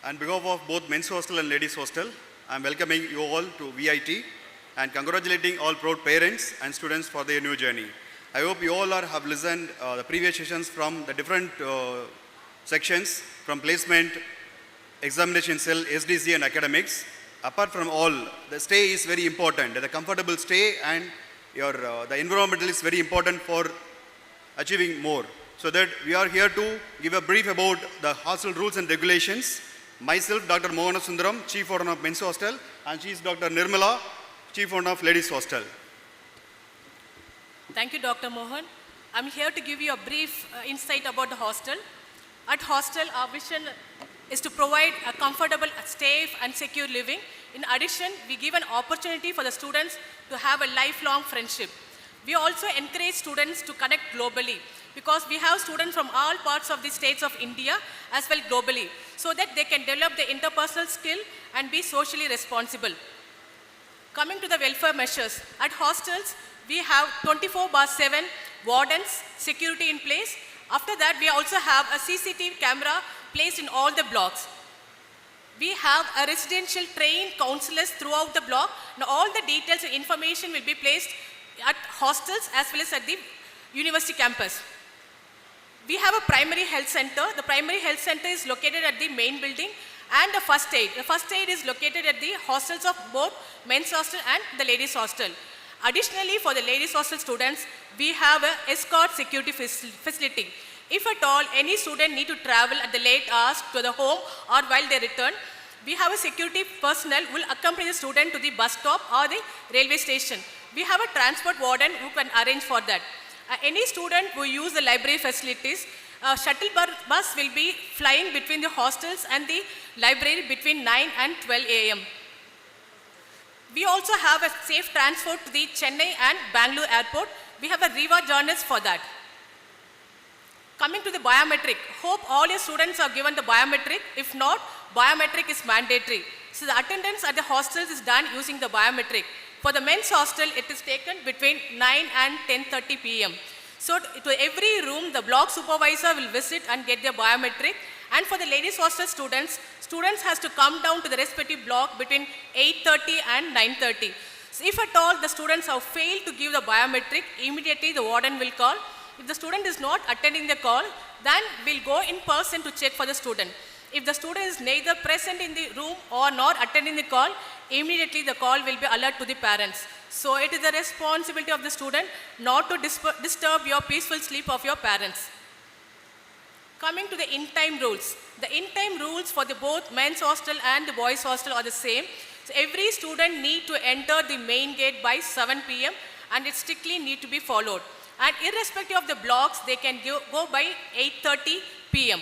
On behalf of both men's hostel and ladies hostel, I am welcoming you all to VIT and congratulating all proud parents and students for their new journey. I hope you all have listened the previous sessions from the different sections, from placement, examination cell, SDC and academics. Apart from all, the stay is very important. The comfortable stay and the environmental is very important for achieving more. So that we are here to give a brief about the hostel rules and regulations. Myself, Dr. Mohana Sundaram, Chief Warden of Men's Hostel, and she is Dr. Nirmala, Chief Warden of Ladies Hostel. Thank you, Dr. Mohan. I'm here to give you a brief insight about the hostel. At hostel, our vision is to provide a comfortable, safe, and secure living. In addition, we give an opportunity for the students to have a lifelong friendship. We also encourage students to connect globally because we have students from all parts of the states of India as well globally so that they can develop the interpersonal skill and be socially responsible. Coming to the welfare measures, at hostels, we have 24/7 wardens, security in place. After that, we also have a CCTV camera placed in all the blocks. We have a residential trained counselors throughout the block. Now, all the details and information will be placed at hostels as well as at the university campus. We have a primary health center. The primary health center is located at the main building, and the first aid. The first aid is located at the hostels of both men's hostel and the ladies hostel. Additionally, for the ladies hostel students, we have an escort security facility. If at all any student need to travel at the late hours to the home or while they return, we have a security personnel who will accompany the student to the bus stop or the railway station. We have a transport warden who can arrange for that. Any student who use the library facilities, a shuttle bus will be flying between the hostels and the library between 9 and 12 a.m. We also have a safe transport to the Chennai and Bangalore airport. We have a Riva journalist for that. Coming to the biometric, hope all your students are given the biometric. If not, biometric is mandatory. So the attendance at the hostels is done using the biometric. For the men's hostel, it is taken between 9 and 10:30 p.m. So to every room, the block supervisor will visit and get their biometric. And for the ladies hostel students, students has to come down to the respective block between 8:30 and 9:30. So if at all the students have failed to give the biometric, immediately the warden will call. If the student is not attending the call, then we'll go in person to check for the student. If the student is neither present in the room or not attending the call, immediately the call will be alert to the parents. So it is the responsibility of the student not to disturb your peaceful sleep of your parents. Coming to the in-time rules. The in-time rules for the both men's hostel and the boys' hostel are the same. So every student need to enter the main gate by 7 p.m. and it strictly need to be followed. And irrespective of the blocks, they can go by 8:30 p.m.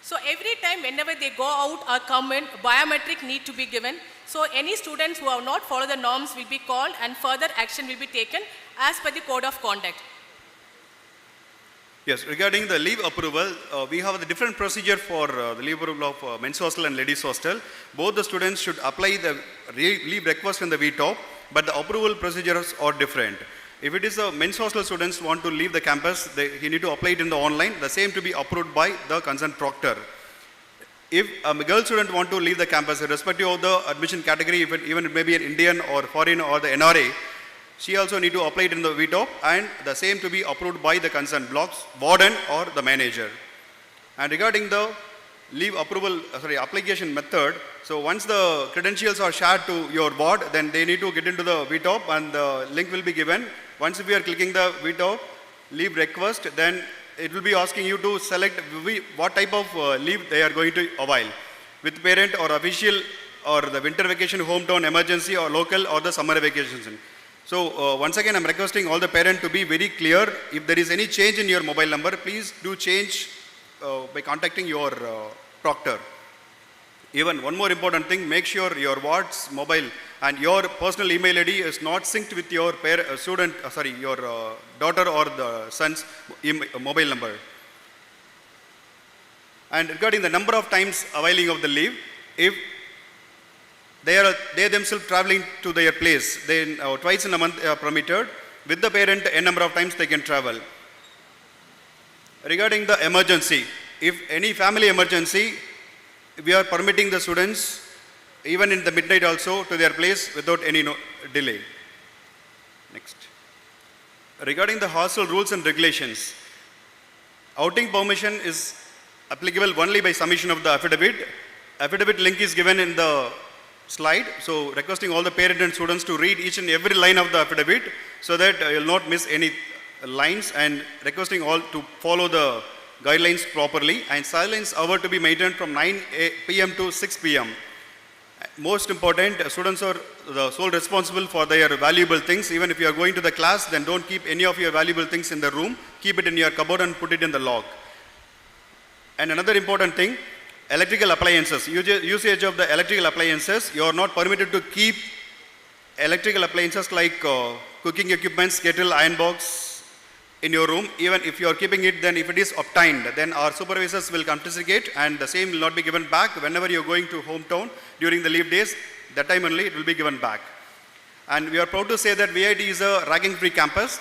So every time whenever they go out or come in, biometric need to be given. So any students who have not followed the norms will be called and further action will be taken as per the code of conduct. Yes, regarding the leave approval, we have the different procedure for the leave approval of men's hostel and ladies hostel. Both the students should apply the leave request in the VTOP, but the approval procedures are different. If it is a men's hostel students want to leave the campus, he need to apply it in the online, the same to be approved by the concerned proctor. If a girl student want to leave the campus, irrespective of the admission category, even it may be an Indian or foreign or the NRA, she also need to apply it in the VTOP and the same to be approved by the concerned blocks, warden or the manager. And regarding the leave approval, application method, so once the credentials are shared to your board, then they need to get into the VTOP and the link will be given. Once we are clicking the VTOP leave request, then it will be asking you to select what type of leave they are going to avail, with parent or official or the winter vacation hometown emergency or local or the summer vacations. So once again, I'm requesting all the parents to be very clear. If there is any change in your mobile number, please do change by contacting your proctor. Even one more important thing, make sure your ward's mobile and your personal email ID is not synced with your your daughter or the son's mobile number. And regarding the number of times availing of the leave, if they themselves traveling to their place, then twice in a month are permitted. With the parent, a number of times they can travel. Regarding the emergency, if any family emergency, we are permitting the students even in the midnight also to their place without any delay. Next. Regarding the hostel rules and regulations, outing permission is applicable only by submission of the affidavit. Affidavit link is given in the slide, so requesting all the parents and students to read each and every line of the affidavit so that you will not miss any lines, and requesting all to follow the guidelines properly, and silence hour to be maintained from 9 p.m. to 6 p.m. Most important, students are the sole responsible for their valuable things. Even if you are going to the class, then don't keep any of your valuable things in the room. Keep it in your cupboard and put it in the lock. And another important thing, electrical appliances. Usage of the electrical appliances. You are not permitted to keep electrical appliances like cooking equipments, kettle, iron box in your room. Even if you are keeping it, then if it is obtained, then our supervisors will confiscate and the same will not be given back. Whenever you are going to hometown during the leave days, that time only it will be given back. And we are proud to say that VIT is a ragging-free campus.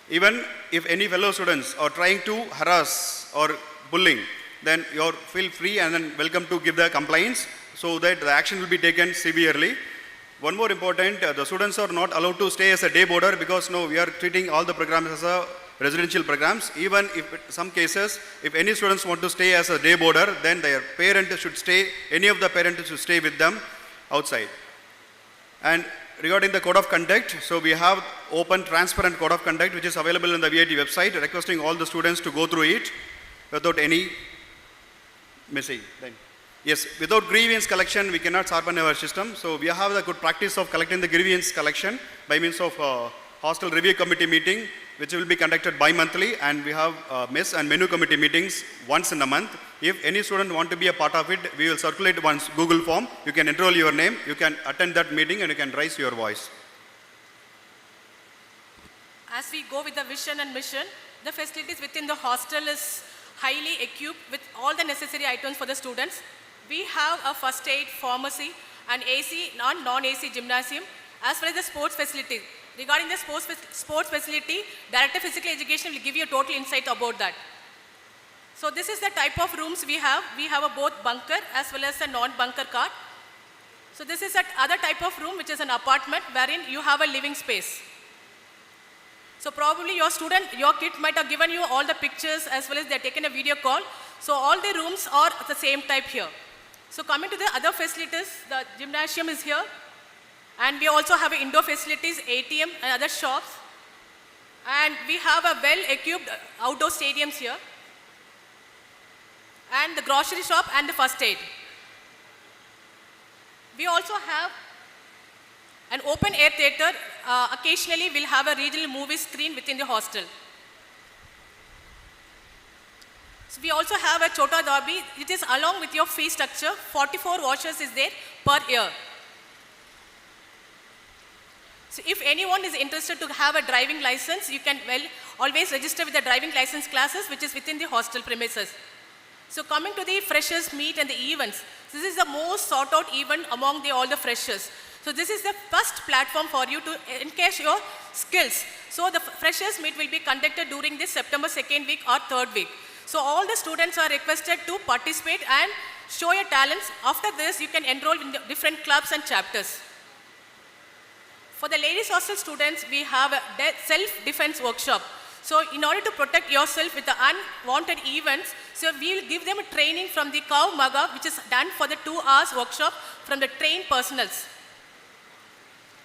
Even if any fellow students are trying to harass or bullying, then you are feel free and then welcome to give the complaints so that the action will be taken severely. One more important, the students are not allowed to stay as a day boarder because no, we are treating all the programs as a residential programs. Even if in some cases, if any students want to stay as a day boarder, then their parent should stay, any of the parents should stay with them outside. And regarding the code of conduct, so we have open, transparent code of conduct which is available in the VIT website, requesting all the students to go through it without any missing. Yes, without grievance collection, we cannot sharpen our system. So we have the good practice of collecting the grievance collection by means of hostel review committee meeting, which will be conducted bi-monthly, and we have mess and menu committee meetings once in a month. If any student want to be a part of it, we will circulate one Google form. You can enroll your name, you can attend that meeting, and you can raise your voice. As we go with the vision and mission, the facilities within the hostel is highly equipped with all the necessary items for the students. We have a first aid, pharmacy, and AC, non-AC gymnasium, as well as the sports facility. Regarding the sports facility, Director of Physical Education will give you a total insight about that. So this is the type of rooms we have. We have a both bunker as well as a non-bunker cart. So this is another type of room which is an apartment wherein you have a living space. So probably your kid might have given you all the pictures as well as they have taken a video call. So all the rooms are the same type here. So coming to the other facilities, the gymnasium is here. And we also have indoor facilities, ATM and other shops. And we have a well-equipped outdoor stadiums here. And the grocery shop and the first aid. We also have an open air theatre. Occasionally we'll have a regional movie screen within the hostel. So we also have a Chota Derby. It is along with your fee structure. 44 washers is there per year. So if anyone is interested to have a driving license, you can always register with the driving license classes which is within the hostel premises. So coming to the freshers meet and the events, this is the most sought out event among all the freshers. So this is the first platform for you to encash your skills. So the freshers meet will be conducted during this September 2nd week or 3rd week. So all the students are requested to participate and show your talents. After this, you can enroll in the different clubs and chapters. For the ladies hostel students, we have a self-defense workshop. So in order to protect yourself with the unwanted events, so we will give them a training from the Cow Maga, which is done for the 2 hours workshop from the trained personals.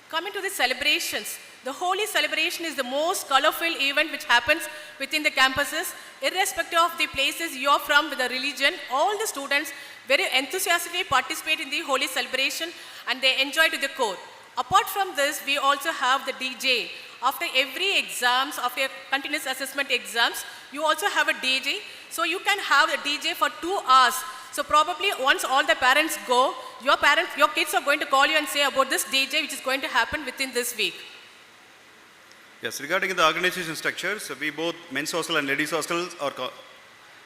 Coming to the celebrations, The Holi celebration is the most colorful event which happens within the campuses, irrespective of the places you are from with the religion. All the students very enthusiastically participate in the Holi celebration and they enjoy to the core. Apart from this, we also have the DJ. After every exams, after continuous assessment exams, you also have a DJ. So you can have a DJ for 2 hours. So probably once all the parents go, your kids are going to call you and say about this DJ which is going to happen within this week. Yes, regarding the organization structures, we both men's hostel and ladies hostels are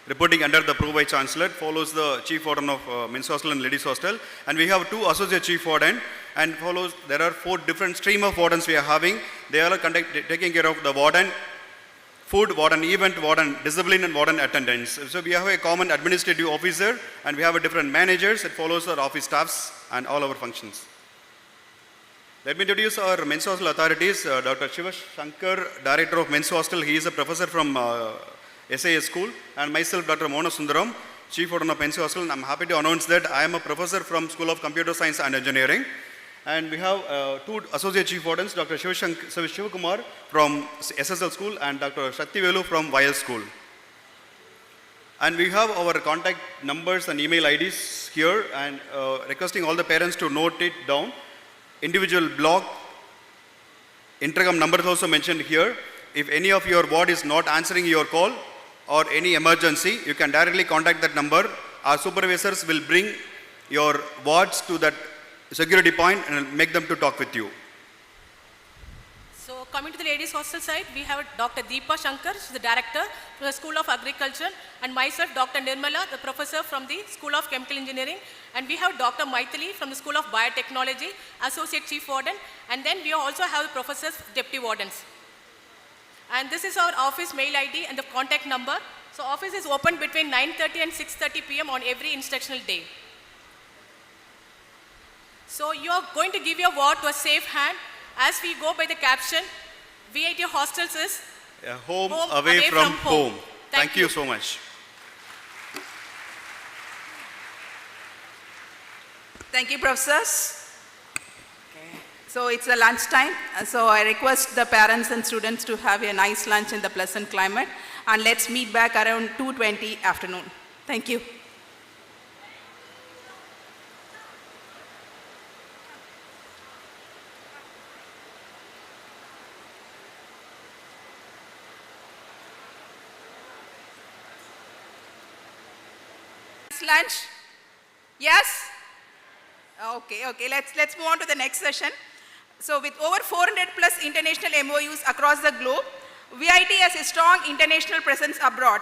reporting under the Pro Vice Chancellor, follows the Chief Warden of men's hostel and ladies hostel, and we have 2 associate chief warden, and follows, there are 4 different stream of wardens we are having. They are taking care of the warden, food, warden event, warden discipline, and warden attendance. So we have a common administrative officer, and we have a different managers that follows our office staffs and all our functions. Let me introduce our men's hostel authorities. Dr. Shiva Shankar, Director of Men's Hostel, he is a professor from SAS School, and myself, Dr. Mona Sundaram, Chief Warden of Men's Hostel, and I'm happy to announce that I am a professor from School of Computer Science and Engineering. And we have 2 Associate Chief Wardens, Dr. Shiva Kumar from SSL School and Dr. Shakti Velu from YL School. And we have our contact numbers and email IDs here, and requesting all the parents to note it down. Individual block, intercom number is also mentioned here. If any of your ward is not answering your call or any emergency, you can directly contact that number. Our supervisors will bring your wards to that security point and make them to talk with you. So coming to the ladies hostel side, we have Dr. Deepa Shankar, she's the director from the School of Agriculture, and myself, Dr. Nirmala, the professor from the School of Chemical Engineering, and we have Dr. Maithili from the School of Biotechnology, associate chief warden, and then we also have professors, deputy wardens. And this is our office mail ID and the contact number. So office is open between 9:30 and 6:30 p.m. on every instructional day. So you are going to give your ward to a safe hand. As we go by the caption, VIT hostels is home away from home. Thank you so much. Thank you, professors. So it's a lunch time. So I request the parents and students to have a nice lunch in the pleasant climate. And let's meet back around 2:20 afternoon. Thank you. Lunch? Yes? Okay. Let's move on to the next session. So with over 400 plus international MOUs across the globe, VIT has a strong international presence abroad.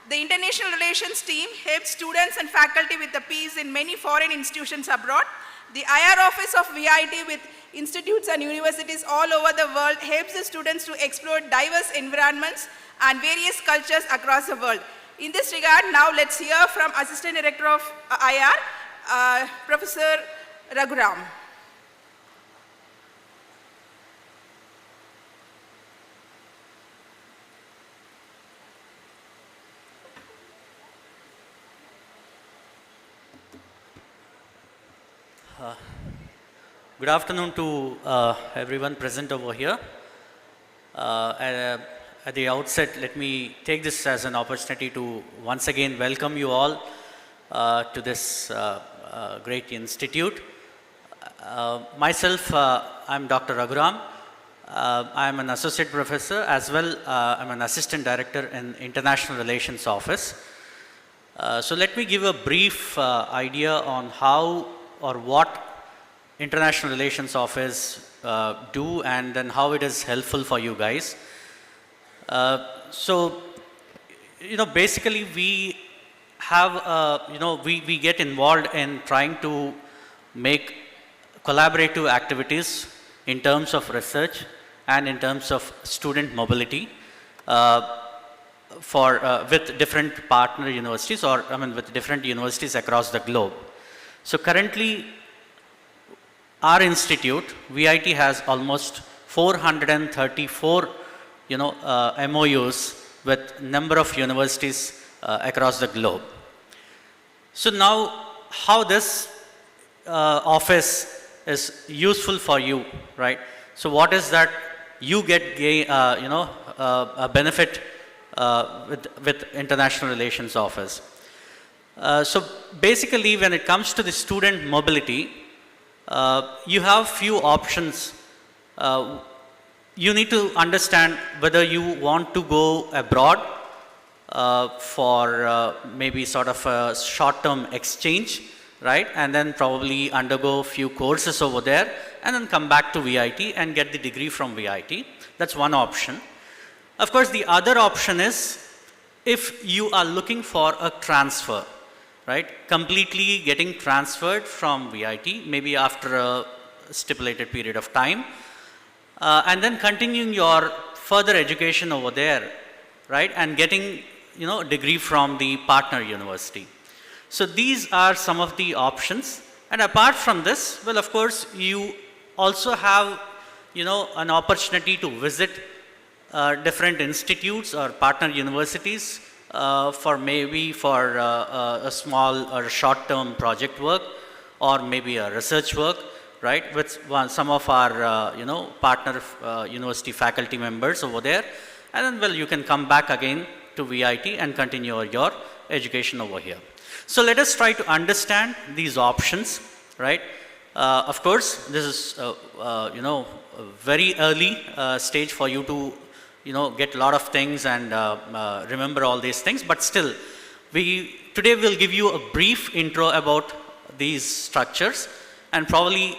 The international relations team helps students and faculty with the peace in many foreign institutions abroad. The IR office of VIT with institutes and universities all over the world helps the students to explore diverse environments and various cultures across the world. In this regard, now let's hear from Assistant Director of IR, Professor Raghuram. Good afternoon to everyone present over here. At the outset, let me take this as an opportunity to once again welcome you all to this great institute. Myself, I'm Dr. Raghuram. I'm an associate professor as well. I'm an assistant director in International Relations Office. So let me give a brief idea on how or what International Relations Office do, and then how it is helpful for you guys. So, basically we have, we get involved in trying to make collaborative activities in terms of research and in terms of student mobility with different partner universities, or with different universities across the globe. So currently, our institute, VIT, has almost 434 MOUs with number of universities across the globe. So now, how this office is useful for you, right? So what is that you get a benefit with International Relations Office. So basically, when it comes to the student mobility, you have few options. You need to understand whether you want to go abroad for maybe sort of a short-term exchange, right? And then probably undergo few courses over there and then come back to VIT and get the degree from VIT. That's one option. Of course, the other option is if you are looking for a transfer, right? Completely getting transferred from VIT, maybe after a stipulated period of time, and then continuing your further education over there, right? And getting, a degree from the partner university. So these are some of the options. And apart from this, well, of course, you also have, an opportunity to visit different institutes or partner universities for a small or short-term project work or maybe a research work, right, with some of our, partner university faculty members over there. And then, well, you can come back again to VIT and continue your education over here. So let us try to understand these options, right? Of course, this is, a very early stage for you to, get a lot of things and remember all these things. But still, today we'll give you a brief intro about these structures, and probably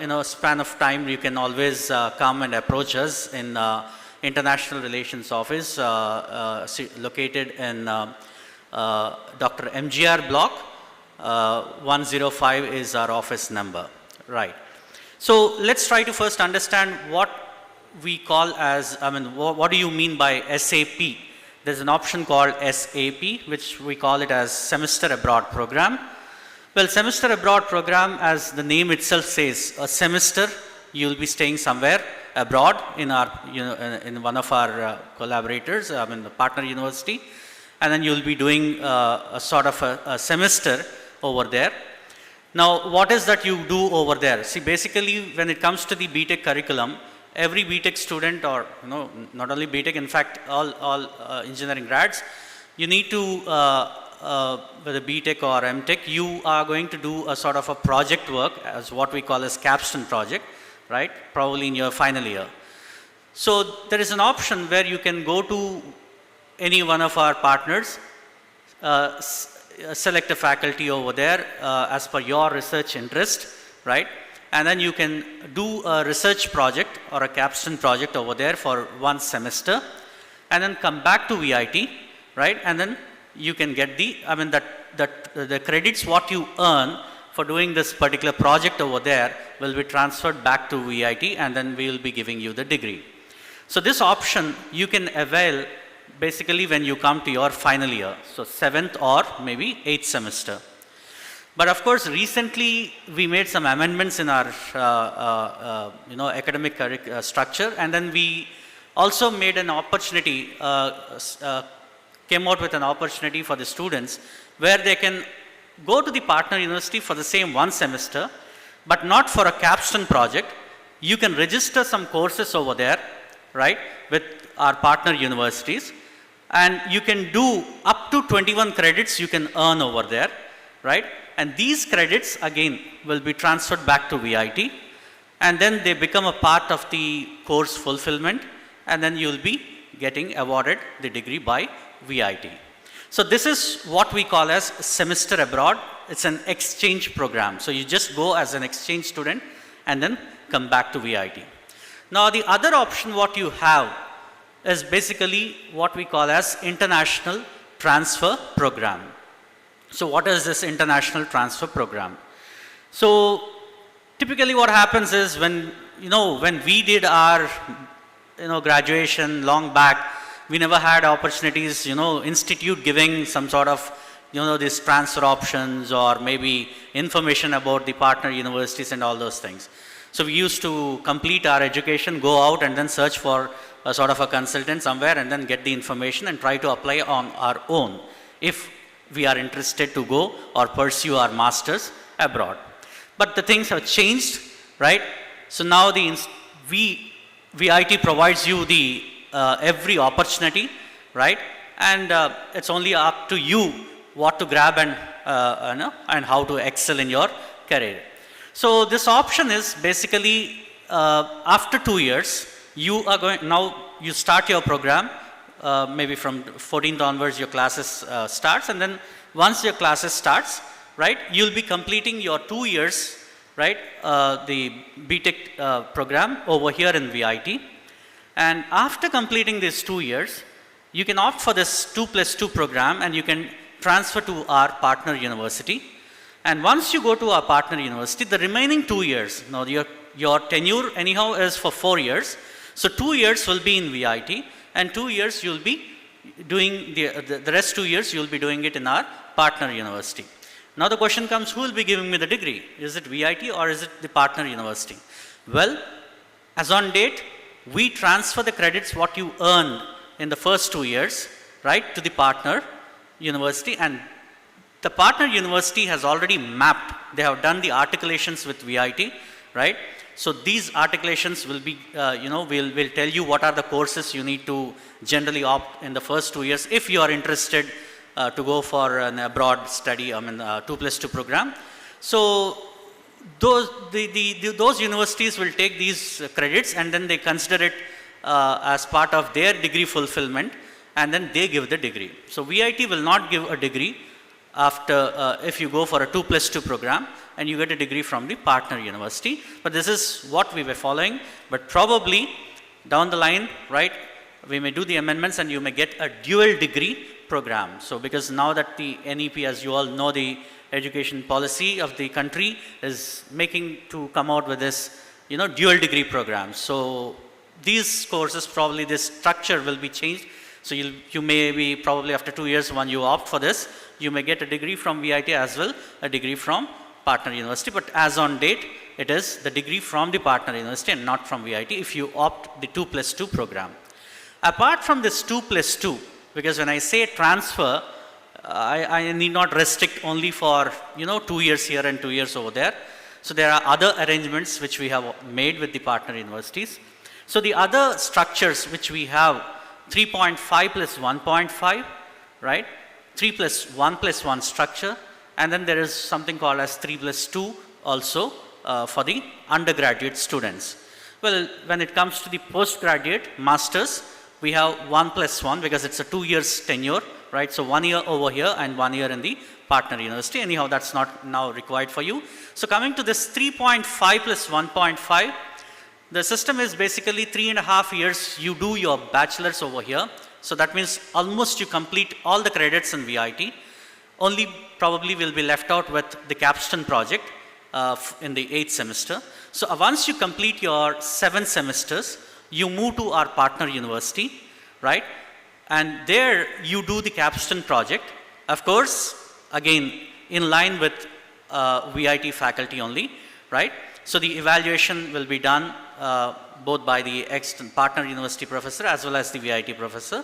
in a span of time you can always come and approach us in International Relations Office located in Dr. MGR block. 105 is our office number, right? So let's try to first understand what we call as, what do you mean by SAP? There's an option called SAP, which we call it as Semester Abroad Program. Well, Semester Abroad Program, as the name itself says, a semester you'll be staying somewhere abroad in our, in one of our collaborators, the partner university, and then you'll be doing a sort of a semester over there. Now, what is that you do over there? See, basically, when it comes to the BTech curriculum, every BTech student, or not only BTech, in fact, all engineering grads, you need to, whether BTech or MTech, you are going to do a sort of a project work as what we call as capstone project, right? Probably in your final year. So there is an option where you can go to any one of our partners, select a faculty over there as per your research interest, right? And then you can do a research project or a capstone project over there for one semester, and then come back to VIT, right? And then you can get the credits what you earn for doing this particular project over there will be transferred back to VIT, and then we will be giving you the degree. So this option you can avail basically when you come to your final year, so 7th or maybe 8th semester. But of course, recently we made some amendments in our academic structure, and then we also made an opportunity, came out with an opportunity for the students where they can go to the partner university for the same one semester, but not for a capstone project. You can register some courses over there, right, with our partner universities, and you can do up to 21 credits you can earn over there, right? And these credits again will be transferred back to VIT, and then they become a part of the course fulfillment, and then you will be getting awarded the degree by VIT. So this is what we call as semester abroad. It's an exchange program. So you just go as an exchange student and then come back to VIT. Now the other option what you have is basically what we call as international transfer program. So what is this international transfer program? So typically what happens is when we did our graduation long back, we never had opportunities, institute giving some sort of these transfer options or maybe information about the partner universities and all those things. So we used to complete our education, go out and then search for a sort of a consultant somewhere and then get the information and try to apply on our own if we are interested to go or pursue our masters abroad. But the things have changed, right? So now we VIT provides you the every opportunity, right? And it's only up to you what to grab and and how to excel in your career. So this option is basically after 2 years, you are going now. You start your program. Maybe from 14th onwards, your classes starts, and then once your classes starts, right, you'll be completing your 2 years, right, the BTech program over here in VIT. And after completing these 2 years, you can opt for this 2+2 program and you can transfer to our partner university. And once you go to our partner university, the remaining 2 years, now your tenure anyhow is for 4 years. So 2 years will be in VIT and 2 years you'll be doing the rest 2 years you'll be doing it in our partner university. Now the question comes, who will be giving me the degree? Is it VIT or is it the partner university? Well, as on date, we transfer the credits what you earned in the first 2 years, right, to the partner university, and the partner university has already mapped, they have done the articulations with VIT, right? So these articulations will be, will tell you what are the courses you need to generally opt in the first 2 years if you are interested to go for an abroad study, 2+2 program. So those universities will take these credits and then they consider it as part of their degree fulfillment, and then they give the degree. So VIT will not give a degree after if you go for a 2+2 program and you get a degree from the partner university. But this is what we were following, but probably down the line, right, we may do the amendments and you may get a dual degree program. So because now that the NEP, as you all know, the education policy of the country is making to come out with this, dual degree program. So these courses, probably this structure will be changed. So you may be probably after 2 years when you opt for this, you may get a degree from VIT as well, a degree from partner university. But as on date, it is the degree from the partner university and not from VIT if you opt the 2+2 program. Apart from this 2+2, because when I say transfer, I need not restrict only for 2 years here and 2 years over there. So there are other arrangements which we have made with the partner universities. So the other structures which we have, 3.5 plus 1.5, right? 3+1+1 structure, and then there is something called as 3+2 also for the undergraduate students. Well, when it comes to the postgraduate masters, we have 1+1 because it's a 2 years tenure, right? So 1 year over here and 1 year in the partner university. Anyhow, that's not now required for you. So coming to this 3.5 plus 1.5, the system is basically 3.5 years you do your bachelor's over here. So that means almost you complete all the credits in VIT. Only probably will be left out with the capstone project in the 8th semester. So once you complete your 7 semesters, you move to our partner university, right? And there you do the capstone project. Of course, again, in line with VIT faculty only, right? So the evaluation will be done both by the partner university professor as well as the VIT professor.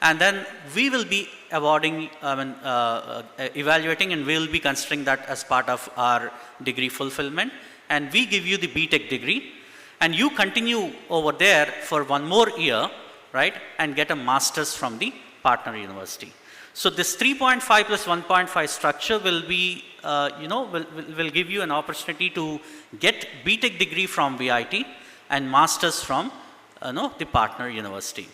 And then we will be awarding, evaluating, and we will be considering that as part of our degree fulfillment. And we give you the BTech degree, and you continue over there for 1 more year, right, and get a master's from the partner university. So this 3.5 plus 1.5 structure will be, will give you an opportunity to get BTech degree from VIT and master's from, the partner university.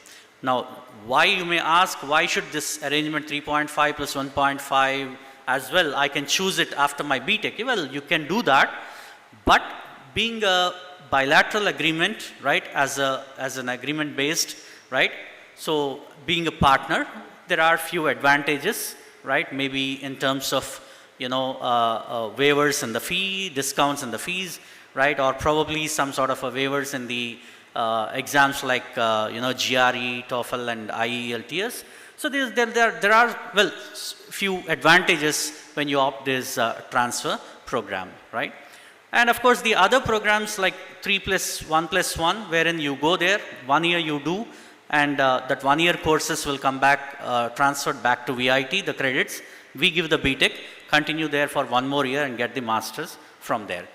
Now, why, you may ask, why should this arrangement 3.5 plus 1.5 as well? I can choose it after my BTech. Well, you can do that, but being a bilateral agreement, right, as an agreement based, right? So being a partner, there are few advantages, right? Maybe in terms of, waivers in the fee, discounts in the fees, right? Or probably some sort of a waivers in the exams like, GRE, TOEFL and IELTS. So there are, well, few advantages when you opt this transfer program, right? And of course, the other programs like 3+1+1, wherein you go there, 1 year you do, and that 1 year courses will come back, transferred back to VIT, the credits. We give the BTech, continue there for 1 more year and get the master's from there.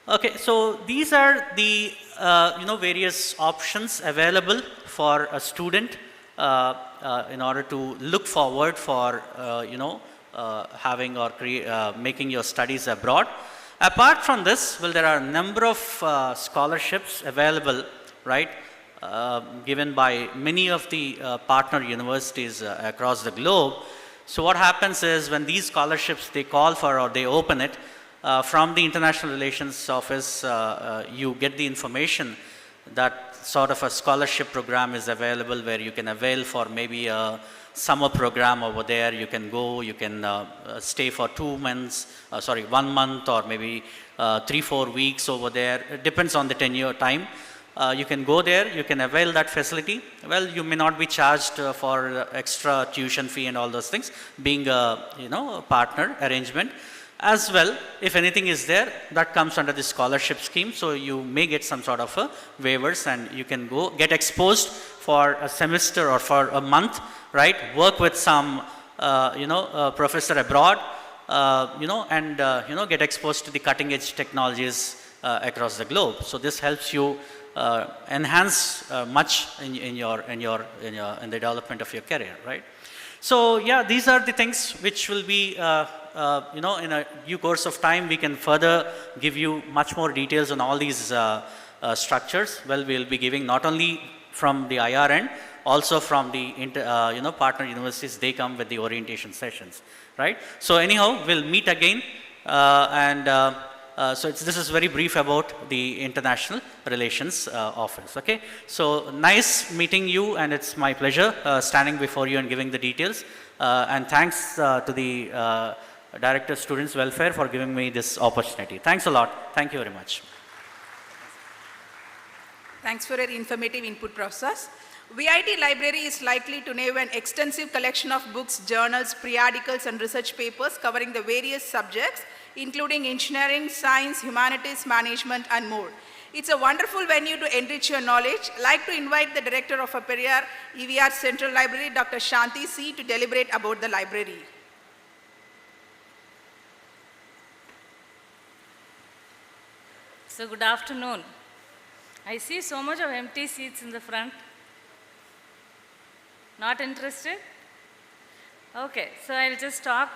Okay, so these are the various options available for a student in order to look forward for, having or making your studies abroad. Apart from this, well, there are a number of scholarships available, right, given by many of the partner universities across the globe. So what happens is when these scholarships they call for or they open it, from the International Relations Office, you get the information that sort of a scholarship program is available where you can avail for maybe a summer program over there. You can go, you can stay for 2 months, 1 month or maybe 3-4 weeks over there. It depends on the tenure time. You can go there, you can avail that facility. Well, you may not be charged for extra tuition fee and all those things, being a partner arrangement. As well, if anything is there, that comes under the scholarship scheme. So you may get some sort of waivers and you can go get exposed for a semester or for a month, right? Work with some, professor abroad, and, get exposed to the cutting edge technologies across the globe. So this helps you enhance much in the development of your career, right? So yeah, these are the things which will be, in a due course of time, we can further give you much more details on all these structures. Well, we'll be giving not only from the IR end, also from the partner universities. They come with the orientation sessions, right? So anyhow, we'll meet again, so this is very brief about the International Relations Office. Okay, so nice meeting you, and it's my pleasure standing before you and giving the details. And thanks to the Director of Students Welfare for giving me this opportunity. Thanks a lot. Thank you very much. Thanks for your informative input, Professors. VIT Library is likely to name an extensive collection of books, journals, periodicals, and research papers covering the various subjects, including engineering, science, humanities, management, and more. It's a wonderful venue to enrich your knowledge. I'd like to invite the Director of Periyar EVR Central Library, Dr. Shanti C., to deliberate about the library. So good afternoon. I see so much of empty seats in the front. Not interested? Okay, so I'll just talk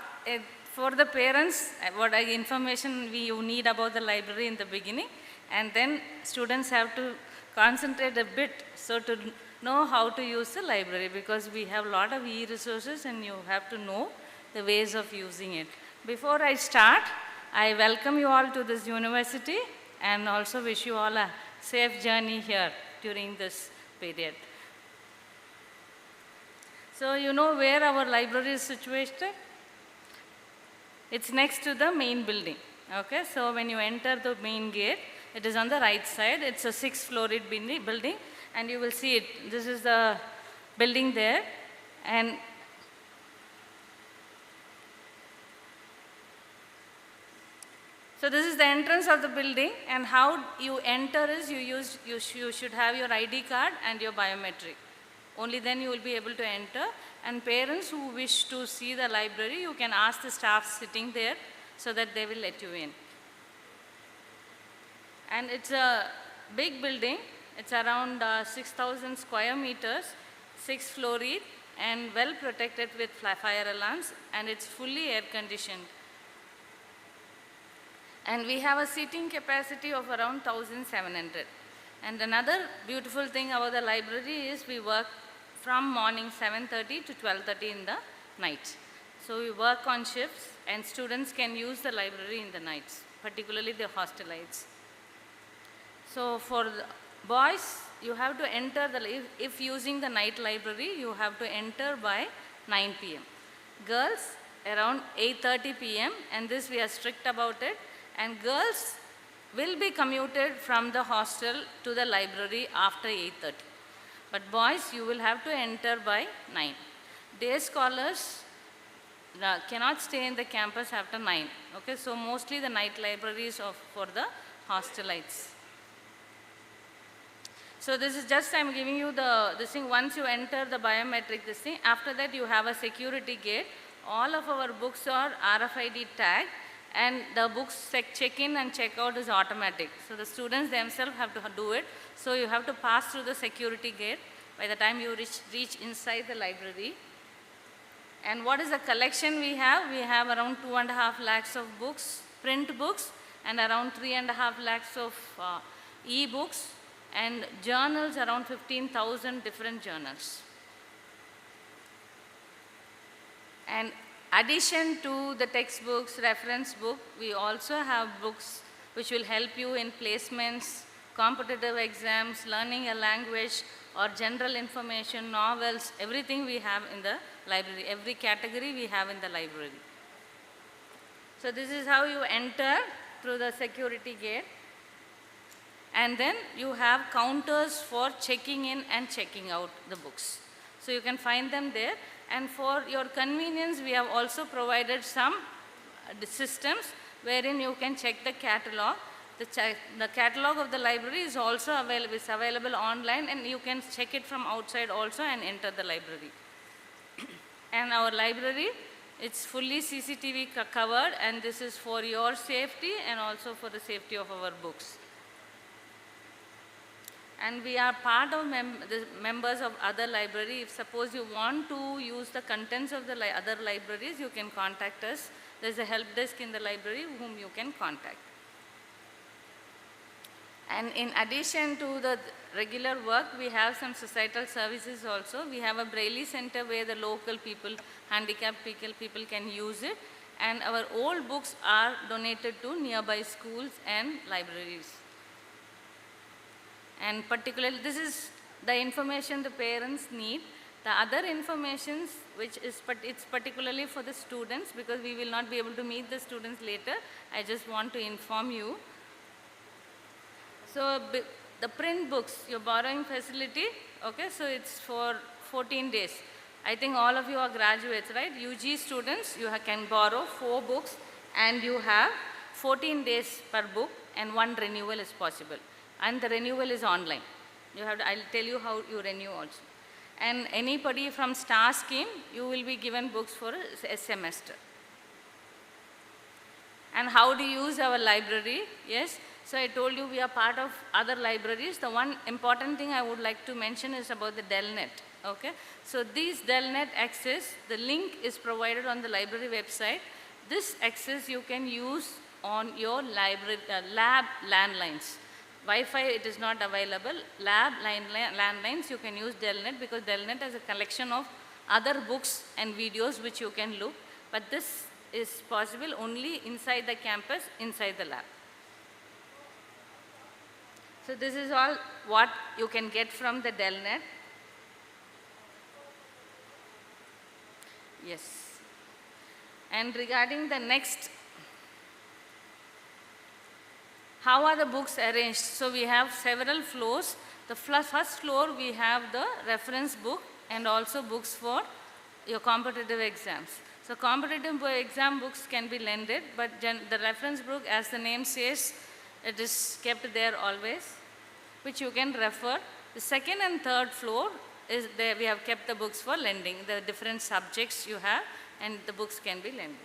for the parents what information you need about the library in the beginning, and then students have to concentrate a bit so to know how to use the library, because we have a lot of e-resources and you have to know the ways of using it. Before I start, I welcome you all to this university and also wish you all a safe journey here during this period. So you know where our library is situated? It's next to the main building. Okay, so when you enter the main gate, it is on the right side. It's a 6-floored building, and you will see it. This is the building there, and so this is the entrance of the building, and how you enter is you should have your ID card and your biometric. Only then you will be able to enter. And parents who wish to see the library, you can ask the staff sitting there so that they will let you in. And it's a big building. It's around 6,000 square meters, 6-floored, and well protected with fire alarms, and it's fully air conditioned. And we have a seating capacity of around 1,700. And another beautiful thing about the library is we work from morning 7:30 to 12:30 in the night. So we work on shifts, and students can use the library in the nights, particularly the hostelites. So for the boys, you have to enter if using the night library, you have to enter by 9 p.m. Girls around 8:30 p.m. and this we are strict about it. And girls will be commuted from the hostel to the library after 8:30. But boys, you will have to enter by 9. Day scholars cannot stay in the campus after 9. Okay, so mostly the night libraries for the hostelites. So this is just, I'm giving you this thing. Once you enter the biometric, this thing, after that you have a security gate. All of our books are RFID tagged, and the books check-in and check-out is automatic. So the students themselves have to do it. So you have to pass through the security gate by the time you reach inside the library. And what is the collection we have? We have around 2.5 lakhs of books, print books, and around 3.5 lakhs of e-books, and journals, around 15,000 different journals. And addition to the textbooks, reference book, we also have books which will help you in placements, competitive exams, learning a language, or general information, novels, everything we have in the library. Every category we have in the library. So this is how you enter through the security gate. And then you have counters for checking in and checking out the books. So you can find them there. And for your convenience, we have also provided some systems wherein you can check the catalog. The catalog of the library is also available, it's available online, and you can check it from outside also and enter the library. And our library, it's fully CCTV covered, and this is for your safety and also for the safety of our books. And we are part of the members of other library. If suppose you want to use the contents of the other libraries, you can contact us. There's a help desk in the library whom you can contact. And in addition to the regular work, we have some societal services also. We have a Braille center where the local people, handicapped people can use it. And our old books are donated to nearby schools and libraries. And particularly, this is the information the parents need. The other information, which is it's particularly for the students, because we will not be able to meet the students later. I just want to inform you. So the print books, your borrowing facility, okay, so it's for 14 days. I think all of you are graduates, right? UG students, you can borrow 4 books and you have 14 days per book, and 1 renewal is possible. And the renewal is online. I'll tell you how you renew also. And anybody from STAR scheme, you will be given books for a semester. And how to use our library? Yes. So I told you we are part of other libraries. The one important thing I would like to mention is about the DELNet. Okay. So these DELNet access, the link is provided on the library website. This access you can use on your library lab landlines. Wi-Fi, it is not available. Lab landlines, you can use DELNet, because DELNet has a collection of other books and videos which you can look. But this is possible only inside the campus, inside the lab. So this is all what you can get from the DELNet. Yes. And regarding the next, how are the books arranged? So we have several floors. The first floor, we have the reference book and also books for your competitive exams. So competitive exam books can be lended, but the reference book, as the name says, it is kept there always, which you can refer. The second and third floor is there. We have kept the books for lending, the different subjects you have, and the books can be lended.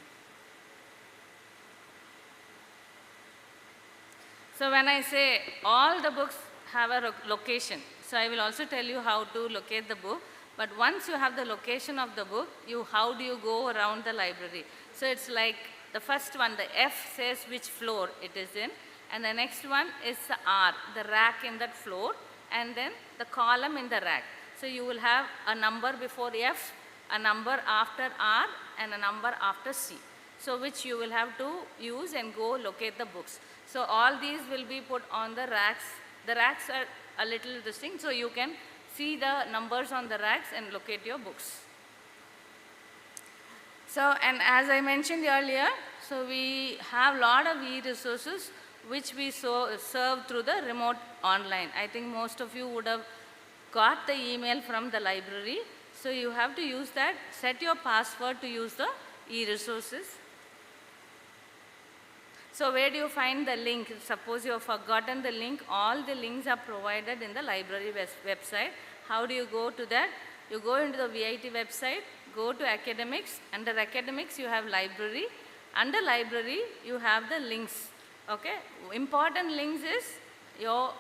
So when I say all the books have a location, so I will also tell you how to locate the book. But once you have the location of the book, how do you go around the library? So it's like the first one, the F says which floor it is in, and the next one is the R, the rack in that floor, and then the column in the rack. So you will have a number before F, a number after R, and a number after C. So which you will have to use and go locate the books. So all these will be put on the racks. The racks are a little distinct, so you can see the numbers on the racks and locate your books. So, and as I mentioned earlier, so we have a lot of e-resources which we serve through the remote online. I think most of you would have got the email from the library. So you have to use that, set your password to use the e-resources. So where do you find the link? Suppose you have forgotten the link, all the links are provided in the library website. How do you go to that? You go into the VIT website, go to academics. Under academics, you have library. Under library, you have the links. Okay, important links is your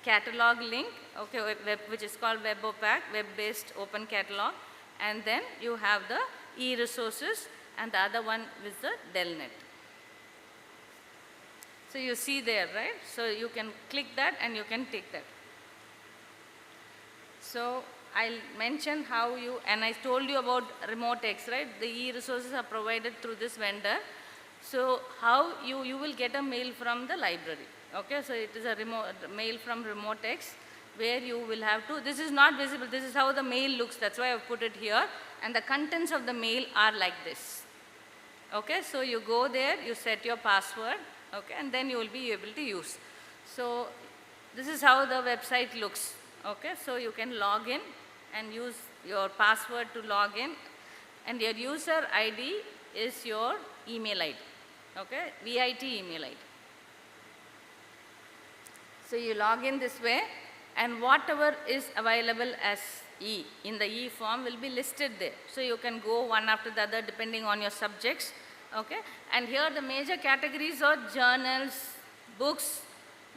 catalog link, okay, which is called WebOPAC, web-based open catalog, and then you have the e-resources, and the other one is the Delnet. So you see there, right? So you can click that and you can take that. So I'll mention how you, and I told you about RemoteX, right? The e-resources are provided through this vendor. So how you will get a mail from the library. Okay, so it is a mail from RemoteX where you will have to, this is not visible, this is how the mail looks, that's why I've put it here, and the contents of the mail are like this. Okay, so you go there, you set your password, okay, and then you will be able to use. So this is how the website looks. Okay, so you can log in and use your password to log in, and your user ID is your email ID. Okay, VIT email ID. So you log in this way, and whatever is available as E in the E form will be listed there. So you can go one after the other depending on your subjects. Okay, and here the major categories are journals, books,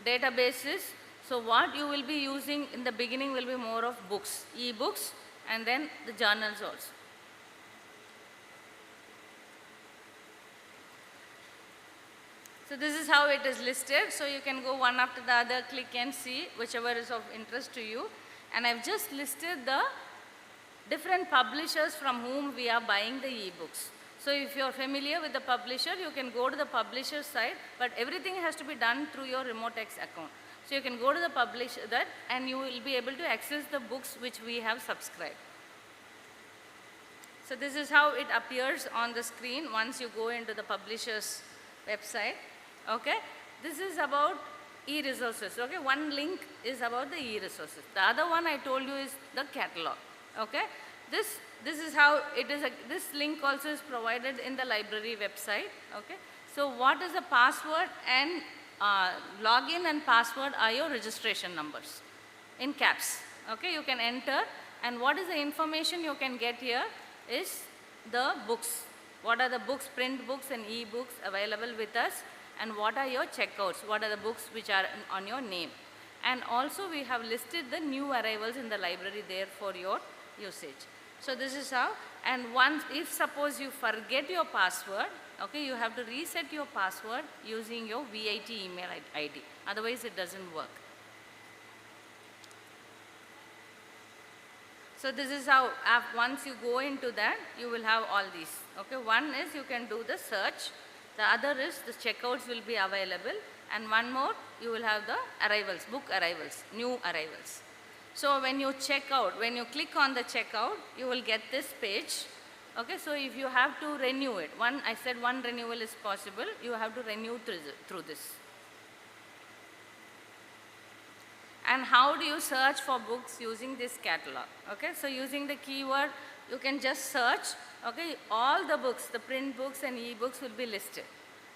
databases. So what you will be using in the beginning will be more of books, e-books, and then the journals also. So this is how it is listed. So you can go one after the other, click and see whichever is of interest to you. And I've just listed the different publishers from whom we are buying the e-books. So if you're familiar with the publisher, you can go to the publisher side, but everything has to be done through your RemoteX account. So you can go to the publisher and you will be able to access the books which we have subscribed. So this is how it appears on the screen once you go into the publisher's website. Okay, this is about e-resources. Okay, one link is about the e-resources. The other one I told you is the catalog. Okay, this is how it is. This link also is provided in the library website. Okay, so what is the password and login and password are your registration numbers in caps. Okay, you can enter, and what is the information you can get here is the books. What are the books, print books and e-books available with us, and what are your checkouts, what are the books which are on your name. And also we have listed the new arrivals in the library there for your usage. So this is how, and once, if suppose you forget your password, okay, you have to reset your password using your VIT email ID, otherwise it doesn't work. So this is how, once you go into that, you will have all these. Okay, one is you can do the search, the other is the checkouts will be available, and one more, you will have the arrivals, book arrivals, new arrivals. So when you check out, when you click on the checkout, you will get this page. Okay, so if you have to renew it, I said one renewal is possible, you have to renew through this. And how do you search for books using this catalog? Okay, so using the keyword, you can just search. Okay, all the books, the print books and e-books will be listed.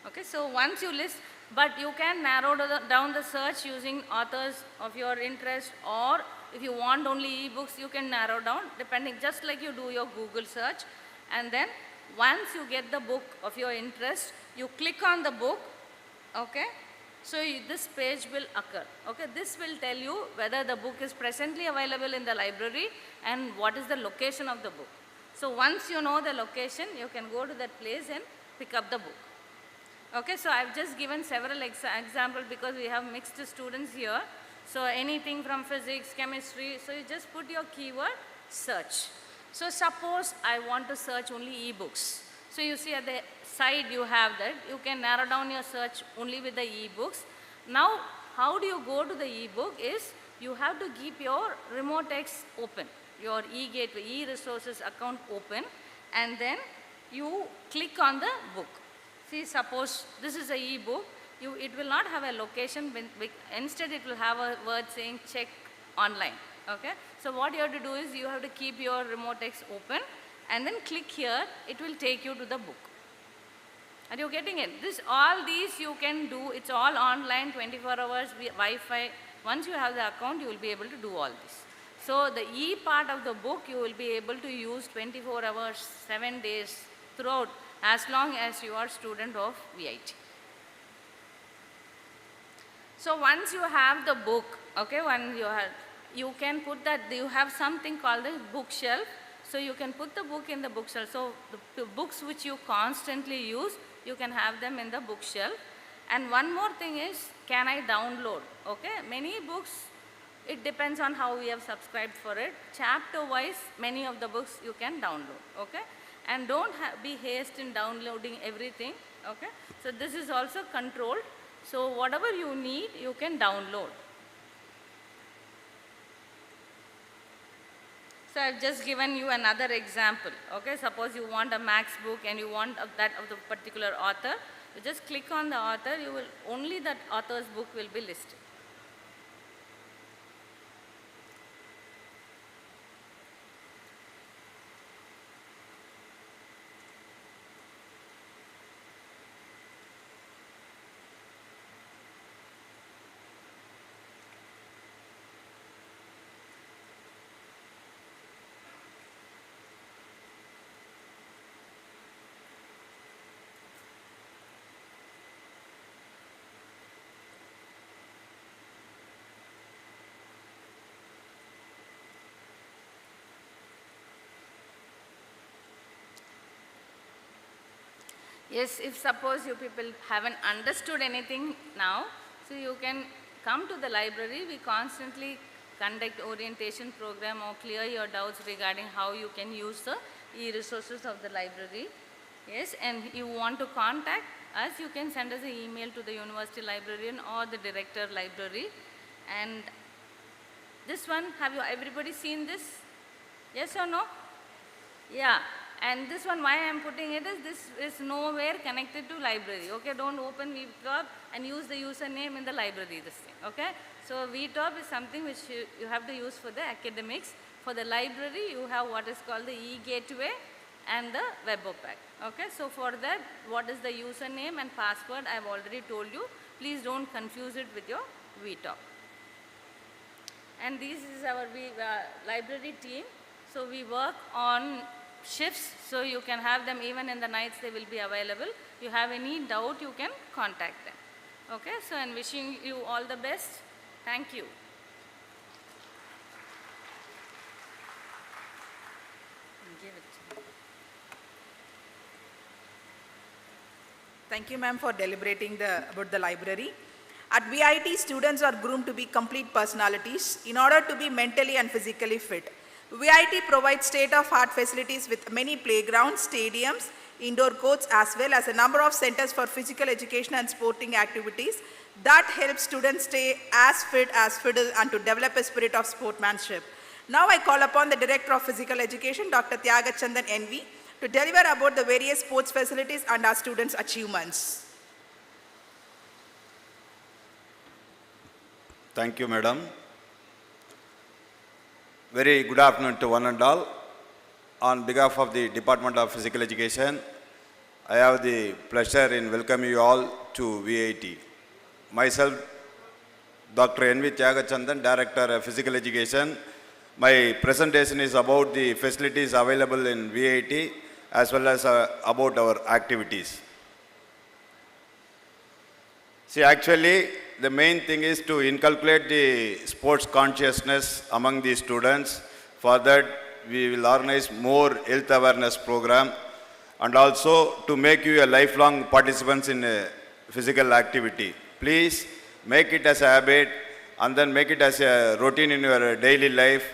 Okay, so once you list, but you can narrow down the search using authors of your interest, or if you want only e-books, you can narrow down depending, just like you do your Google search. And then once you get the book of your interest, you click on the book. Okay, so this page will occur. Okay, this will tell you whether the book is presently available in the library and what is the location of the book. So once you know the location, you can go to that place and pick up the book. Okay, so I've just given several examples because we have mixed students here. So anything from physics, chemistry, so you just put your keyword search. So suppose I want to search only e-books. So you see at the side you have that, you can narrow down your search only with the e-books. Now how do you go to the e-book is, you have to keep your RemoteX open, your e-gateway, e-resources account open, and then you click on the book. See, suppose this is an e-book, it will not have a location, instead it will have a word saying check online. Okay, so what you have to do is you have to keep your RemoteX open and then click here, it will take you to the book. Are you getting it? All these you can do, it's all online, 24 hours, Wi-Fi. Once you have the account, you will be able to do all this. So the E part of the book, you will be able to use 24 hours, 7 days throughout. as long as you are student of VIT. So once you have the book, okay, you can put that, you have something called the bookshelf. So you can put the book in the bookshelf. So the books which you constantly use, you can have them in the bookshelf. And one more thing is, can I download? Okay, many books, it depends on how we have subscribed for it. Chapter wise, many of the books you can download. Okay, and don't be hasty in downloading everything. Okay, so this is also controlled. So whatever you need, you can download. So I've just given you another example. Okay, suppose you want a Max book and you want that of the particular author. You just click on the author, you will only that author's book will be listed. Yes, if suppose you people haven't understood anything now, so you can come to the library. We constantly conduct orientation program or clear your doubts regarding how you can use the e-resources of the library. Yes, and you want to contact us, you can send us an email to the university librarian or the director library. And this one, have you everybody seen this? Yes or no? Yeah. And this one, why I am putting it is, this is nowhere connected to library. Okay, don't open VTOP and use the username in the library, this thing. Okay, so VTOP is something which you have to use for the academics. For the library, you have what is called the e-gateway and the WebOpac. Okay, so for that, what is the username and password, I have already told you. Please don't confuse it with your VTOP. And this is our library team. So we work on shifts, so you can have them even in the nights, they will be available. You have any doubt, you can contact them. Okay, so and wishing you all the best. Thank you. Give it to me. Thank you, ma'am, for deliberating about the library. At VIT, students are groomed to be complete personalities in order to be mentally and physically fit. VIT provides state-of-art facilities with many playgrounds, stadiums, indoor courts, as well as a number of centers for physical education and sporting activities that help students stay as fit as fiddle and to develop a spirit of sportsmanship. Now I call upon the Director of Physical Education, Dr. Tyagachandan NV, to deliver about the various sports facilities and our students' achievements. Thank you, Madam. Very good afternoon to one and all. On behalf of the Department of Physical Education, I have the pleasure in welcoming you all to VIT. Myself, Dr. NV Tyagachandan, Director of Physical Education. My presentation is about the facilities available in VIT as well as about our activities. See, actually, the main thing is to inculcate the sports consciousness among the students. For that, we will organize more health awareness program and also to make you a lifelong participants in a physical activity. Please make it as a habit and then make it as a routine in your daily life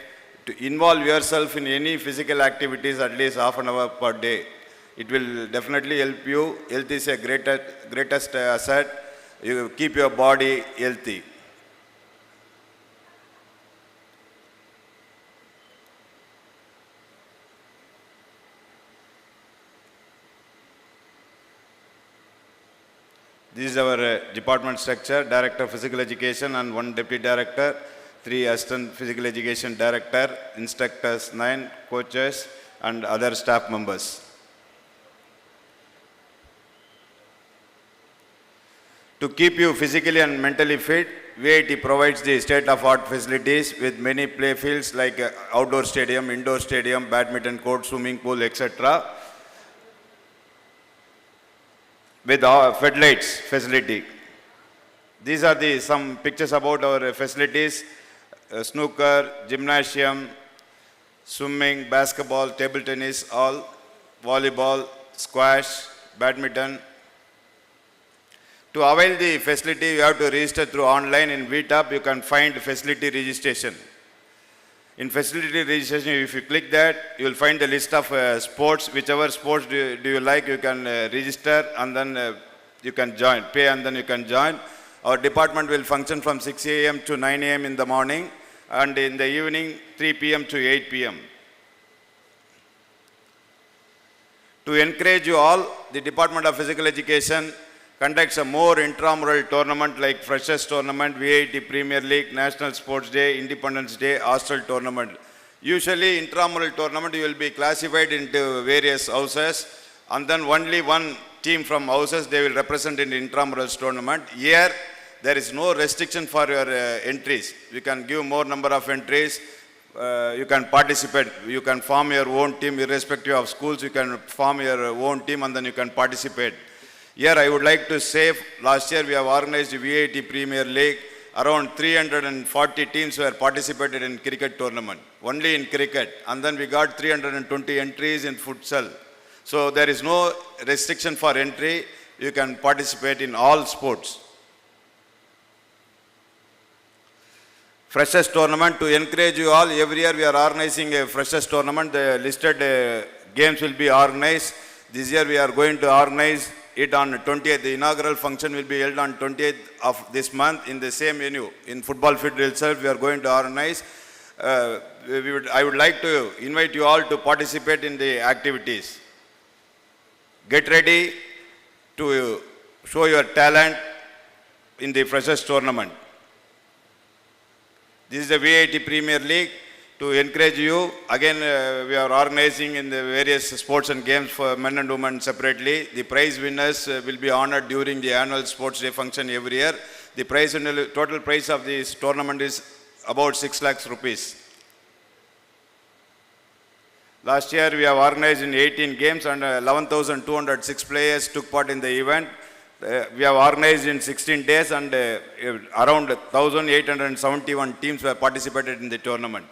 to involve yourself in any physical activities at least half an hour per day. It will definitely help you. Health is a greatest asset. You keep your body healthy. This is our department structure: Director of Physical Education and 1 Deputy Director, 3 Assistant Physical Education Director, instructors 9, coaches and other staff members. To keep you physically and mentally fit, VIT provides the state-of-art facilities with many play fields like outdoor stadium, indoor stadium, badminton court, swimming pool, etc. with our floodlights facility. These are some pictures about our facilities: snooker, gymnasium, swimming, basketball, table tennis, all, volleyball, squash, badminton. To avail the facility, you have to register through online. In VTAP, you can find facility registration. In facility registration, if you click that, you will find the list of sports. Whichever sports do you like, you can register, and then you can join. Pay and then you can join. Our department will function from 6 a.m. to 9 a.m. in the morning, and in the evening 3 p.m. to 8 p.m. To encourage you all, the Department of Physical Education conducts a more intramural tournament like Freshers Tournament, VIT Premier League, National Sports Day, Independence Day, Hostel Tournament. Usually intramural tournament you will be classified into various houses, and then only one team from houses they will represent in the intramural tournament. Here there is no restriction for your entries. You can give more number of entries. You can participate. You can form your own team irrespective of schools. You can form your own team and then you can participate. Here I would like to say, last year we have organized the VIT Premier League. Around 340 teams were participated in cricket tournament, only in cricket. And then we got 320 entries in futsal. So there is no restriction for entry. You can participate in all sports. Freshers Tournament, to encourage you all, every year we are organizing a Freshers Tournament. The listed games will be organized. This year we are going to organize it on 20th. The inaugural function will be held on 20th of this month in the same venue. In football field itself, we are going to organize. I would like to invite you all to participate in the activities. Get ready to show your talent in the Freshers Tournament. This is the VIT Premier League. To encourage you, again we are organizing in the various sports and games for men and women separately. The prize winners will be honored during the annual sports day function every year. The prize total prize of this tournament is about 6 lakhs rupees. Last year we have organized in 18 games and 11,206 players took part in the event. We have organized in 16 days and around 1,871 teams were participated in the tournament.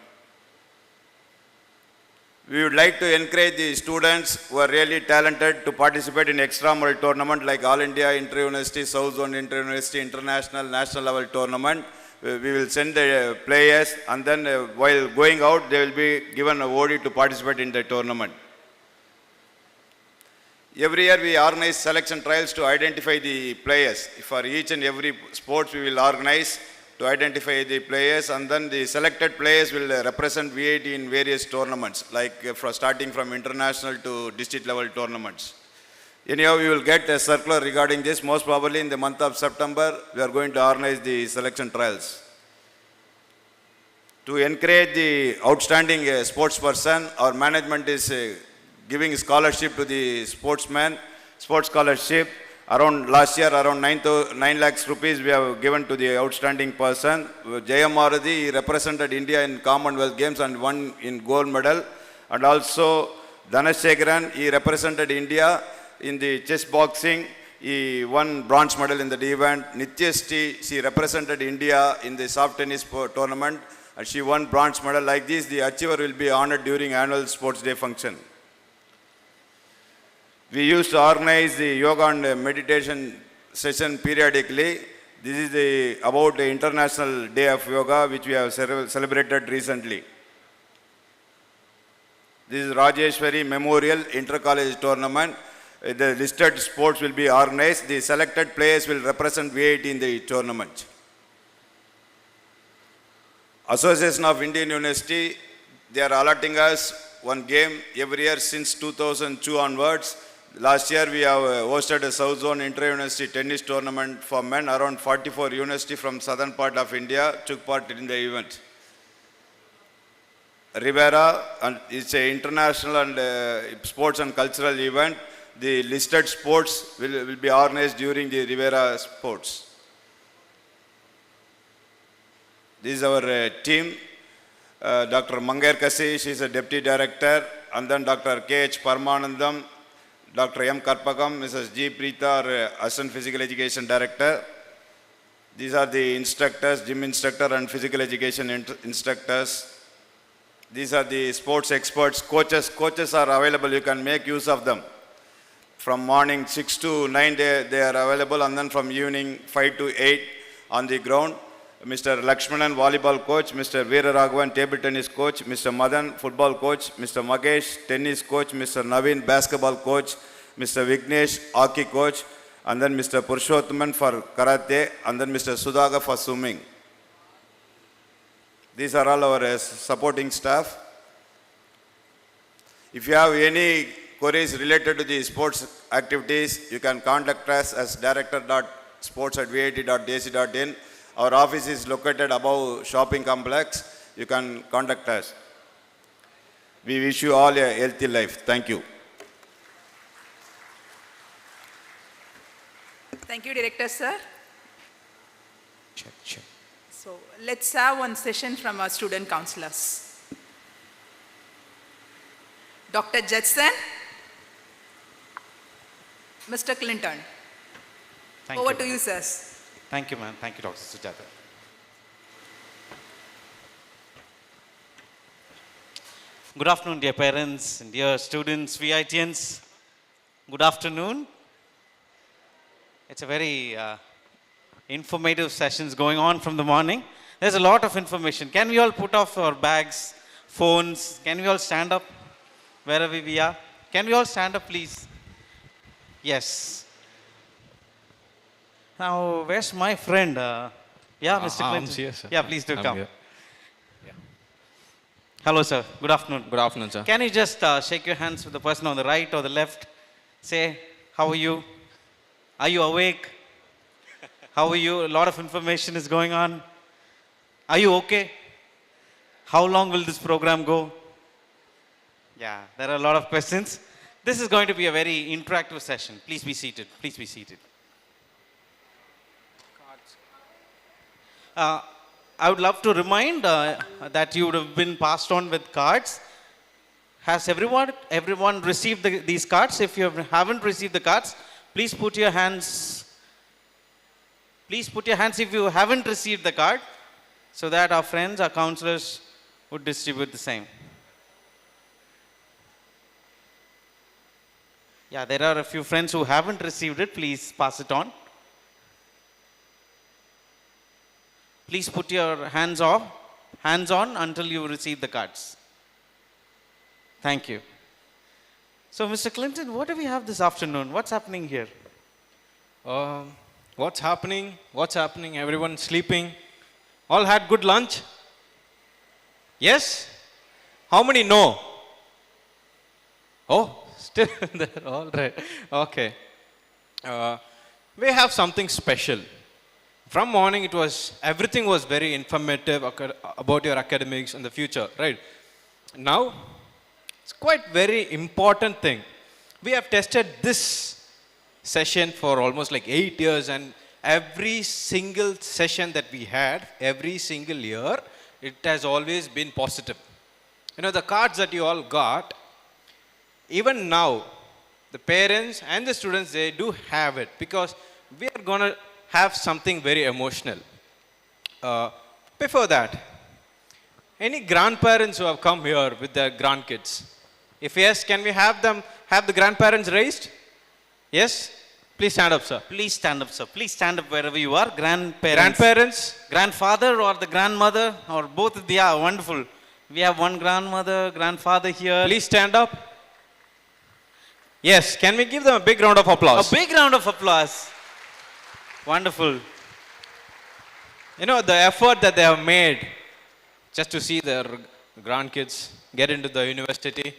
We would like to encourage the students who are really talented to participate in extramural tournament like All India Inter-University, South Zone Inter-University, International, National level tournament. We will send the players and then while going out they will be given a OD to participate in the tournament. Every year we organize selection trials to identify the players. For each and every sports we will organize to identify the players, and then the selected players will represent VIT in various tournaments, like starting from international to district level tournaments. Anyhow, you will get a circular regarding this. Most probably in the month of September, we are going to organize the selection trials. To encourage the outstanding sports person, our management is giving scholarship to the sportsman, sports scholarship. Last year, around 9 lakhs rupees we have given to the outstanding person. Jayamaruthi represented India in Commonwealth Games and won in gold medal. And also Dhanasekaran, he represented India in the chess boxing. He won bronze medal in the event. Nityashri, she represented India in the soft tennis tournament and she won bronze medal. Like this, the achiever will be honored during annual sports day function. We used to organize the yoga and meditation session periodically. This is about the International Day of Yoga, which we have celebrated recently. This is Rajeshwari Memorial Inter-College Tournament. The listed sports will be organized. The selected players will represent VIT in the tournament. Association of Indian University, they are allotting us one game every year since 2002 onwards. Last year we have hosted a South Zone Inter-University tennis tournament for men. Around 44 universities from southern part of India took part in the event. Rivera, and it's an international and sports and cultural event. The listed sports will be organized during the Rivera sports. This is our team. Dr. Mangair Kasi, she is a deputy director, and then Dr. K.H. Parmanandam, Dr. M. Karpagam, Mrs. G. Preeta, Assistant Physical Education Director. These are the instructors, gym instructor and physical education instructors. These are the sports experts, coaches. Coaches are available, you can make use of them. From morning 6 to 9 they are available, and then from evening 5 to 8 on the ground. Mr. Lakshmanan, volleyball coach, Mr. Veera Raghavan, table tennis coach, Mr. Madan, football coach, Mr. Magesh, tennis coach, Mr. Naveen, basketball coach, Mr. Vignesh, hockey coach, and then Mr. Purushothaman for karate, and then Mr. Sudhaga for swimming. These are all our supporting staff. If you have any queries related to the sports activities, you can contact us as director.sports@vit.ac.in. Our office is located above shopping complex. You can contact us. We wish you all a healthy life. Thank you. Thank you, Director Sir. Check. So let's have one session from our student counselors. Dr. Judson, Mr. Clinton. Over to you, sirs. Thank you, ma'am. Thank you, Dr. Sujata. Good afternoon, dear parents, and dear students, VITians. Good afternoon. It's a very informative sessions going on from the morning. There's a lot of information. Can we all put off our bags, phones? Can we all stand up wherever we are? Can we all stand up, please? Yes. Now, where's my friend? Yeah, Mr. Clinton. Here, sir. Yeah, please do I'm come. here. Hello, sir. Good afternoon. Good afternoon, sir. Can you just shake your hands with the person on the right or the left? Say, how are you? Are you awake? How are you? A lot of information is going on. Are you okay? How long will this program go? Yeah, there are a lot of questions. This is going to be a very interactive session. Please be seated. Please be seated. I would love to remind that you would have been passed on with cards. Has everyone received these cards? If you haven't received the cards, please put your hands. Please put your hands if you haven't received the card, so that our friends, our counselors would distribute the same. Yeah, there are a few friends who haven't received it. Please pass it on. Please put your hands on until you receive the cards. Thank you. So, Mr. Clinton, what do we have this afternoon? What's happening here? What's happening? Everyone sleeping? All had good lunch? Yes? How many no? Oh, still there. All right. Okay. We have something special. From morning, everything was very informative about your academics and the future, right? Now, it's quite very important thing. We have tested this session for almost like 8 years, and every single session that we had, every single year, it has always been positive. You know, the cards that you all got, even now, the parents and the students, they do have it, because we are going to have something very emotional. Before that, any grandparents who have come here with their grandkids? If yes, can we have the grandparents raised? Yes? Please stand up, sir. Please stand up, sir. Please stand up wherever you are. Grandparents? Grandfather or the grandmother or both? Yeah, wonderful. We have one grandmother, grandfather here. Please stand up. Yes, can we give them a big round of applause? A big round of applause. Wonderful. You know, the effort that they have made just to see their grandkids get into the university,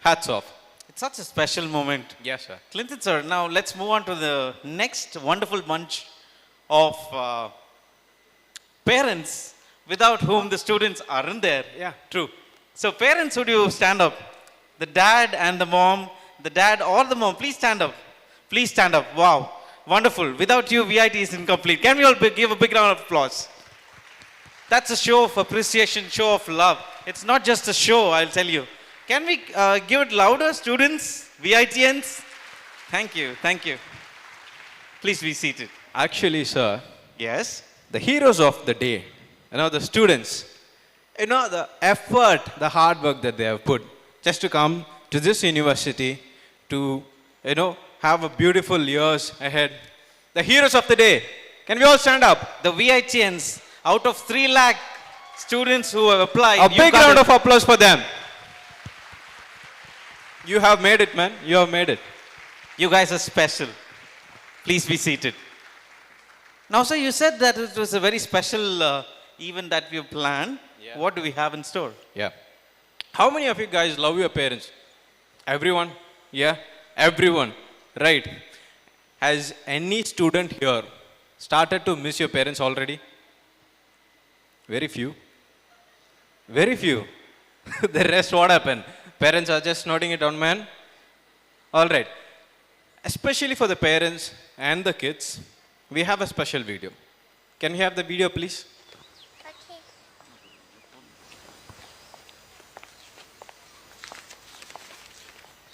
hats off. It's such a special moment. Yes, sir. Clinton, sir, now let's move on to the next wonderful bunch of parents without whom the students aren't there. Yeah, true. So parents, would you stand up? The dad and the mom, the dad or the mom, please stand up. Please stand up. Wow. Wonderful. Without you, VIT is incomplete. Can we all give a big round of applause? That's a show of appreciation, show of love. It's not just a show, I'll tell you. Can we give it louder, students, VITians? Thank you. Thank you. Please be seated. Actually, sir, Yes. the heroes of the day, the students, the effort, the hard work that they have put just to come to this university to, have a beautiful years ahead. The heroes of the day. Can we all stand up? The VITNs, out of 3 lakh students who have applied. A you big got round it. of applause for them. You have made it, man. You have made it. You guys are special. Please be seated. Now, sir, you said that it was a very special event that we have planned. Yeah. What do we have in store? Yeah. How many of you guys love your parents? Everyone? Yeah? Everyone. Right. Has any student here started to miss your parents already? Very few. Very few. The rest, what happened? Parents are just nodding it down, man. All right. Especially for the parents and the kids, we have a special video. Can we have the video, please?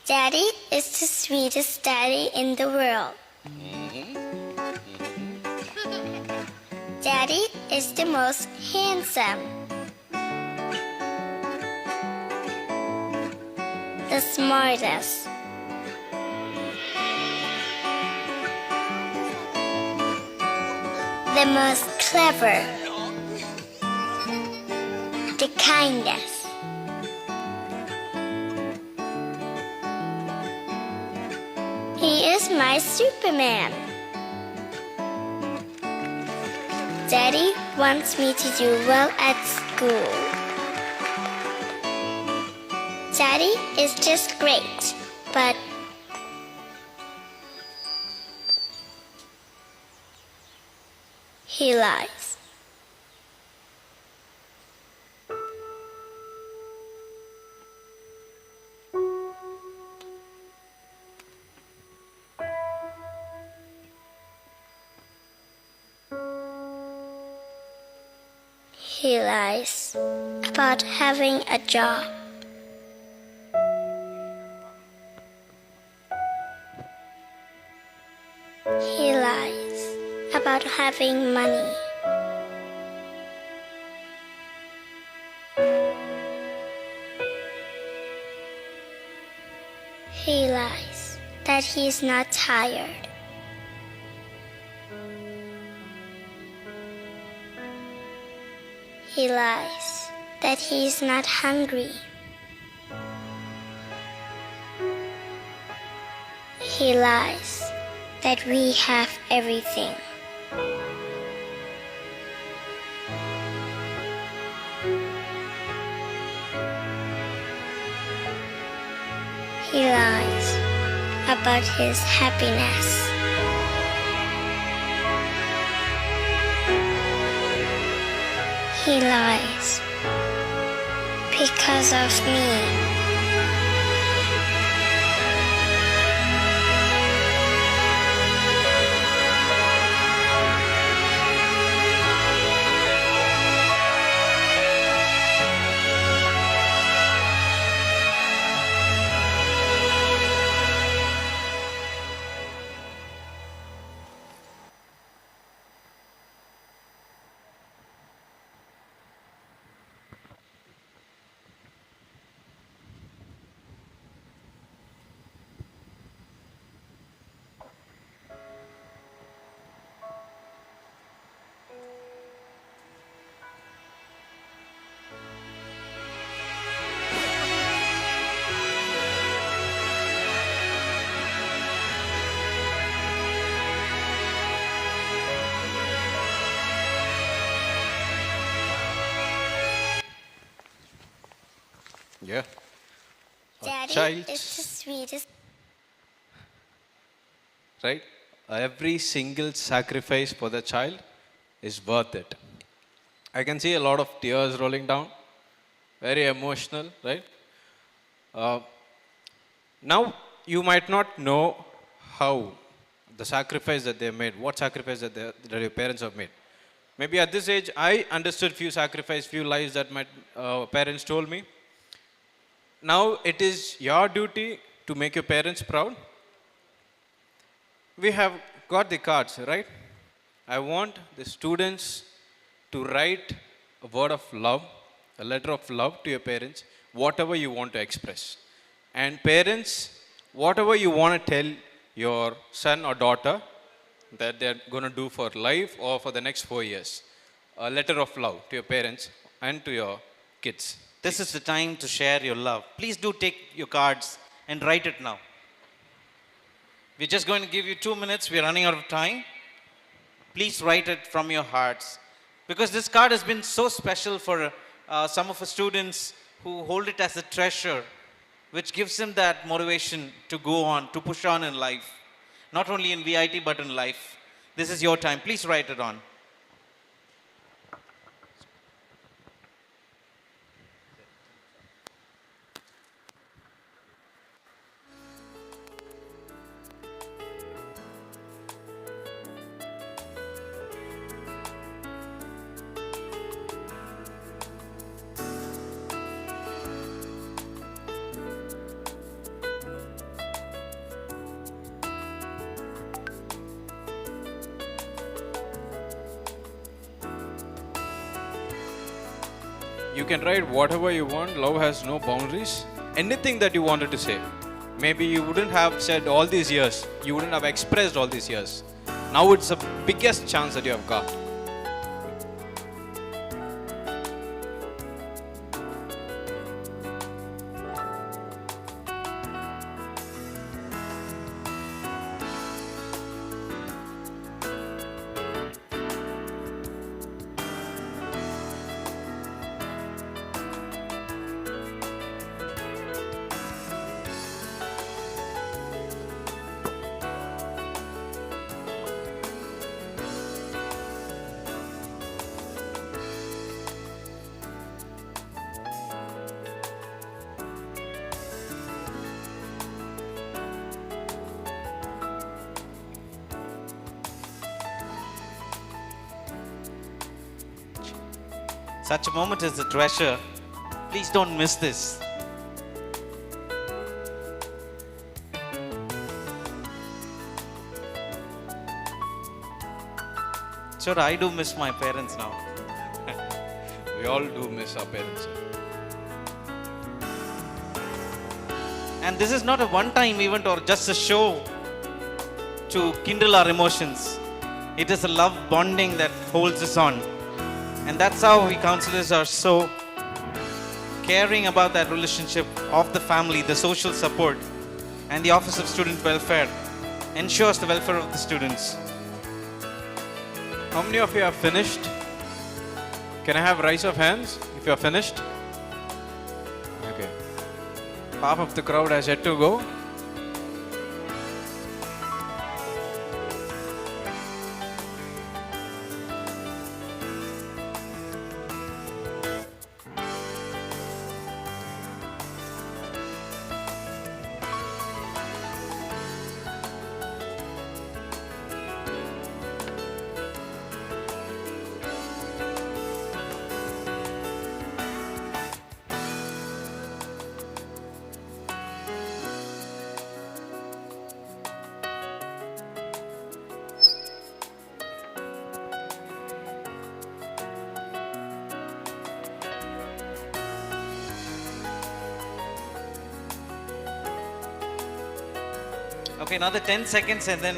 Daddy is the sweetest daddy in the world. Daddy is the most handsome. The smartest. The most clever. The kindest. He is my Superman. Daddy wants me to do well at school. Daddy is just great, but he lies. He lies about having a job. He lies about having money. He lies that he's not tired. He lies that he's not hungry. He lies that we have everything. He lies about his happiness. He lies because of me. Yeah. Daddy child, is the sweetest. right? Every single sacrifice for the child is worth it. I can see a lot of tears rolling down. Very emotional, right? Now, you might not know how the sacrifice that they made, what sacrifice that your parents have made. Maybe at this age, I understood few sacrifice, few lies that my parents told me. Now, it is your duty to make your parents proud. we have got the cards, right? I want the students to write a word of love, a letter of love to your parents, whatever you want to express. And parents, whatever you want to tell your son or daughter that they're going to do for life or for the next 4 years, a letter of love to your parents and to your kids. This is the time to share your love. Please do take your cards and write it now. We're just going to give you 2 minutes. We're running out of time. Please write it from your hearts. Because this card has been so special for some of our students who hold it as a treasure, which gives them that motivation to go on, to push on in life. Not only in VIT, but in life. This is your time. Please write it on. You can write whatever you want. Love has no boundaries. Anything that you wanted to say. Maybe you wouldn't have said all these years. You wouldn't have expressed all these years. Now it's the biggest chance that you have got. Such a moment is a treasure. Please don't miss this. Sure, I do miss my parents now. We all do miss our parents. And this is not a one-time event or just a show to kindle our emotions. It is a love bonding that holds us on. And that's how we counselors are so caring about that relationship of the family, the social support, and the Office of Student Welfare ensures the welfare of the students. How many of you have finished? Can I have rise of hands if you are finished? Okay. Half of the crowd has yet to go. Okay, another 10 seconds and then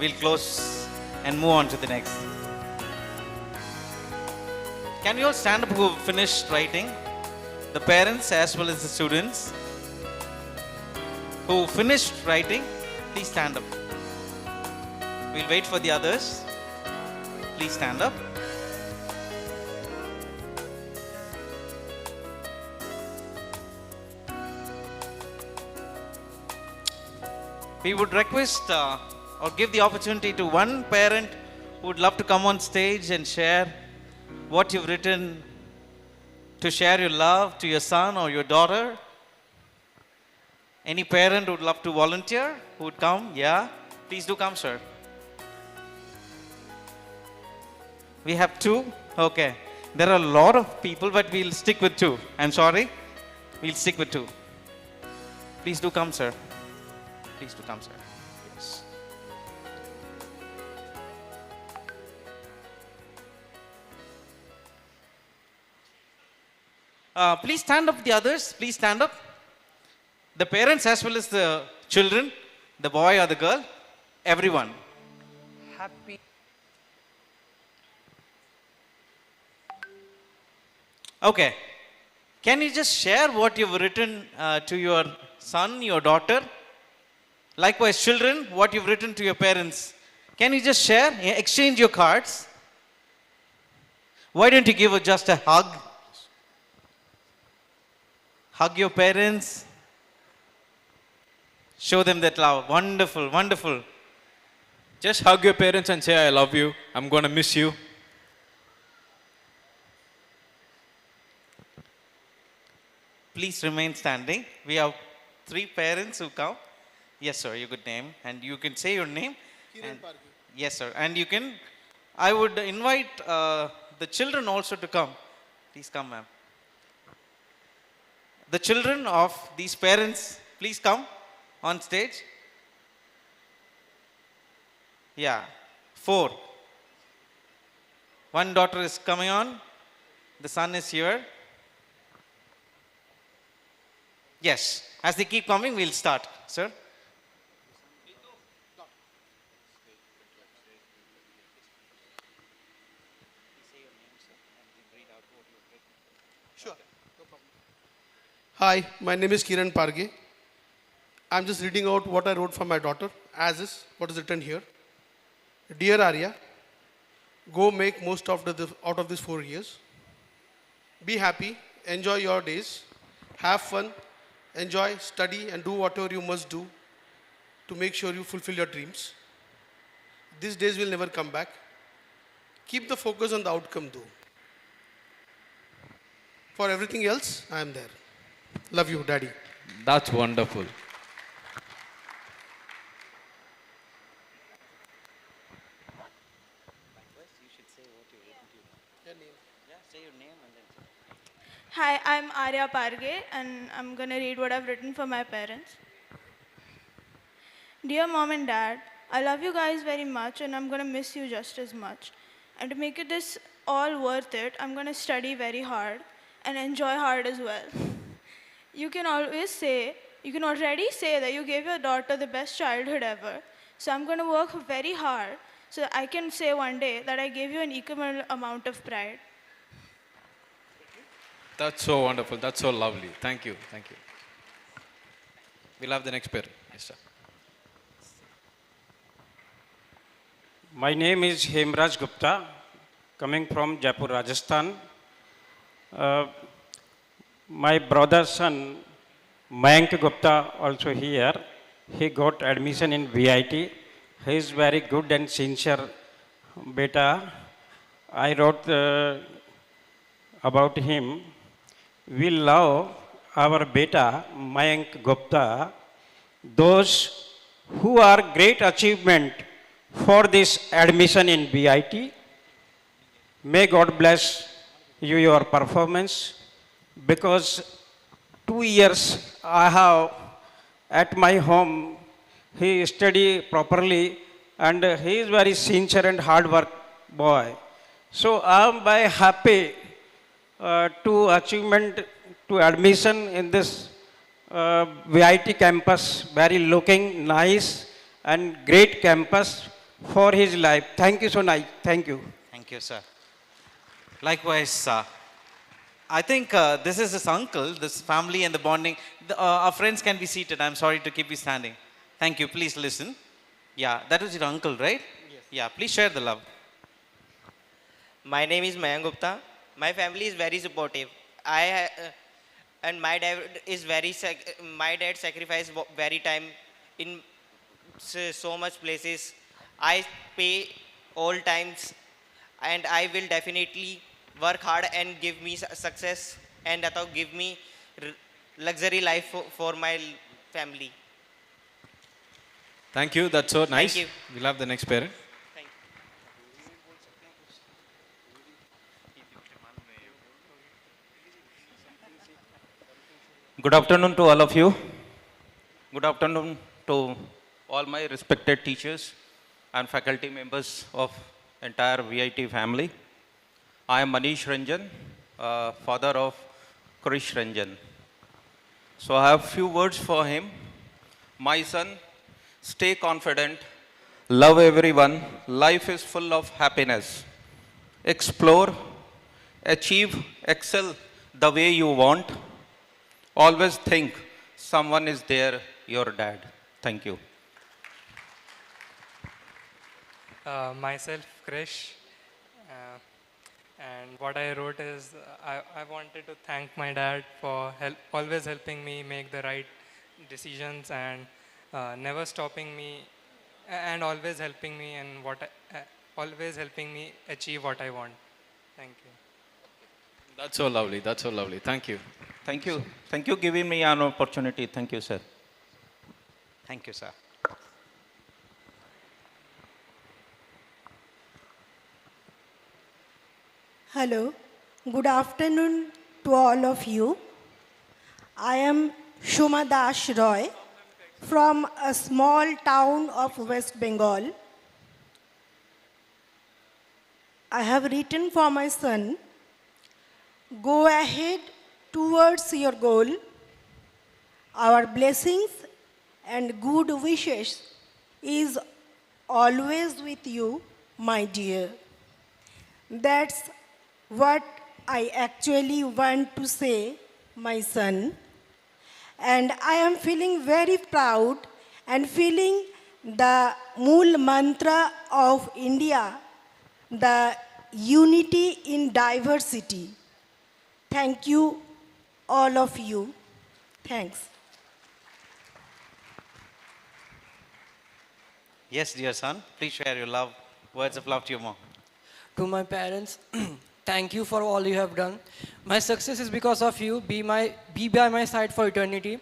we'll close and move on to the next. Can you all stand up who finished writing? The parents as well as the students who finished writing, please stand up. We'll wait for the others. Please stand up. We would request or give the opportunity to one parent who would love to come on stage and share what you've written, to share your love to your son or your daughter. Any parent who would love to volunteer, who would come? Yeah, please do come, sir. We have two? Okay. There are a lot of people, but we'll stick with two. I'm sorry. We'll stick with two. Please do come, sir. Please do come, sir. Please stand up, the others. Please stand up. The parents as well as the children, the boy or the girl, everyone. Happy. Okay. Can you just share what you've written to your son, your daughter? Likewise, children, what you've written to your parents. Can you just share, exchange your cards? Why don't you give just a hug? Hug your parents. Show them that love. Wonderful, wonderful. Just hug your parents and say, I love you. I'm going to miss you. Please remain standing. We have 3 parents who come. Yes, sir, your good name. And you can say your name. Yes, sir. And you can, I would invite the children also to come. Please come, ma'am. The children of these parents, please come on stage. Yeah, 4. One daughter is coming on. The son is here. Yes, as they keep coming, we'll start, sir. Sure, no problem. Hi, my name is Kiran Parge. I'm just reading out what I wrote for my daughter, as is what is written here. Dear Arya, go make most out of these 4 years. Be happy, enjoy your days, have fun, enjoy, study, and do whatever you must do to make sure you fulfill your dreams. These days will never come back. Keep the focus on the outcome though. For everything else, I am there. Love you, Daddy. That's wonderful. Hi, I'm Arya Parge and I'm going to read what I've written for my parents. Dear Mom and Dad, I love you guys very much and I'm going to miss you just as much. And to make this all worth it, I'm going to study very hard and enjoy hard as well. You can already say that you gave your daughter the best childhood ever. So I'm going to work very hard so I can say one day that I gave you an equal amount of pride. That's so wonderful. That's so lovely. Thank you. Thank you. We'll have the next pair. Yes, sir. My name is Hemraj Gupta, coming from Jaipur, Rajasthan. My brother's son, Mayank Gupta, also here. He got admission in VIT. He is very good and sincere beta. I wrote about him. We love our beta, Mayank Gupta, those who are great achievement for this admission in VIT. May God bless you, your performance, because 2 years I have at my home, he study properly and he is very sincere and hard work boy. So I am very happy to achievement, to admission in this VIT campus, very looking nice and great campus for his life. Thank you so much. Thank you. Thank you, sir. Likewise, I think this is his uncle, this family and the bonding. Our friends can be seated. I'm sorry to keep you standing. Thank you. Please listen. Yeah, that was your uncle, right? Yes. Yeah, please share the love. My name is Mayank Gupta. My family is very supportive. And my dad is my dad sacrificed very time in so much places. I pay all times and I will definitely work hard and give me success and give me luxury life for my family. Thank you. That's so nice. Thank you. We'll have the next parent. Good afternoon to all of you. Good afternoon to all my respected teachers and faculty members of entire VIT family. I am Manish Ranjan, father of Krish Ranjan. So I have few words for him. My son, stay confident, love everyone, life is full of happiness. Explore, achieve, excel the way you want. Always think someone is there, your dad. Thank you. Myself, Krish, and what I wrote is I wanted to thank my dad for always helping me make the right decisions and never stopping me and always helping me in always helping me achieve what I want. Thank you. That's so lovely. That's so lovely. Thank you. Thank you. Thank you giving me an opportunity. Thank you, sir. Thank you, sir. Hello, good afternoon to all of you. I am Shuma Dash Roy from a small town of West Bengal. I have written for my son, go ahead towards your goal. Our blessings and good wishes is always with you, my dear. That's what I actually want to say, my son. And I am feeling very proud and feeling the Mool mantra of India, the unity in diversity. Thank you, all of you. Thanks. Yes, dear son, please share your love, words of love to your mom. To my parents, thank you for all you have done. My success is because of you. Be by my side for eternity.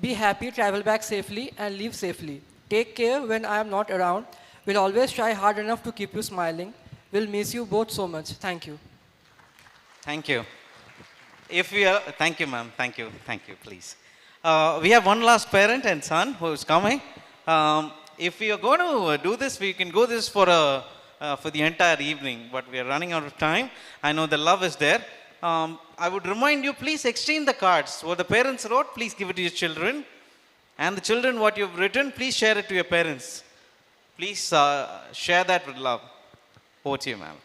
Be happy, travel back safely, and live safely. Take care when I am not around. We'll always try hard enough to keep you smiling. We'll miss you both so much. Thank you. Thank you. Thank you, ma'am. Thank you, please. We have one last parent and son who is coming. If we are going to do this, we can go this for the entire evening, but we are running out of time. I know the love is there. I would remind you, please exchange the cards. What the parents wrote, please give it to your children. And the children, what you've written, please share it to your parents. Please share that with love. Over to you, ma'am.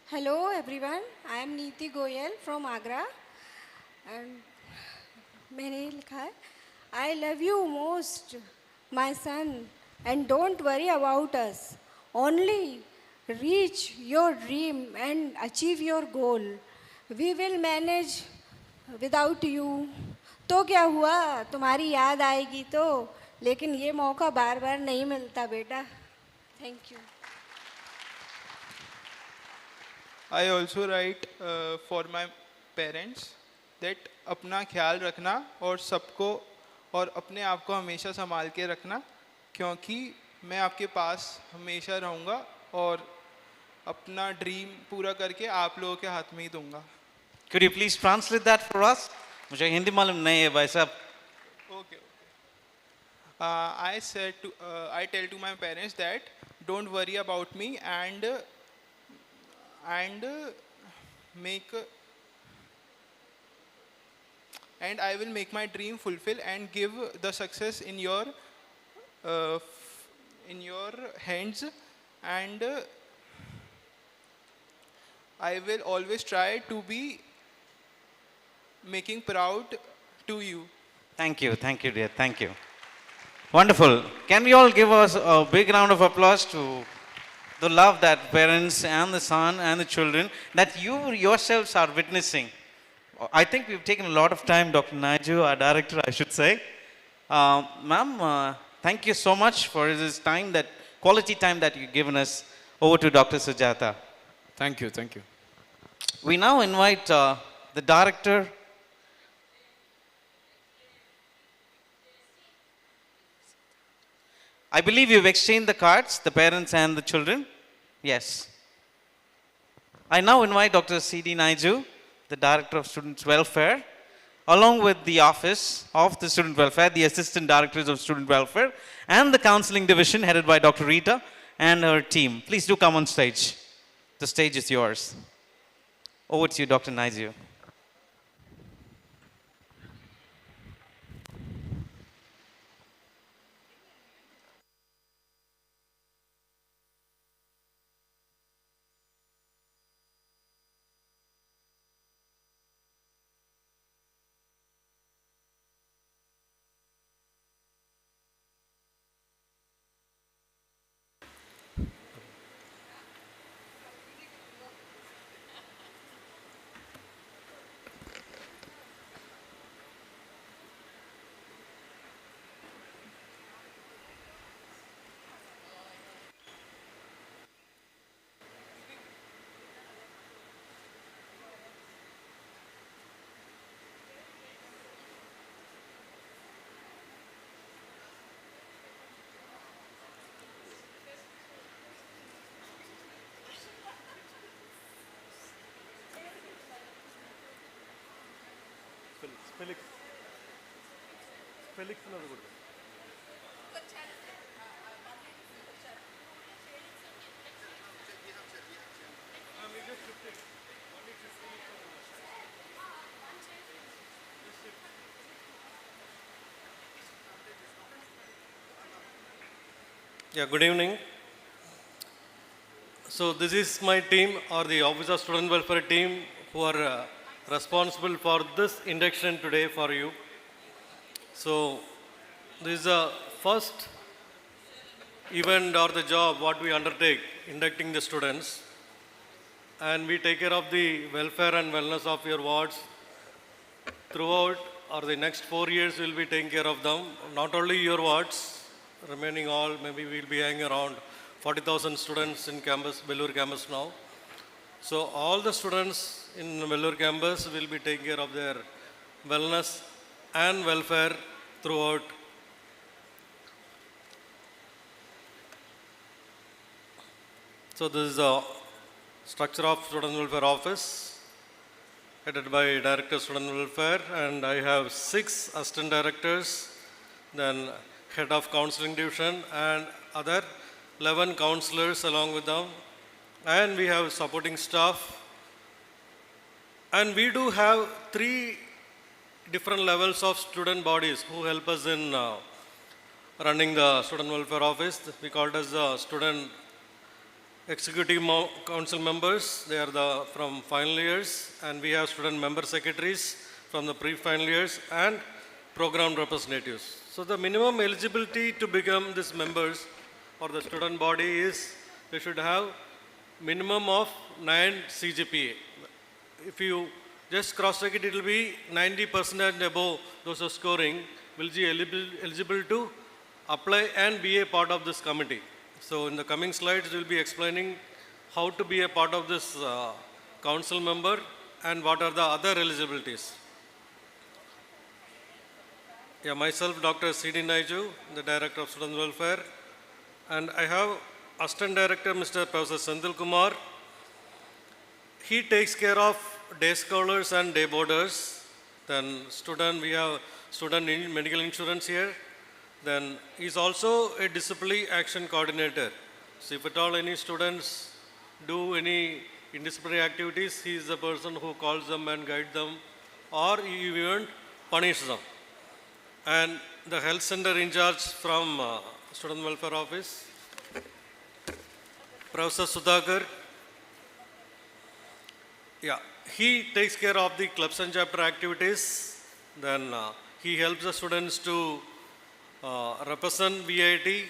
Hello everyone, I am Neeti Goyal from Agra and मैंने लिखा है I love you most, my son, and don't worry about us. Only reach your dream and achieve your goal. We will manage without you. तो क्या हुआ तुम्हारी याद आएगी तो लेकिन ये मौका बार बार नहीं मिलता बेटा. Thank you. I also write for my parents that अपना ख्याल रखना और सबको और अपने आप को हमेशा संभाल के रखना क्योंकि मैं आपके पास हमेशा रहूँगा और अपना ड्रीम पूरा करके आप लोगों के हाथ में ही दूँगा. Could you please translate that for us? मुझे हिंदी मालूम नहीं है भाई साहब. Okay. I tell to my parents that don't worry about me and I will make my dream fulfill and give the success in your hands, and I will always try to be making proud to you. Thank you, dear. Thank you. Wonderful. Can we all give us a big round of applause to the love that parents and the son and the children that you yourselves are witnessing. I think we've taken a lot of time, Dr. Naiju, our director, I should say. Ma'am, thank you so much for this time, that quality time that you've given us. Over to Dr. Sujata. Thank you, thank you. We now invite the director. I believe you've exchanged the cards, the parents and the children. Yes. I now invite Dr. C.D. Naiju, the Director of Student Welfare, along with the Office of the Student Welfare, the Assistant Directors of Student Welfare, and the Counseling Division headed by Dr. Rita and her team. Please do come on stage. The stage is yours. Over to you, Dr. Naiju. Felix. Felix another good. Yeah, good evening. So this is my team or the Office of Student Welfare team who are responsible for this induction today for you. So this is the first event or the job what we undertake, inducting the students. And we take care of the welfare and wellness of your wards throughout or the next 4 years we'll be taking care of them. Not only your wards, remaining all, maybe we'll be having around 40,000 students in campus, Vellore campus now. So all the students in Vellore campus will be taking care of their wellness and welfare throughout. So this is the structure of Student Welfare Office, headed by Director of Student Welfare, and I have 6 assistant directors, then head of counseling division and other 11 counselors along with them, and we have supporting staff. And we do have 3 different levels of student bodies who help us in running the Student Welfare Office. We call it as the Student Executive Council members. They are from final years, and we have student member secretaries from the pre-final years and program representatives. So the minimum eligibility to become these members or the student body is they should have minimum of 9 CGPA. If you just cross-check it, it will be 90% and above those who are scoring will be eligible to apply and be a part of this committee. So in the coming slides, we will be explaining how to be a part of this council member and what are the other eligibilities. Yeah, myself, Dr. C.D. Naiju, the Director of Student Welfare, and I have Assistant Director, Mr. Professor Senthil Kumar. He takes care of day scholars and day boarders. Then we have student medical insurance here. Then he's also a disciplinary action coordinator. So if at all any students do any indisciplinary activities, he is the person who calls them and guides them, or even punish them. And the health center in charge from Student Welfare Office, Professor Sudhakar. Yeah, he takes care of the clubs and chapter activities. Then he helps the students to represent VIT,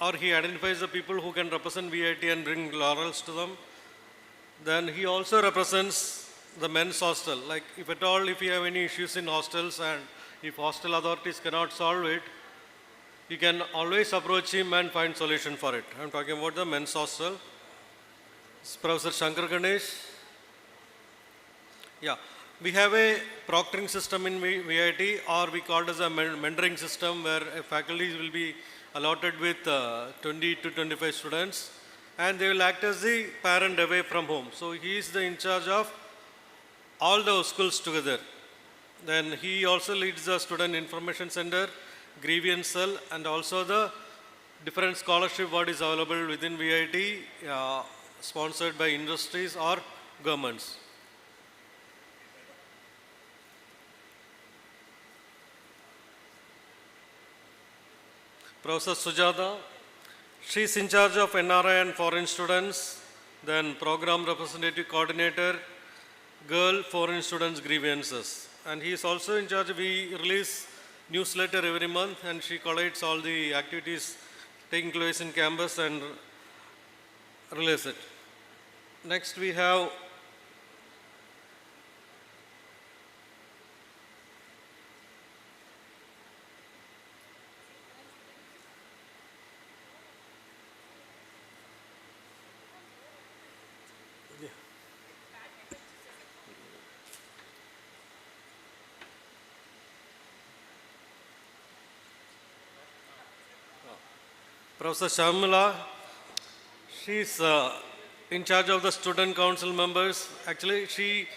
or he identifies the people who can represent VIT and bring laurels to them. Then he also represents the men's hostel. Like if at all, if you have any issues in hostels and if hostel authorities cannot solve it, you can always approach him and find solution for it. I'm talking about the men's hostel. It's Professor Shankar Ganesh. Yeah, we have a proctoring system in VIT, or we call it as a mentoring system, where a faculty will be allotted with 20 to 25 students, and they will act as the parent away from home. So he is in charge of all the schools together. Then he also leads the Student Information Center, grievance cell, and also the different scholarship what is available within VIT, sponsored by industries or governments. Professor Sujata, she is in charge of NRI and foreign students, then program representative coordinator, girl foreign students grievances. And he is also in charge, we release newsletter every month, and she collates all the activities taking place in campus and release it. Next we have Professor Shamila. She is in charge of the student council members. Actually, she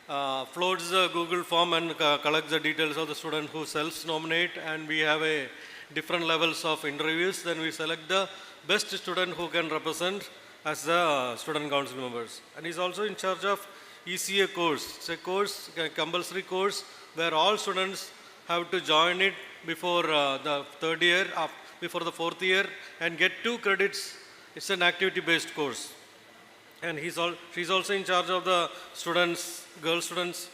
floats the Google form and collects the details of the student who self-nominate, and we have a different levels of interviews. Then we select the best student who can represent as the student council members. And he's also in charge of ECA course. It's a course, a compulsory course, where all students have to join it before the third year, before the fourth year, and get 2 credits. It's an activity-based course. And she's also in charge of the students, girl students'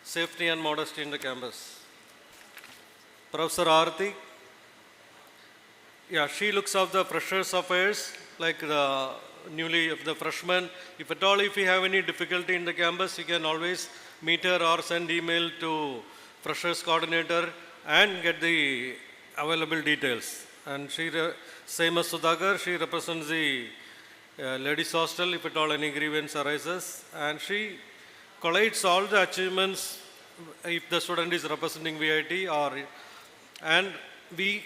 safety and modesty in the campus. Professor Arati, yeah, she looks after the freshers affairs, like the freshmen. If at all, if you have any difficulty in the campus, you can always meet her or send email to freshers coordinator and get the available details. And same as Sudhakar, she represents the ladies hostel if at all any grievance arises, and she collates all the achievements if the student is representing VIT, and we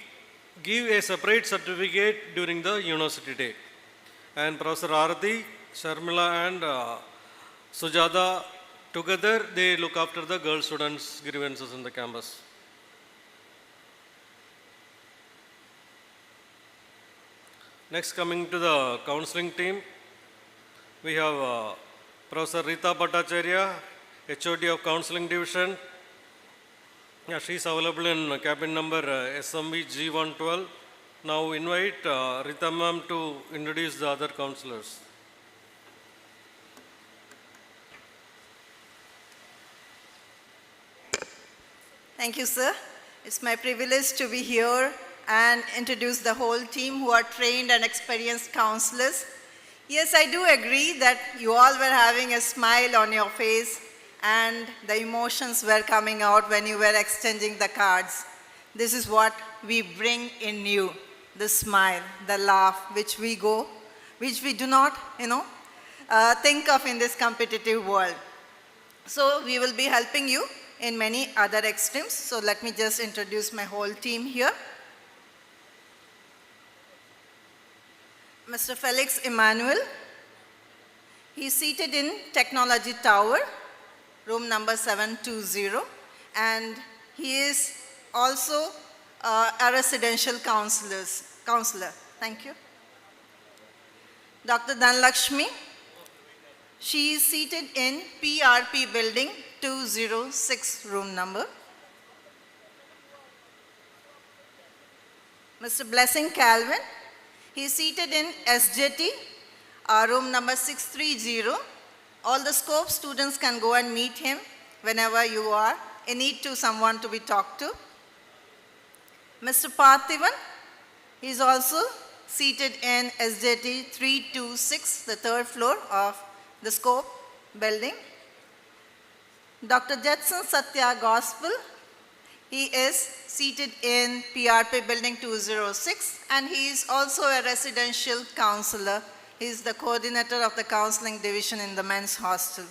give a separate certificate during the university day. And Professor Arati, Sharmila and Sujata, together they look after the girl students' grievances in the campus. Next, coming to the counseling team, we have Professor Rita Bhattacharya, HOD of Counseling Division. Yeah, she is available in cabin number SMV G112. Now invite Rita ma'am to introduce the other counselors. Thank you, sir. It's my privilege to be here and introduce the whole team who are trained and experienced counselors. Yes, I do agree that you all were having a smile on your face and the emotions were coming out when you were exchanging the cards. This is what we bring in you, the smile, the laugh, which we do not, think of in this competitive world. So we will be helping you in many other extremes. So let me just introduce my whole team here. Mr. Felix Emmanuel, he's seated in Technology Tower, room number 720, and he is also a residential counselor. Thank you. Dr. Dhanlakshmi, she is seated in PRP building 206 room number. Mr. Blessing Calvin, he is seated in SJT, room number 630. All the scope students can go and meet him whenever you are in need to someone to be talked to. Mr. Parthivan, he is also seated in SJT 326, the third floor of the scope building. Dr. Jetson Satya Gospel, he is seated in PRP building 206, and he is also a residential counselor. He is the coordinator of the counseling division in the men's hostel.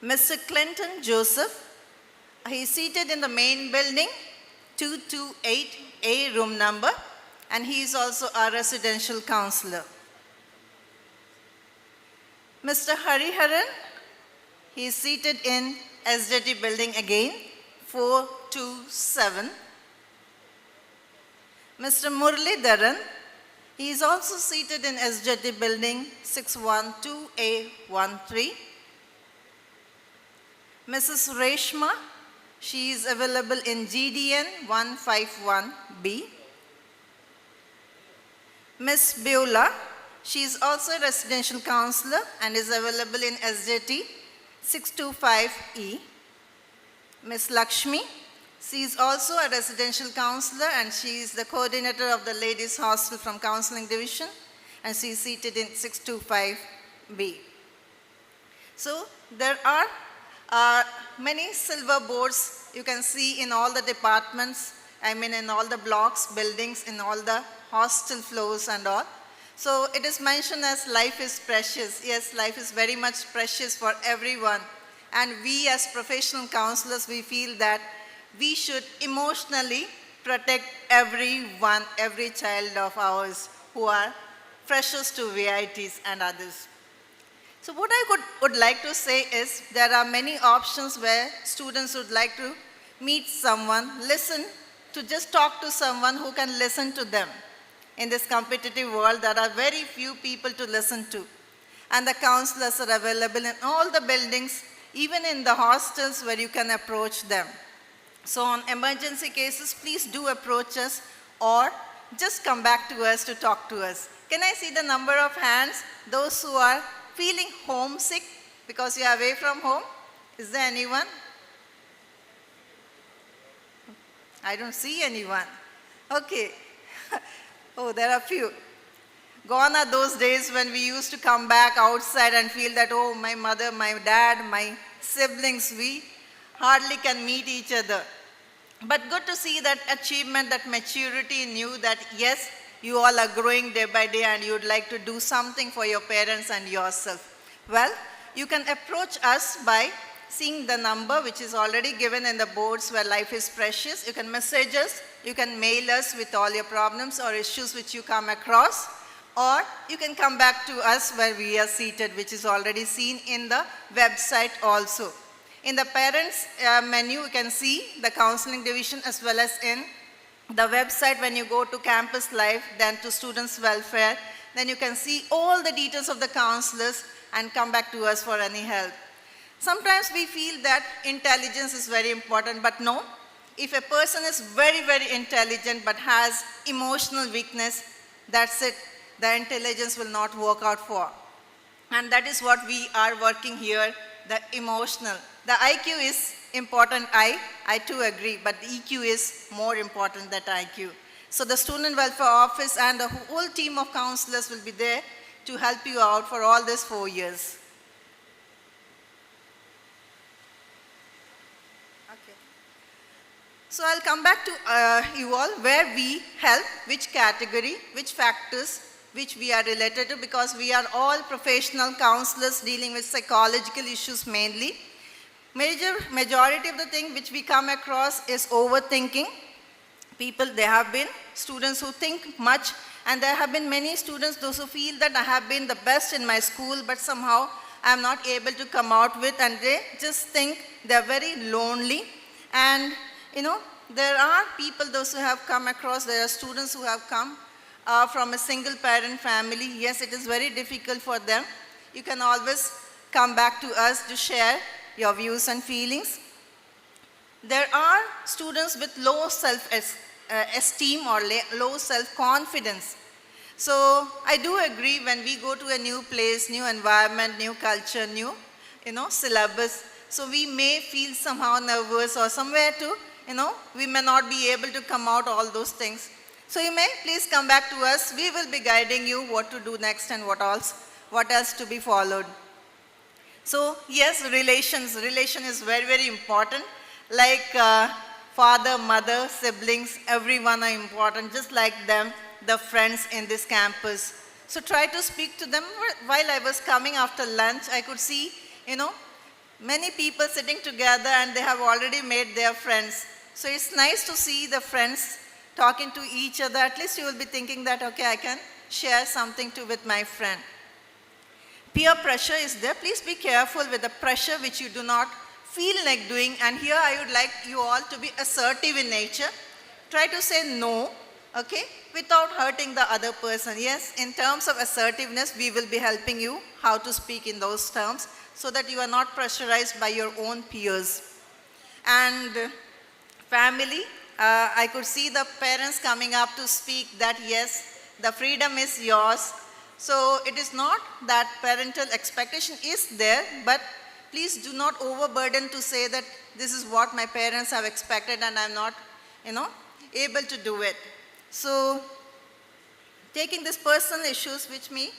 Mr. Clinton Joseph, he is seated in the main building 228A room number, and he is also a residential counselor. Mr. Hariharan, he is seated in SJT building again, 427. Mr. Muralidharan, he is also seated in SJT building 612A13. Mrs. Reshma, she is available in GDN 151B. Ms. Beulah, she is also a residential counselor and is available in SJT 625E. Ms. Lakshmi, she is also a residential counselor and she is the coordinator of the ladies hostel from counseling division, and she is seated in 625B. So there are many silver boards you can see in all the departments, in all the blocks, buildings, in all the hostel floors and all. So it is mentioned as life is precious. Yes, life is very much precious for everyone. And we as professional counselors, we feel that we should emotionally protect everyone, every child of ours who are freshers to VITs and others. So what I would like to say is there are many options where students would like to meet someone, listen, to just talk to someone who can listen to them. In this competitive world, there are very few people to listen to. And the counselors are available in all the buildings, even in the hostels where you can approach them. So on emergency cases, please do approach us or just come back to us to talk to us. Can I see the number of hands? Those who are feeling homesick because you are away from home? Is there anyone? I don't see anyone. Okay. Oh, there are few. Gone are those days when we used to come back outside and feel that, oh, my mother, my dad, my siblings, we hardly can meet each other. But good to see that achievement, that maturity in you, that yes, you all are growing day by day and you would like to do something for your parents and yourself. Well, you can approach us by seeing the number which is already given in the boards where life is precious. You can message us, you can mail us with all your problems or issues which you come across, or you can come back to us where we are seated, which is already seen in the website also. In the parents menu, you can see the counseling division as well as in the website when you go to campus life, then to students welfare, then you can see all the details of the counselors and come back to us for any help. Sometimes we feel that intelligence is very important, but no. If a person is very, very intelligent but has emotional weakness, that's it. The intelligence will not work out for. And that is what we are working here, the emotional. The IQ is important, I too agree, but the EQ is more important than IQ. So the Student Welfare Office and the whole team of counselors will be there to help you out for all these 4 years. Okay. So I'll come back to you all where we help, which category, which factors, which we are related to, because we are all professional counselors dealing with psychological issues mainly. Majority of the thing which we come across is overthinking. People, there have been students who think much, and there have been many students, those who feel that I have been the best in my school, but somehow I am not able to come out with, and they just think they're very lonely. And you know, there are people, those who have come across, there are students who have come from a single parent family. Yes, it is very difficult for them. You can always come back to us to share your views and feelings. There are students with low self-esteem or low self-confidence. So I do agree, when we go to a new place, new environment, new culture, new syllabus, so we may feel somehow nervous or somewhere to, we may not be able to come out all those things. So you may please come back to us. We will be guiding you what to do next and what else to be followed. So yes, relation is very, very important. Like father, mother, siblings, everyone are important, just like them, the friends in this campus. So try to speak to them. While I was coming after lunch, I could see, many people sitting together and they have already made their friends. So it's nice to see the friends talking to each other. At least you will be thinking that, okay, I can share something with my friend. Peer pressure is there. Please be careful with the pressure which you do not feel like doing. And here I would like you all to be assertive in nature. Try to say no, okay, without hurting the other person. Yes, in terms of assertiveness, we will be helping you how to speak in those terms so that you are not pressurized by your own peers. And family, I could see the parents coming up to speak that yes, the freedom is yours. So it is not that parental expectation is there, but please do not overburden to say that this is what my parents have expected and I'm not, able to do it. So taking these personal issues which may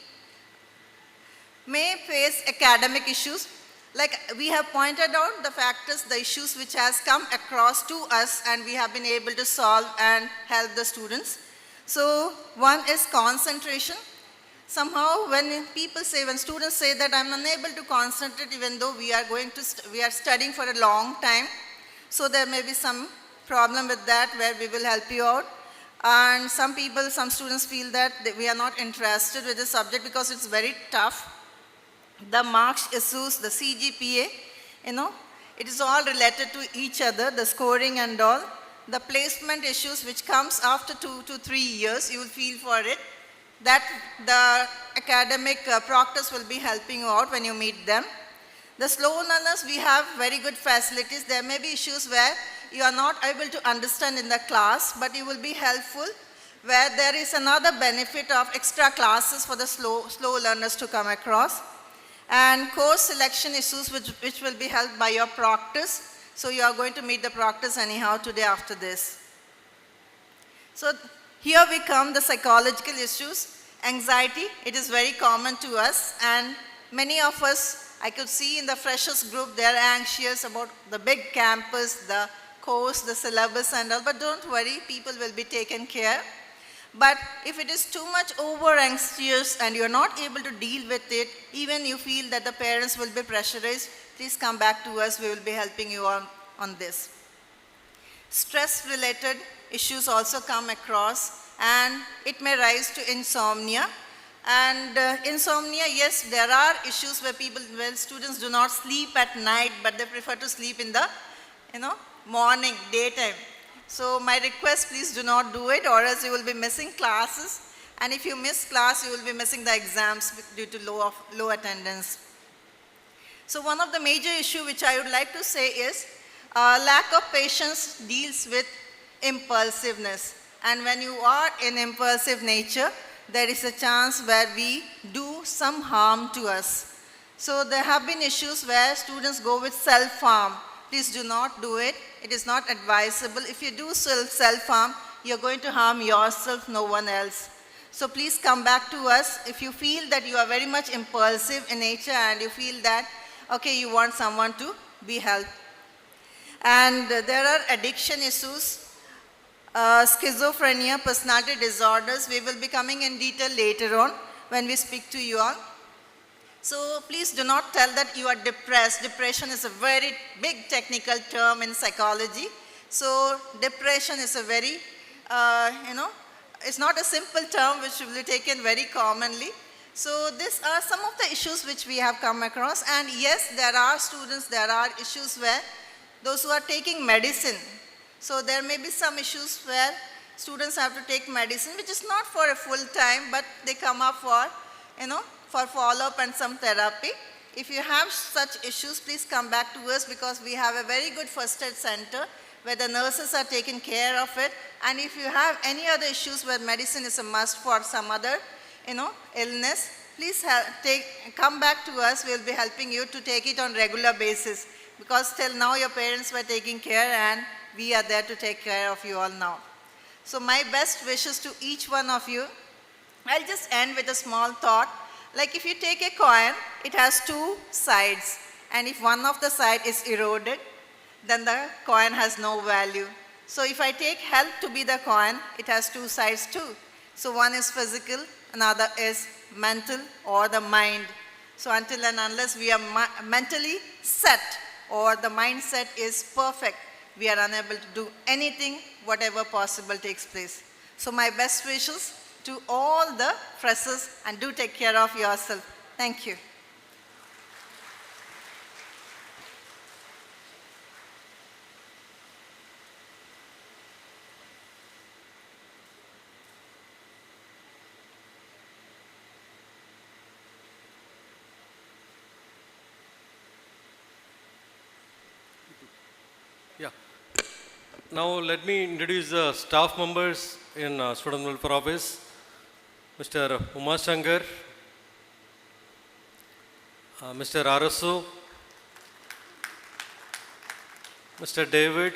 face academic issues, like we have pointed out the factors, the issues which has come across to us and we have been able to solve and help the students. So one is concentration. Somehow when students say that I'm unable to concentrate even though we are studying for a long time, so there may be some problem with that where we will help you out. And some students feel that we are not interested with the subject because it's very tough. the marks issues, the CGPA, it is all related to each other, the scoring and all. The placement issues which comes after 2 to 3 years, you will feel for it, that the academic proctors will be helping you out when you meet them. The slow learners, we have very good facilities. There may be issues where you are not able to understand in the class, but you will be helpful where there is another benefit of extra classes for the slow learners to come across. And course selection issues which will be helped by your proctors. So you are going to meet the proctors anyhow today after this. So here we come, the psychological issues. Anxiety, it is very common to us, and many of us, I could see in the freshers group, they are anxious about the big campus, the course, the syllabus and all, but don't worry, people will be taken care. But if it is too much over anxious and you are not able to deal with it, even you feel that the parents will be pressurized, please come back to us, we will be helping you on this. Stress related issues also come across, and it may rise to insomnia. And insomnia, yes, there are issues where students do not sleep at night, but they prefer to sleep in the, morning, daytime. So my request, please do not do it, or else you will be missing classes. And if you miss class, you will be missing the exams due to low attendance. So one of the major issues which I would like to say is lack of patience deals with impulsiveness. And when you are in impulsive nature, there is a chance where we do some harm to us. So there have been issues where students go with self-harm. Please do not do it. It is not advisable. If you do self-harm, you're going to harm yourself, no one else. So please come back to us if you feel that you are very much impulsive in nature and you feel that, okay, you want someone to be helped. And there are addiction issues, schizophrenia, personality disorders. We will be coming in detail later on when we speak to you all. So please do not tell that you are depressed. Depression is a very big technical term in psychology. So depression is a very, it's not a simple term which will be taken very commonly. So these are some of the issues which we have come across. And yes, there are students, there are issues where those who are taking medicine. So there may be some issues where students have to take medicine, which is not for a full time, but they come up for, for follow-up and some therapy. If you have such issues, please come back to us because we have a very good first aid center where the nurses are taking care of it. And if you have any other issues where medicine is a must for some other, illness, please come back to us. We'll be helping you to take it on regular basis because till now your parents were taking care and we are there to take care of you all now. So my best wishes to each one of you. I'll just end with a small thought. Like if you take a coin, it has two sides. And if one of the side is eroded, then the coin has no value. So if I take health to be the coin, it has two sides too. So one is physical, another is mental or the mind. So until and unless we are mentally set or the mindset is perfect, we are unable to do anything, whatever possible takes place. So my best wishes to all the freshers, and do take care of yourself. Thank you. Yeah. Now let me introduce the staff members in Student Welfare Office. Mr. Uma Shankar, Mr. Arasu, Mr. David,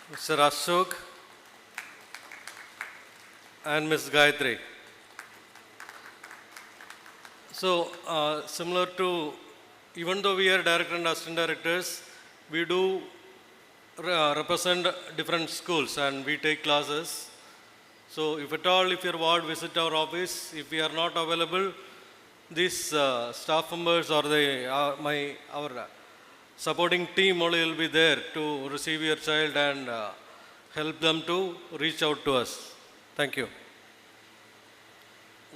Mr. Ashok, and Ms. Gayatri. So, similar to, even though we are director and assistant directors, we do represent different schools and we take classes. So if at all, if your ward visit our office, if we are not available, these staff members or our supporting team only will be there to receive your child and help them to reach out to us. Thank you.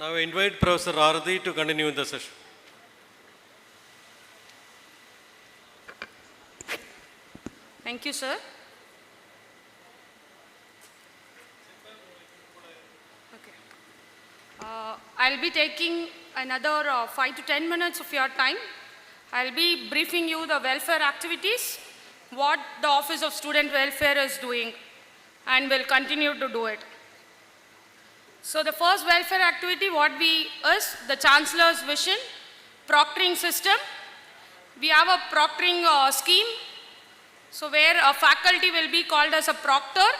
Now I invite Professor Rarathi to continue the session. Thank you, sir. I'll be taking another 5 to 10 minutes of your time. I'll be briefing you the welfare activities, what the Office of Student Welfare is doing, and will continue to do it. So the first welfare activity, is the Chancellor's vision, proctoring system. We have a proctoring scheme, so where a faculty will be called as a proctor,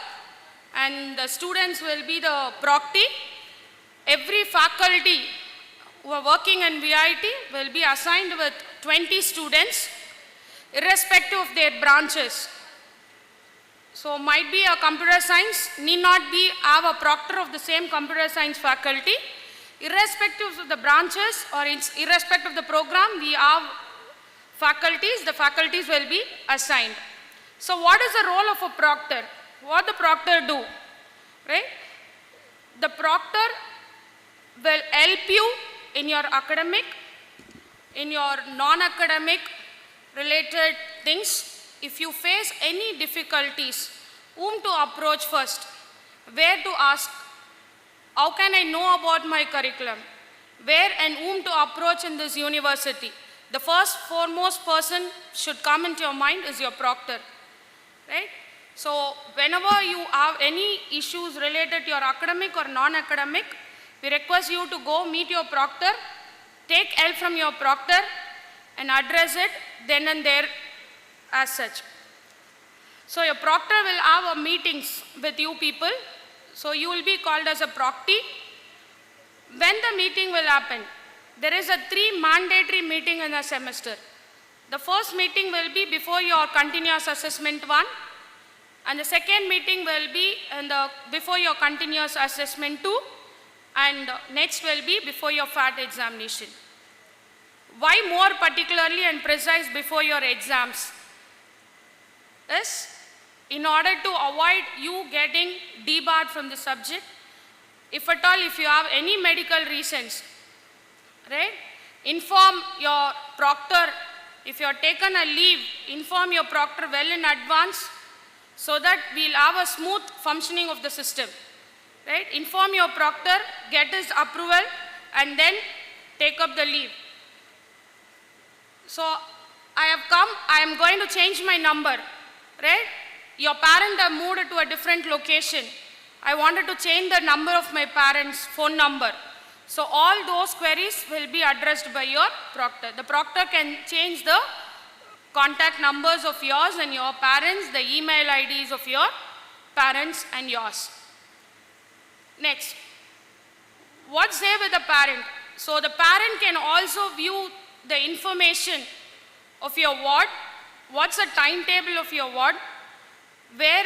and the students will be the proctee. Every faculty who are working in VIT will be assigned with 20 students, irrespective of their branches. So might be a computer science, need not be have a proctor of the same computer science faculty. Irrespective of the branches or irrespective of the program, we have faculties, the faculties will be assigned. So what is the role of a proctor? What the proctor do? Right? The proctor will help you in your academic, in your non-academic related things. If you face any difficulties, whom to approach first, where to ask, how can I know about my curriculum, where and whom to approach in this university. The first foremost person should come into your mind is your proctor, right? So whenever you have any issues related to your academic or non-academic, we request you to go meet your proctor, take help from your proctor and address it then and there as such. So your proctor will have a meetings with you people. So you will be called as a proctee. When the meeting will happen, there is a 3 mandatory meeting in a semester. The first meeting will be before your continuous assessment 1, and the second meeting will be before your continuous assessment 2, and next will be before your FAT examination. Why more particularly and precise before your exams? Is in order to avoid you getting debarred from the subject. If at all, if you have any medical reasons, right, inform your proctor. If you have taken a leave, inform your proctor well in advance so that we'll have a smooth functioning of the system. Right? Inform your proctor, get his approval, and then take up the leave. So I am going to change my number, right? Your parent have moved to a different location. I wanted to change the number of my parents' phone number. So all those queries will be addressed by your proctor. The proctor can change the contact numbers of yours and your parents, the email IDs of your parents and yours. Next, what's there with the parent? So the parent can also view the information of your ward, what's the timetable of your ward, where,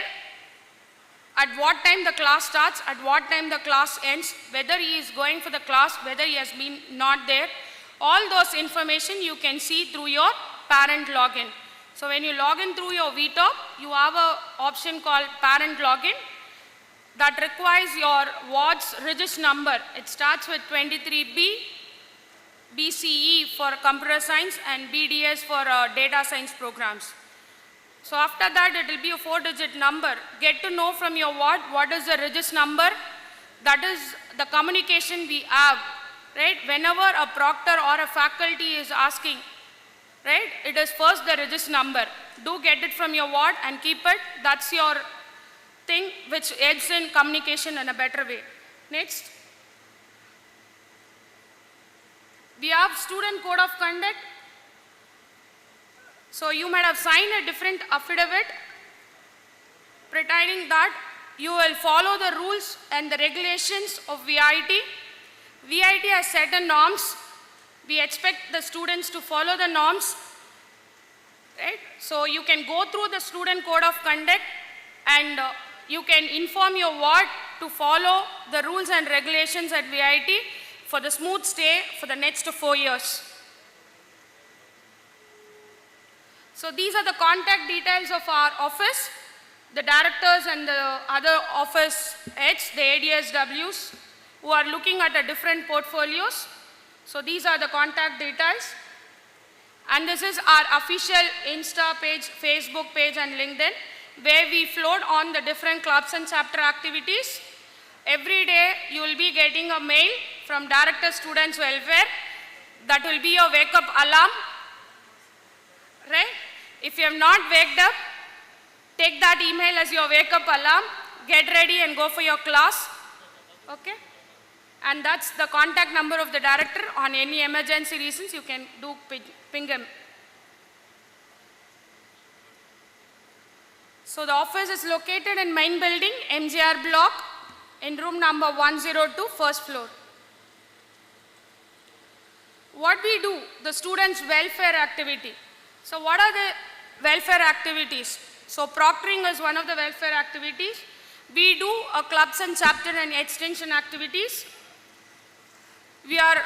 at what time the class starts, at what time the class ends, whether he is going for the class, whether he has been not there. All those information you can see through your parent login. So when you log in through your VTOP, you have an option called parent login that requires your ward's register number. It starts with 23B, BCE for computer science and BDS for data science programs. So after that, it will be a 4-digit number. Get to know from your ward what is the register number. That is the communication we have, right? Whenever a proctor or a faculty is asking, right, it is first the register number. Do get it from your ward and keep it. That's your thing which aids in communication in a better way. Next. We have student code of conduct. So you might have signed a different affidavit pertaining that you will follow the rules and the regulations of VIT. VIT has certain norms. We expect the students to follow the norms. Right? So you can go through the student code of conduct and you can inform your ward to follow the rules and regulations at VIT for the smooth stay for the next 4 years. So these are the contact details of our office, the directors and the other office heads, the ADSWs. who are looking at the different portfolios. So these are the contact details. And this is our official Insta page, Facebook page and LinkedIn, where we float on the different clubs and chapter activities. Every day you will be getting a mail from Director Students Welfare that will be your wake up alarm, right? If you have not waked up, take that email as your wake up alarm, get ready and go for your class, okay? And that's the contact number of the director. On any emergency reasons, you can do ping him. So the office is located in main building, MGR block, in room number 102, first floor. What we do, the students' welfare activity. So what are the welfare activities? So proctoring is one of the welfare activities. We do a clubs and chapter and extension activities. We are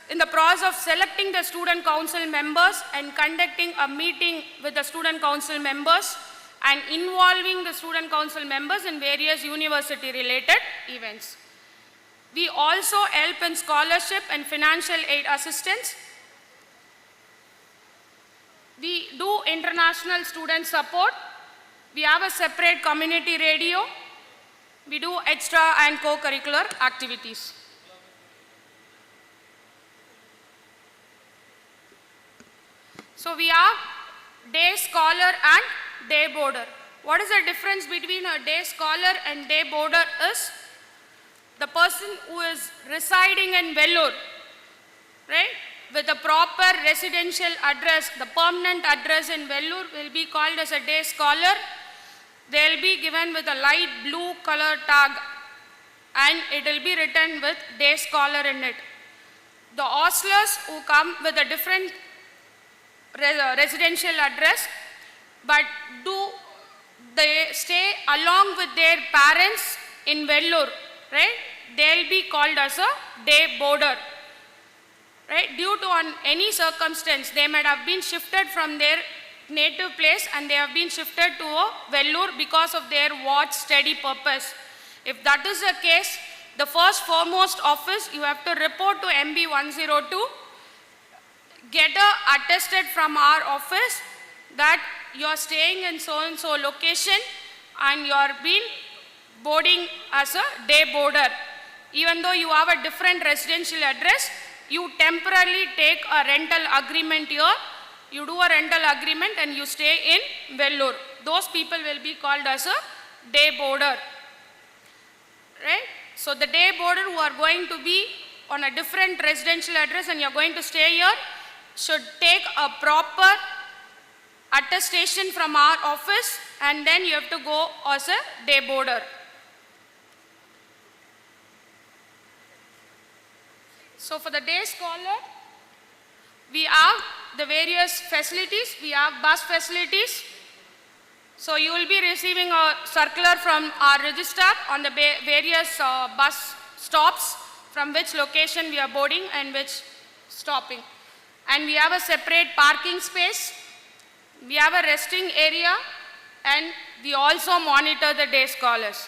in the process of selecting the student council members and conducting a meeting with the student council members and involving the student council members in various university related events. We also help in scholarship and financial aid assistance. We do international student support. We have a separate community radio. We do extra and co-curricular activities. So we have day scholar and day boarder. What is the difference between a day scholar and day boarder is the person who is residing in Vellore, right, with a proper residential address, the permanent address in Vellore will be called as a day scholar. They will be given with a light blue color tag and it will be written with day scholar in it. The hostlers who come with a different residential address, but they stay along with their parents in Vellore, right? They'll be called as a day boarder, right? Due to any circumstance, they might have been shifted from their native place and they have been shifted to a Vellore because of their watch study purpose. If that is the case, the first foremost office, you have to report to MB 102, get attested from our office that you are staying in so and so location and you are being boarding as a day boarder. Even though you have a different residential address, you temporarily take a rental agreement here, you do a rental agreement and you stay in Vellore. Those people will be called as a day boarder, right? So the day boarder who are going to be on a different residential address and you are going to stay here should take a proper attestation from our office and then you have to go as a day boarder. So for the day scholar, we have the various facilities. We have bus facilities. So you will be receiving a circular from our registrar on the various bus stops from which location we are boarding and which stopping. And we have a separate parking space. We have a resting area and we also monitor the day scholars.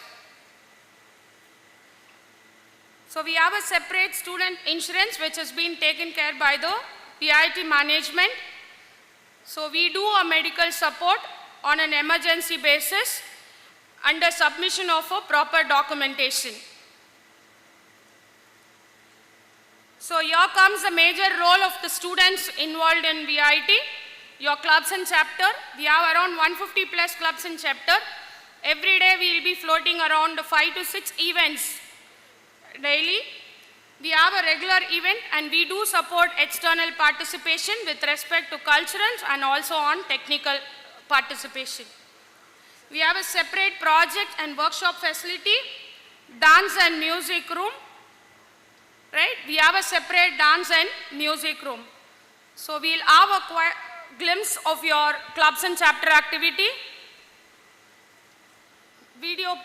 So we have a separate student insurance which has been taken care by the PIT management. So we do a medical support on an emergency basis under submission of a proper documentation. So here comes the major role of the students involved in VIT. Your clubs and chapter, we have around 150 plus clubs and chapter. Every day we will be floating around 5 to 6 events daily. We have a regular event and we do support external participation with respect to culturals and also on technical participation. We have a separate project and workshop facility, dance and music room, right? We have a separate dance and music room. So we'll have a glimpse of your clubs and chapter activity. Video.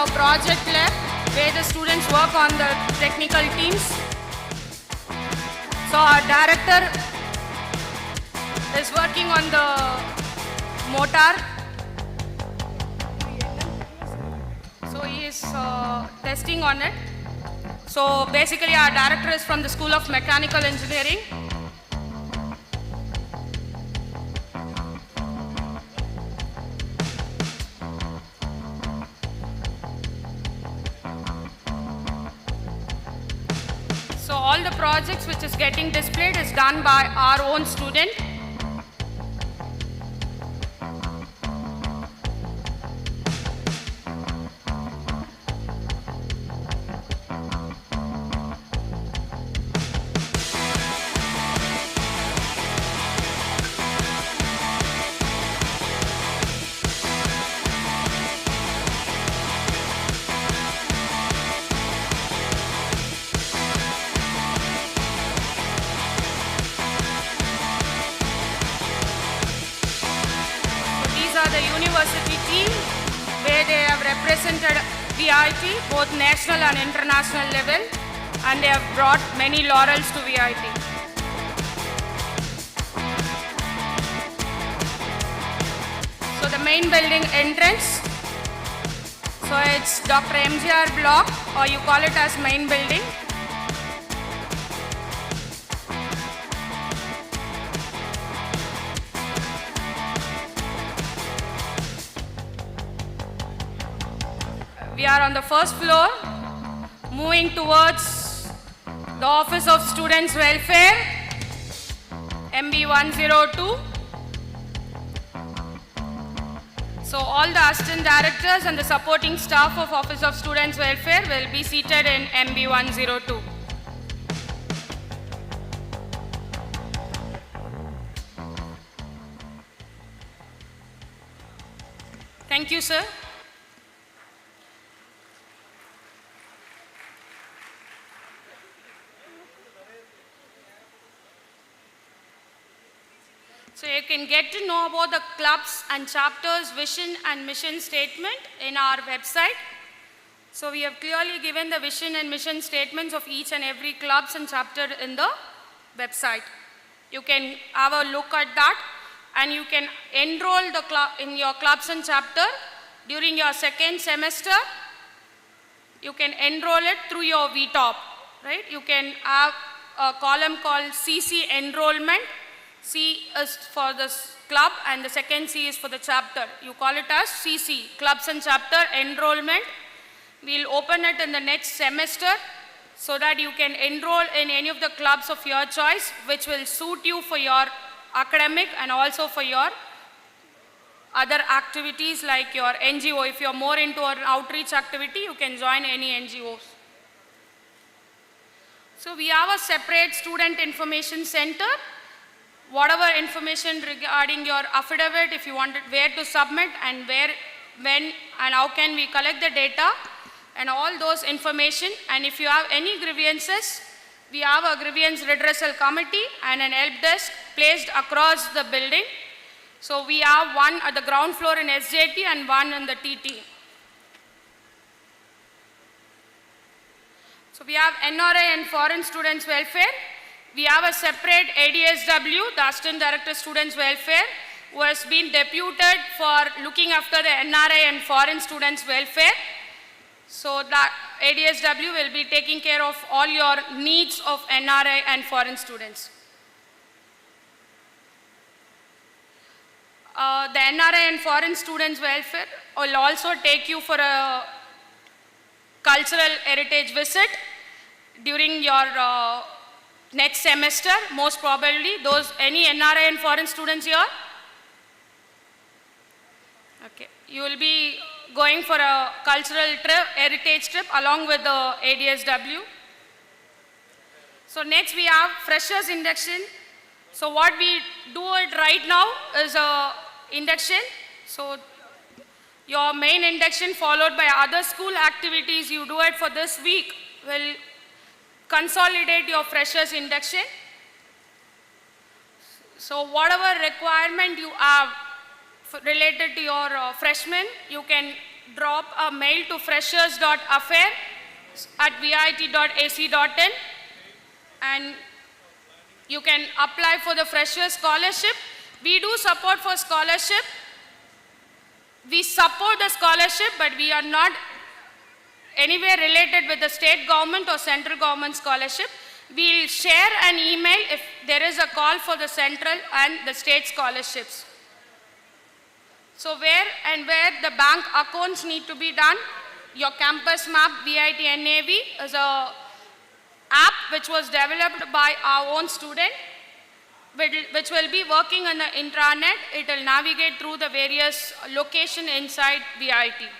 have project lab where the students work on the technical teams. So our director is working on the motor. So he is testing on it. So basically our director is from the School of Mechanical Engineering. So all the projects which is getting displayed is done by our own student. The university team where they have represented VIT both national and international level, and they have brought many laurels to VIT. So the main building entrance, so it's Dr. MGR block, or you call it as main building. We are on the first floor, moving towards the Office of Students Welfare, MB 102. So all the assistant directors and the supporting staff of Office of Students Welfare will be seated in MB 102. Thank you, sir. So you can get to know about the clubs and chapters, vision and mission statement in our website. So we have clearly given the vision and mission statements of each and every clubs and chapter in the website. You can have a look at that, and you can enroll in your clubs and chapter during your second semester. You can enroll it through your VTOP, right? You can have a column called CC enrollment. C is for the club and the second C is for the chapter. You call it as CC, clubs and chapter enrollment. We'll open it in the next semester so that you can enroll in any of the clubs of your choice, which will suit you for your academic and also for your other activities like your NGO. If you're more into an outreach activity, you can join any NGOs. So we have a separate student information center. Whatever information regarding your affidavit, if you wanted where to submit and where, when and how can we collect the data and all those information. And if you have any grievances, we have a grievance redressal committee and an help desk placed across the building. So we have one at the ground floor in SJT and one in the TT. So we have NRI and foreign students welfare. We have a separate ADSW, the Assistant Director Students Welfare, who has been deputed for looking after the NRI and foreign students welfare. So that ADSW will be taking care of all your needs of NRI and foreign students. The NRI and foreign students welfare will also take you for a cultural heritage visit during your next semester, most probably. Any NRI and foreign students here? Okay. You will be going for a cultural trip, heritage trip along with the ADSW. So next we have freshers induction. So what we do it right now is a induction. So your main induction followed by other school activities you do it for this week will consolidate your freshers induction. So whatever requirement you have related to your freshmen, you can drop a mail to freshers.affair@vit.ac.in and you can apply for the Freshers Scholarship. We do support for scholarship. We support the scholarship, but we are not anywhere related with the state government or central government scholarship. We'll share an email if there is a call for the central and the state scholarships. So where the bank accounts need to be done, your campus map VIT NAV is a app which was developed by our own student, which will be working on the intranet. It will navigate through the various locations inside VIT.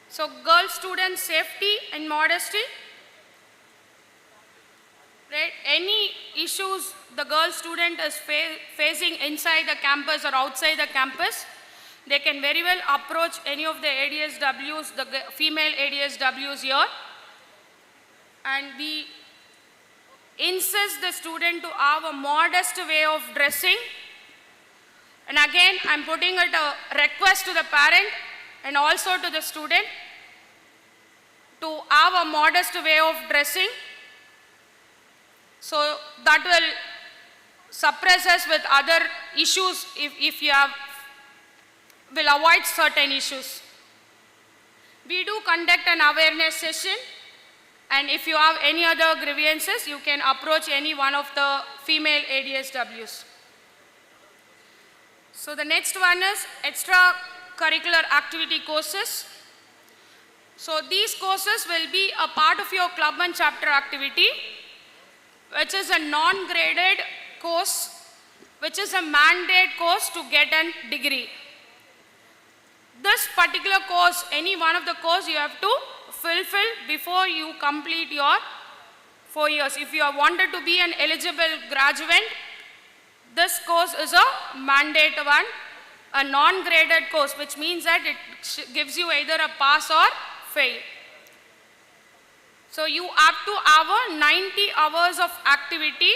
So girl student safety and modesty. Right? Any issues the girl student is facing inside the campus or outside the campus, they can very well approach any of the ADSWs, the female ADSWs here. And we insist the student to have a modest way of dressing. And again, I'm putting it a request to the parent and also to the student to have a modest way of dressing. So that will suppress us with other issues if you will avoid certain issues. We do conduct an awareness session, and if you have any other grievances, you can approach any one of the female ADSWs. So the next one is extracurricular activity courses. So these courses will be a part of your club and chapter activity, which is a non-graded course, which is a mandate course to get a degree. This particular course, any one of the course you have to fulfill before you complete your 4 years. If you have wanted to be an eligible graduate, this course is a mandate one, a non-graded course, which means that it gives you either a pass or fail. So you have to have 90 hours of activity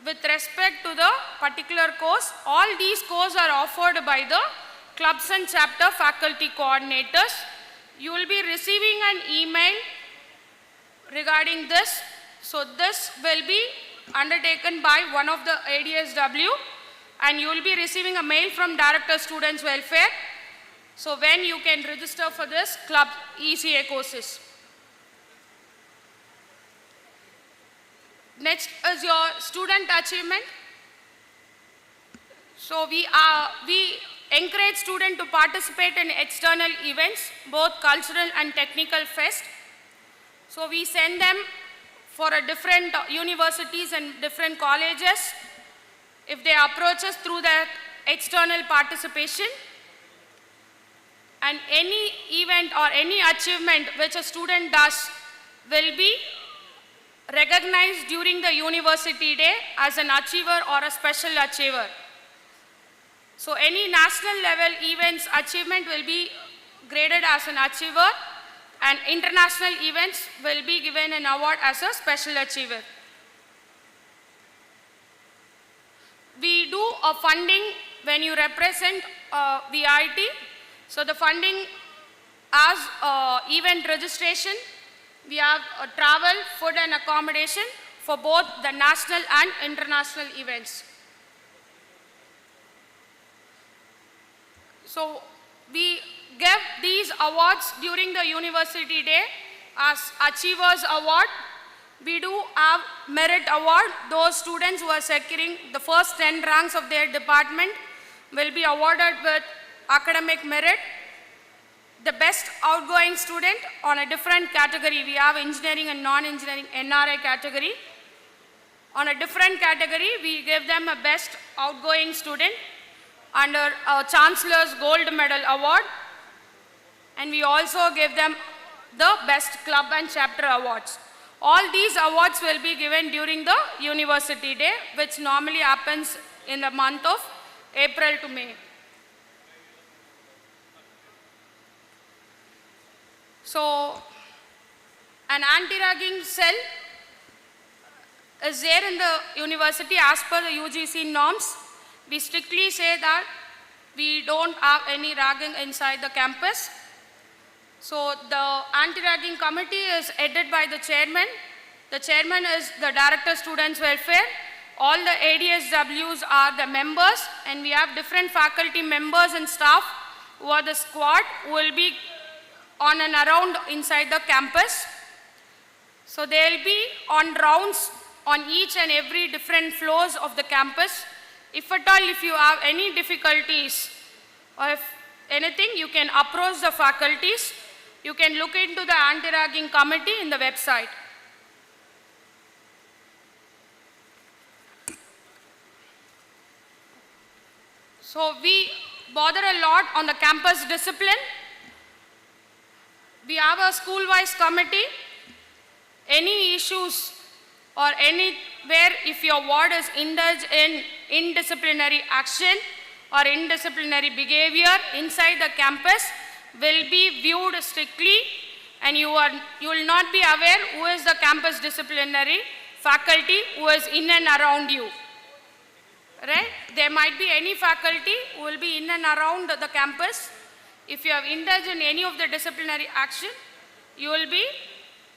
with respect to the particular course. All these courses are offered by the clubs and chapter faculty coordinators. You will be receiving an email regarding this. So this will be undertaken by one of the ADSW, and you will be receiving a mail from Director Students Welfare. So when you can register for this club ECA courses. Next is your student achievement. So we encourage students to participate in external events, both cultural and technical fest. So we send them for different universities and different colleges if they approach us through the external participation. And any event or any achievement which a student does will be recognized during the university day as an achiever or a special achiever. So any national level events achievement will be graded as an achiever, and international events will be given an award as a special achiever. We do a funding when you represent VIT. So the funding as event registration, we have travel, food and accommodation for both the national and international events. So we give these awards during the university day as Achievers Award. We do have Merit Award. Those students who are securing the first 10 ranks of their department will be awarded with academic merit. The best outgoing student on a different category, we have engineering and non-engineering NRI category. On a different category, we give them a best outgoing student under Chancellor's Gold Medal Award. And we also give them the best club and chapter awards. All these awards will be given during the university day, which normally happens in the month of April to May. So, an anti-ragging cell is there in the university as per the UGC norms. We strictly say that We don't have any ragging inside the campus. So the anti-ragging committee is headed by the chairman. The chairman is the Director Students Welfare. All the ADSWs are the members, and we have different faculty members and staff who are the squad who will be on and around inside the campus. So they will be on rounds on each and every different floors of the campus. If at all, if you have any difficulties or if anything, you can approach the faculties. You can look into the anti-ragging committee in the website. So we bother a lot on the campus discipline. We have a school-wise committee. Any issues or anywhere if your ward is indulged in indisciplinary action or indisciplinary behavior inside the campus will be viewed strictly, and you will not be aware who is the campus disciplinary faculty who is in and around you. Right? There might be any faculty who will be in and around the campus. If you have indulged in any of the disciplinary action, you will be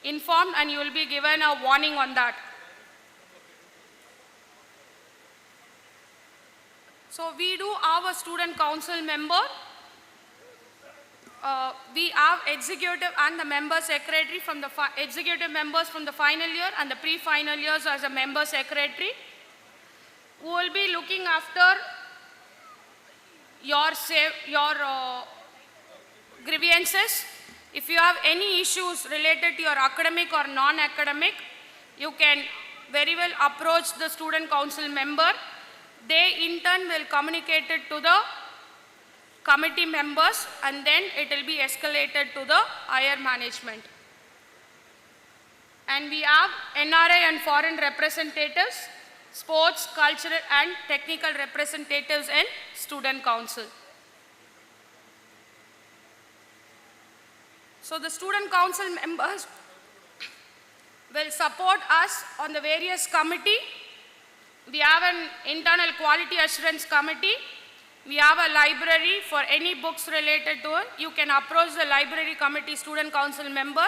informed and you will be given a warning on that. So we do have a student council member. We have executive and the member secretary from the executive members from the final year and the pre-final years as a member secretary, who will be looking after your grievances. If you have any issues related to your academic or non-academic, you can very well approach the student council member. They in turn will communicate it to the committee members, and then it will be escalated to the higher management. And we have NRI and foreign representatives, sports, cultural and technical representatives in student council. So the student council members will support us on the various committee. We have an internal quality assurance committee. We have a library for any books related to it. You can approach the library committee student council member.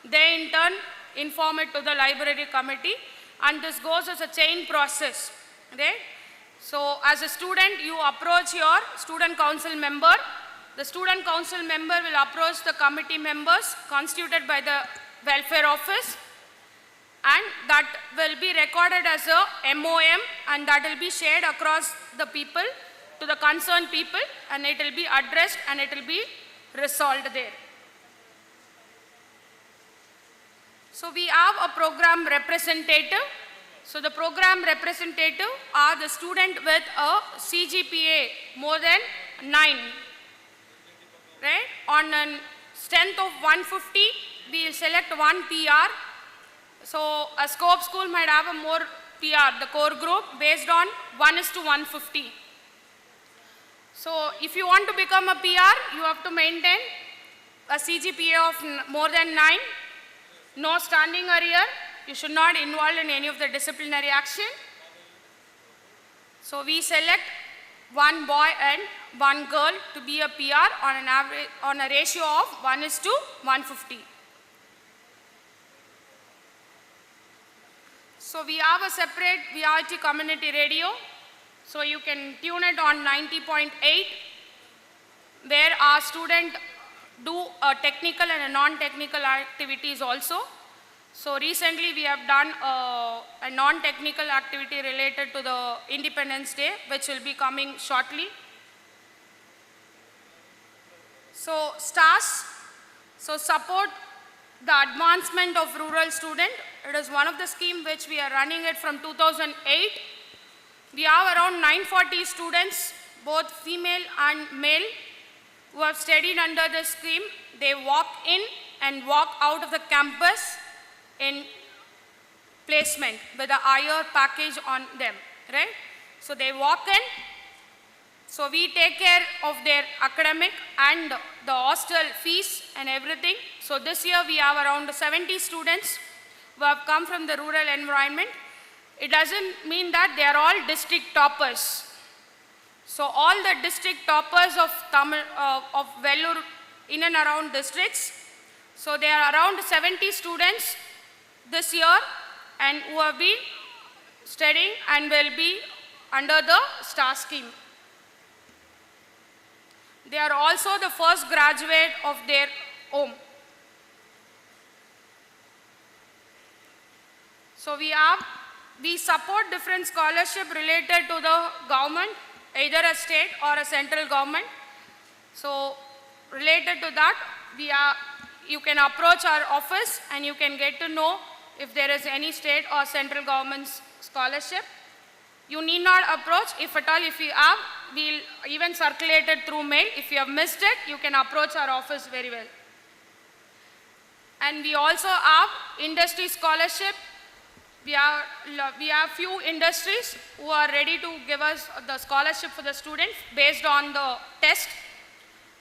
They in turn inform it to the library committee, and this goes as a chain process. Right? So as a student, you approach your student council member. The student council member will approach the committee members constituted by the welfare office, and that will be recorded as a MOM, and that will be shared across the people to the concerned people, and it will be addressed and it will be resolved there. So we have a program representative. So the program representative are the student with a CGPA more than 9. Right? On a strength of 150, we will select one PR. So a scope school might have a more PR, the core group, based on 1:150. So if you want to become a PR, you have to maintain a CGPA of more than 9, no standing arrear, you should not involve in any of the disciplinary action. So we select one boy and one girl to be a PR on an average, on a ratio of 1:150. So we have a separate VIT community radio. So you can tune it on 90.8, where our students do a technical and a non-technical activities also. So recently we have done a non-technical activity related to the Independence Day, which will be coming shortly. So STARS, so support the advancement of rural student. It is one of the schemes which we are running it from 2008. We have around 940 students, both female and male, who have studied under this scheme. They walk in and walk out of the campus in placement with a higher package on them, right? So they walk in. So we take care of their academic and the hostel fees and everything. So this year we have around 70 students who have come from the rural environment. It doesn't mean that they are all district toppers. So all the district toppers of of Vellore in and around districts. So there are around 70 students this year and who have been studying and will be under the STAR scheme. They are also the first graduate of their home. So we support different scholarship related to the government, either a state or a central government. So related to that, you can approach our office and you can get to know if there is any state or central government's scholarship. You need not approach. If at all, if you have, we'll even circulate it through mail. If you have missed it, you can approach our office very well. And we also have industry scholarship. We have few industries who are ready to give us the scholarship for the students based on the test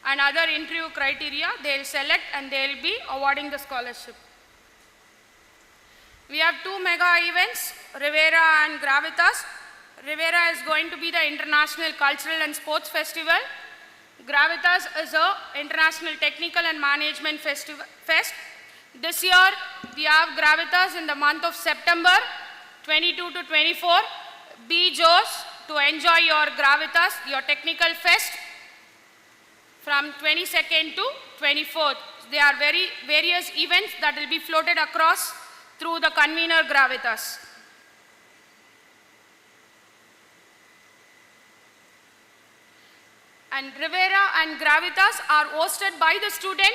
and other interview criteria. They'll select and they'll be awarding the scholarship. We have two mega events, Rivera and Gravitas. Rivera is going to be the International Cultural and Sports Festival. Gravitas is a International Technical and Management Fest. This year, we have Gravitas in the month of September 22 to 24. Be Josh to enjoy your Gravitas, your technical fest from 22nd to 24th. There are various events that will be floated across through the convener Gravitas. And Rivera and Gravitas are hosted by the student,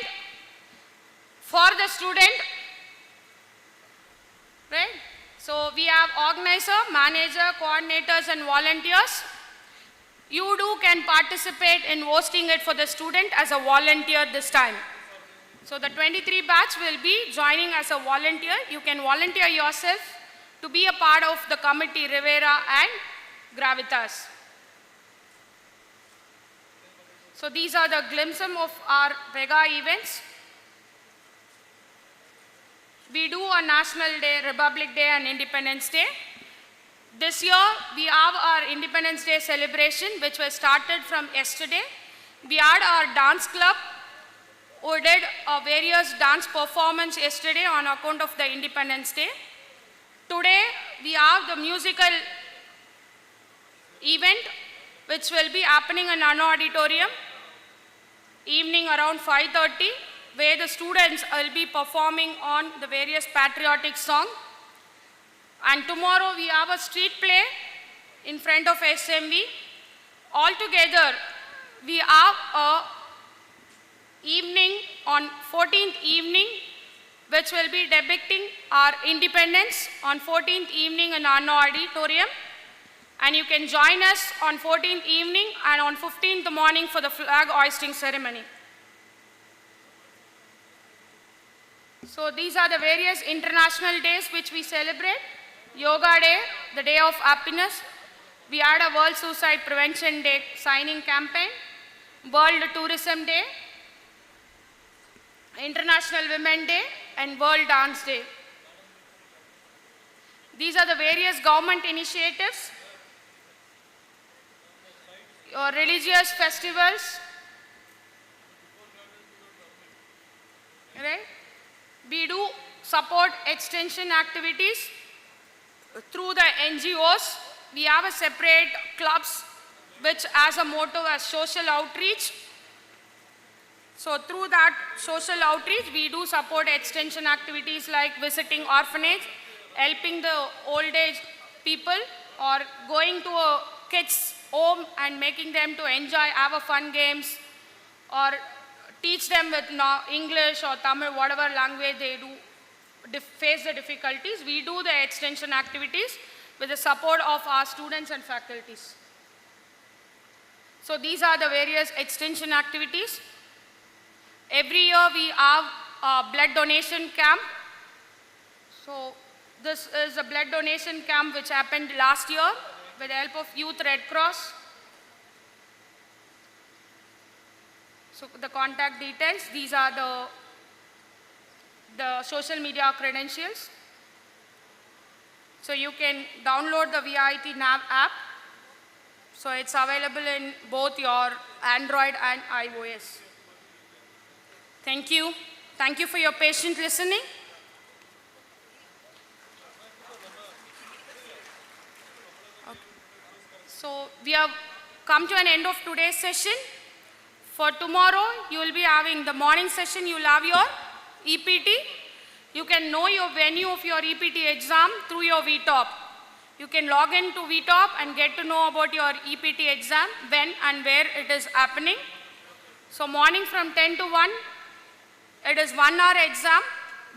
for the student, right? So we have organizer, manager, coordinators and volunteers. You can participate in hosting it for the student as a volunteer this time. So the 23 batch will be joining as a volunteer. You can volunteer yourself to be a part of the committee Rivera and Gravitas. So these are the glimpses of our mega events. We do a National Day, Republic Day and Independence Day. This year we have our Independence Day celebration which was started from yesterday. We had our dance club who did various dance performance yesterday on account of the Independence Day. Today we have the musical event which will be happening in Anna Auditorium evening around 5:30, where the students will be performing on the various patriotic songs. And tomorrow we have a street play in front of SMV. Altogether, we have a evening on 14th evening, which will be depicting our independence on 14th evening in Anna Auditorium. And you can join us on 14th evening and on 15th morning for the flag hoisting ceremony. So these are the various international days which we celebrate. Yoga Day, the Day of Happiness. We had a World Suicide Prevention Day signing campaign. World Tourism Day, International Women Day and World Dance Day. These are the various government initiatives, your religious festivals, right? We do support extension activities through the NGOs. We have a separate clubs which has a motto as social outreach. So through that social outreach, we do support extension activities like visiting orphanage, helping the old age people, or going to a kids' home and making them to enjoy, have a fun games, or teach them with English or Tamil, whatever language they do face the difficulties. We do the extension activities with the support of our students and faculties. So these are the various extension activities. Every year we have a blood donation camp. So this is a blood donation camp which happened last year with the help of Youth Red Cross. So the contact details, these are the social media credentials. So you can download the VIT NAV app. So it's available in both your Android and iOS. Thank you. Thank you for your patient listening. Okay. So we have come to an end of today's session. For tomorrow, you will be having the morning session, you will have your EPT. You can know your venue of your EPT exam through your VTOP. You can log into VTOP and get to know about your EPT exam, when and where it is happening. So morning from 10 to 1, it is 1 hour exam.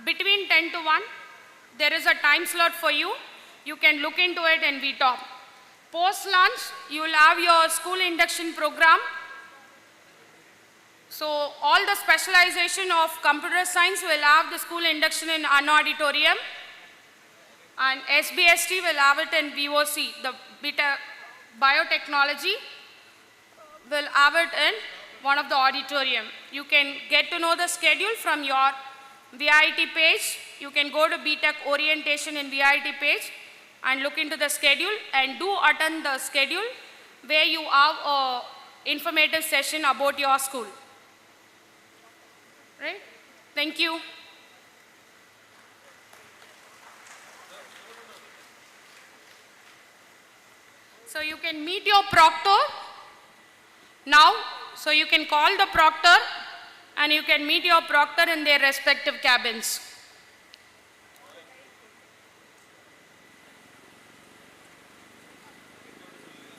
Between 10 to 1, there is a time slot for you. You can look into it in VTOP. Post lunch, you will have your school induction program. So all the specialization of computer science will have the school induction in an auditorium, and SBST will have it in VOC, the Biotechnology will have it in one of the auditorium. You can get to know the schedule from your VIT page. You can go to BTech orientation in VIT page and look into the schedule, and do attend the schedule where you have a informative session about your school. Right? Thank you. So you can meet your proctor now. So you can call the proctor and you can meet your proctor in their respective cabins.